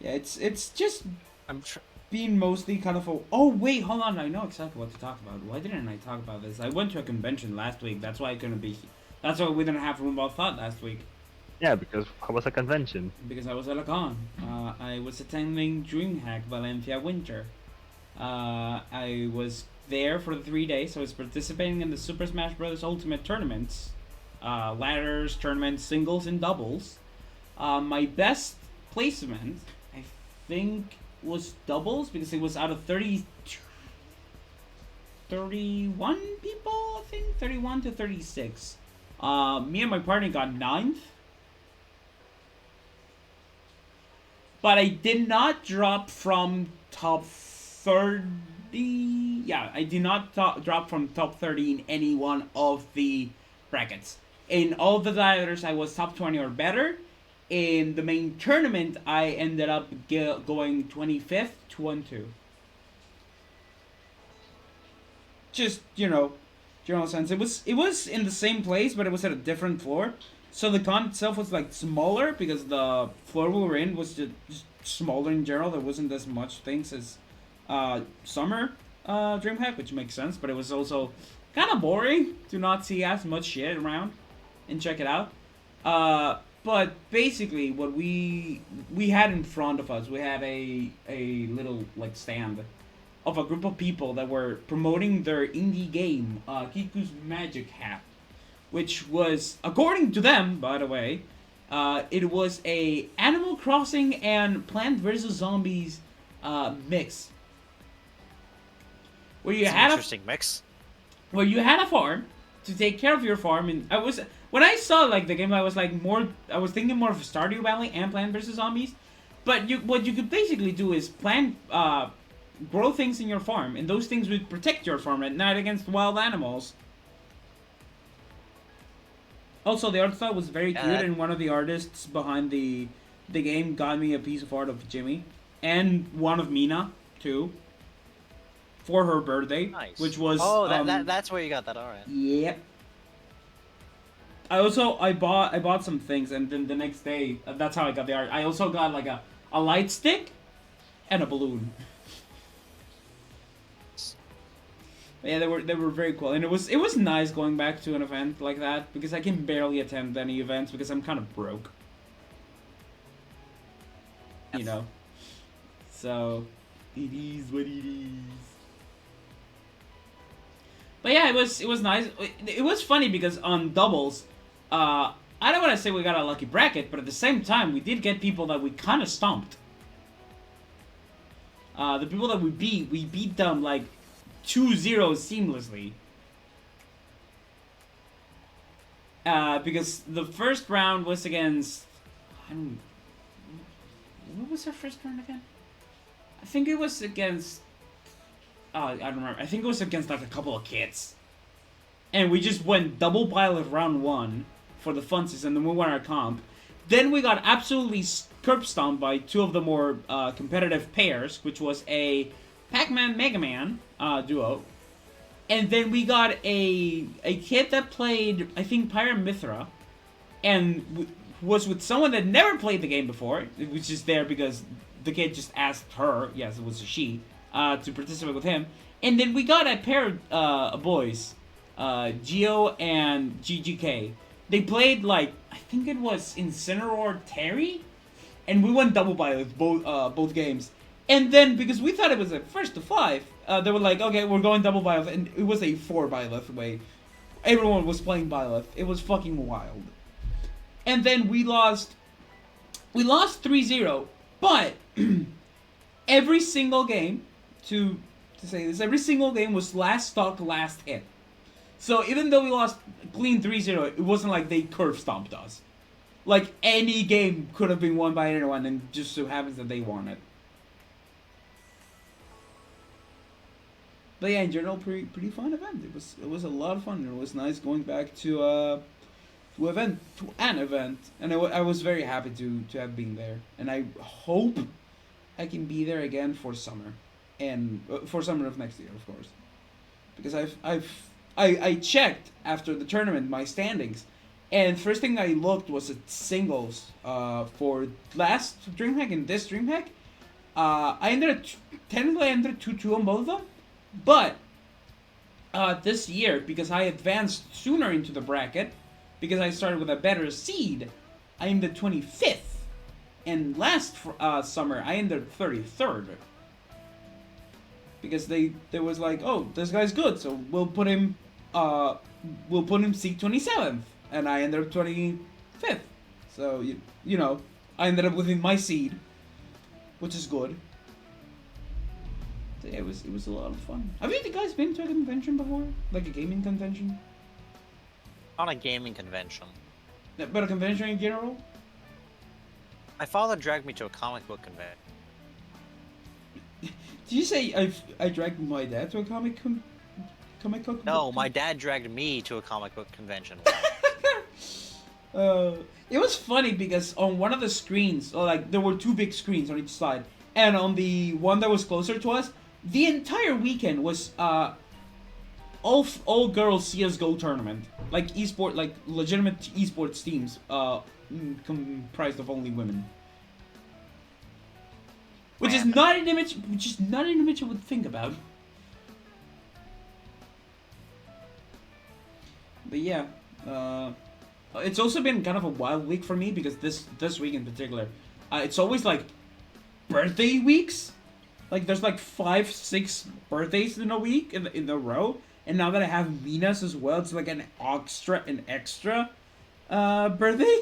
Yeah, it's just I'm been mostly kind of a... Oh, wait, hold on. I know exactly what to talk about. Why didn't I talk about this? I went to a convention last week. That's why I couldn't be... That's why we didn't have Roomba of Thought last week. yeah, because how was a convention? Because I was at a con. I was attending DreamHack Valencia Winter. I was there for the 3 days. I was participating in the Super Smash Bros. Ultimate tournaments. Ladders, tournaments, singles, and doubles. My best placement, I think, was doubles because it was out of 31 people, I think? 31 to 36. Me and my partner got 9th. But I did not drop from top 30. Yeah, I did not drop from top 30 in any one of the brackets. In all the dividers, I was top 20 or better. In the main tournament, I ended up going 25th to 1-2. Just, you know, general sense. It was in the same place, but it was at a different floor. So the con itself was like smaller because the floor we were in was just smaller in general. There wasn't as much things as summer DreamHack, which makes sense. But it was also kind of boring to not see as much shit around and check it out. But basically, what we had in front of us, we had a little like stand of a group of people that were promoting their indie game, Kiku's Magic Hat, which was, according to them, by the way, it was a Animal Crossing and Plant vs Zombies mix. Where you It's an had interesting mix. where you had a farm to take care of your farm, and when I saw like the game, I was thinking more of Stardew Valley and Plant vs Zombies, but what you could basically do is grow things in your farm, and those things would protect your farm at night against wild animals. Also, the art style was very cute, and one of the artists behind the game got me a piece of art of Jimmy, and one of Mina too, for her birthday, Nice. which was that's where you got that. All right. Yep. I bought some things, and then the next day, that's how I got the art. I also got like a light stick and a balloon. Yeah, they were very cool, and it was nice going back to an event like that because I can barely attend any events because I'm kind of broke. You know. So it is what it is. But yeah, it was nice. It was funny because on doubles, I don't want to say we got a lucky bracket, but at the same time, we did get people that we kind of stomped. The people that we beat them like 2-0 seamlessly. Because the first round was against... what was our first round again? I think it was against... I don't remember. I think it was against like a couple of kids. And we just went double pilot round 1 for the funsies, and then we won our comp. Then we got absolutely curb stomped by two of the more competitive pairs, which was a Pac-Man Mega Man duo And then we got a kid that played, I think, Pyramithra, and was with someone that never played the game before. It was just there because the kid just asked her, yes, it was a she, to participate with him. And then we got a pair of boys, Geo and GGK. They played, like, I think it was Incineroar Terry, and we went double by both games. And then, because we thought it was a first to 5, they were like, okay, we're going double Byleth, and it was a 4 Byleth way. Everyone was playing Byleth. It was fucking wild. And then we lost 3-0, but every single game, to say this, every single game was last stock, last hit. So even though we lost clean 3-0, it wasn't like they curve stomped us. Like, any game could have been won by anyone, and just so happens that they won it. But yeah, in general, pretty fun event. It was a lot of fun. It was nice going back to an event, and I was very happy to have been there. And I hope I can be there again for summer, and for summer of next year, of course, because I checked after the tournament my standings, and first thing I looked was at singles for last DreamHack and this DreamHack. Technically I ended 2-2 on both of them. But this year, because I advanced sooner into the bracket, because I started with a better seed, I ended 25th. And last summer, I ended 33rd. Because they was like, oh, this guy's good, so we'll put him seed 27th, and I ended up 25th. So you know, I ended up within my seed, which is good. So yeah, it was a lot of fun. Have you guys been to a convention before? Like a gaming convention? On a gaming convention. But a convention in general? My father dragged me to a comic book convention. Did you say I dragged my dad to a comic book? No, my dad dragged me to a comic book convention. It was funny because on one of the screens, like there were 2 big screens on each side, and on the one that was closer to us, the entire weekend was all girls CS:GO tournament, like esport, like legitimate esports teams, comprised of only women. Which is not an image I would think about. But yeah, it's also been kind of a wild week for me because this week in particular, it's always like birthday weeks. Like there's like 5-6 birthdays in a week in a row, and now that I have Mina's as well, it's like an extra birthday.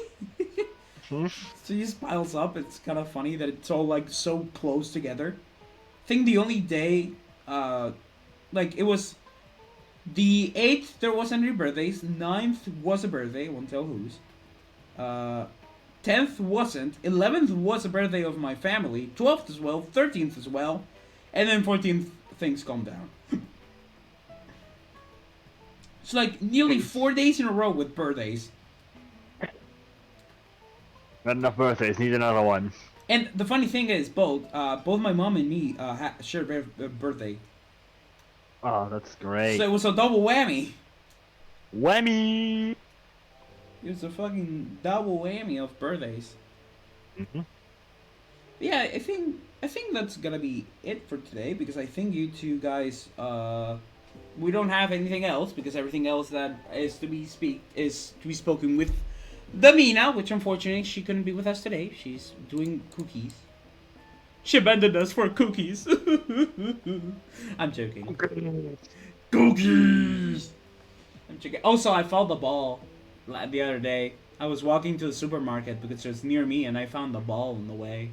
So it just piles up. It's kind of funny that it's all like so close together. I think the only day, like it was the 8th there wasn't any birthdays. 9th was a birthday. I won't tell whose. 10th wasn't. 11th was a birthday of my family. 12th as well. 13th as well. And then 14th, things calmed down. It's like nearly 4 days in a row with birthdays. Not enough birthdays, need another one. And the funny thing is, both my mom and me shared a birthday. Oh, that's great. So it was a double whammy. Whammy! It was a fucking double whammy of birthdays. Mm-hmm. Yeah, I think that's gonna be it for today, because I think you two guys, we don't have anything else, because everything else that is to be spoken with the Mina, which unfortunately she couldn't be with us today. She's doing cookies. She abandoned us for cookies. I'm joking. Cookies! I'm joking. Also, I found the ball the other day. I was walking to the supermarket because it was near me, and I found the ball on the way.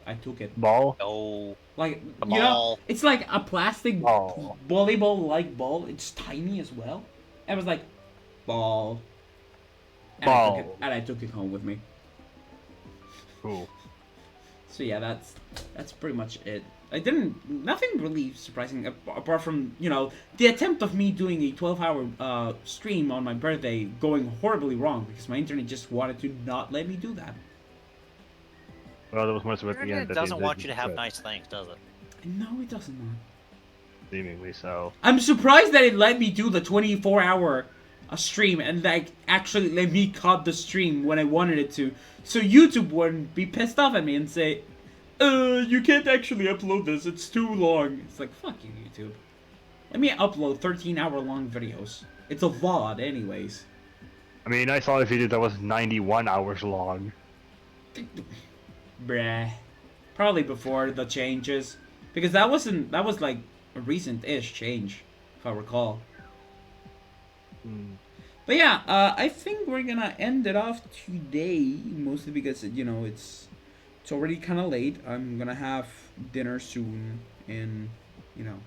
I took it. Ball? No. Like, The you know, ball. it's like a plastic Ball. volleyball-like ball. It's tiny as well. I was like, ball. And Ball. I took it home with me. Cool. So yeah, that's pretty much it. Nothing really surprising apart from, you know, the attempt of me doing a 12-hour stream on my birthday going horribly wrong because my internet just wanted to not let me do that. Well, that was most of it at the Internet end. that doesn't they want you to have said. nice things, does it? No, it doesn't. seemingly so. I'm surprised that it let me do the 24-hour stream and like actually let me cut the stream when I wanted it to, so YouTube wouldn't be pissed off at me and say, you can't actually upload this, it's too long. It's like, fuck you, YouTube. Let me upload 13-hour-long videos. It's a VOD anyways. I mean, I saw a video that was 91 hours long. Bruh. Probably before the changes. Because that was like a recent-ish change, if I recall. But yeah, I think we're gonna end it off today, mostly because, you know, it's already kind of late. I'm gonna have dinner soon, and, you know,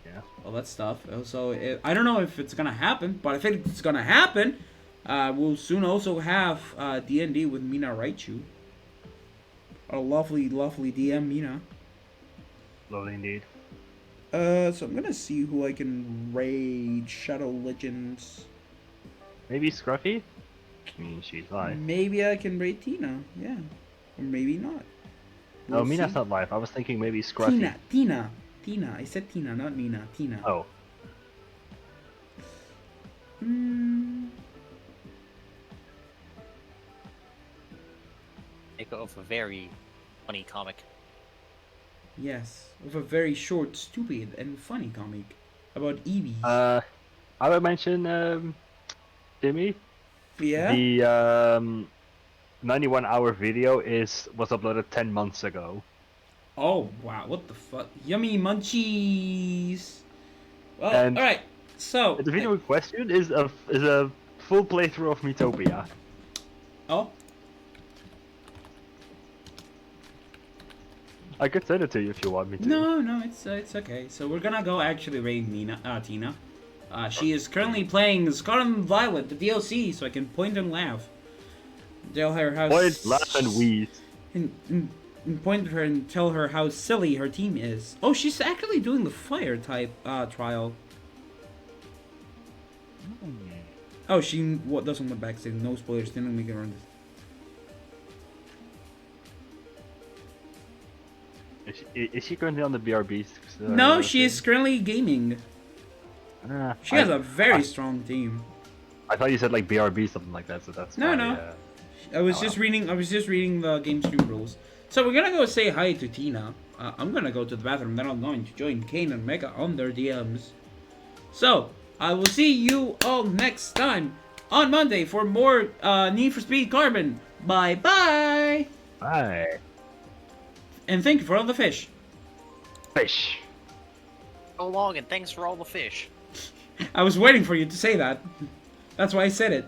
Yeah. all that stuff. Also, I don't know if it's gonna happen, but I think it's gonna happen. We'll soon also have D&D with Mina Raichu. Our lovely, lovely DM, Mina. Lovely indeed. So I'm gonna see who I can raid. Shadow Legends. Maybe Scruffy? I mean, she's live. Maybe I can raid Tina. Yeah, or maybe not. No, We'll Mina's see. not live. I was thinking maybe Scruffy. Tina. I said Tina, not Mina. Tina. Oh. Make of a very funny comic. Yes, with a very short, stupid, and funny comic about Eevees. I would mention, Jimmy. Yeah. The 91-hour video was uploaded 10 months ago. Oh wow! What the fuck? Yummy munchies. Well, And- all right. So The video in question is a full playthrough of Metopia. Oh, I could send it to you if you want me to. no, it's okay. So we're gonna go actually raid Tina. She is currently playing Scarlet and Violet, the DLC, so I can point and laugh. Tell her how. Point, laugh, and wheeze. And point at her and tell her how silly her team is. Oh, she's actually doing the fire type trial. Oh, she doesn't want backstage. No spoilers. Didn't make it run this. Is she currently on the BRB? No, she is currently gaming. She has a very strong team. I thought you said like BRB, something like that. So that's No, why, no. I was just reading the game stream rules. So we're gonna go say hi to Tina. I'm gonna go to the bathroom. Then I'm going to join Kane and Mega on their DMs. So I will see you all next time on Monday for more Need for Speed Carbon. Bye bye. Bye. And thank you for all the fish. Fish. So long, and thanks for all the fish. I was waiting for you to say that. That's why I said it.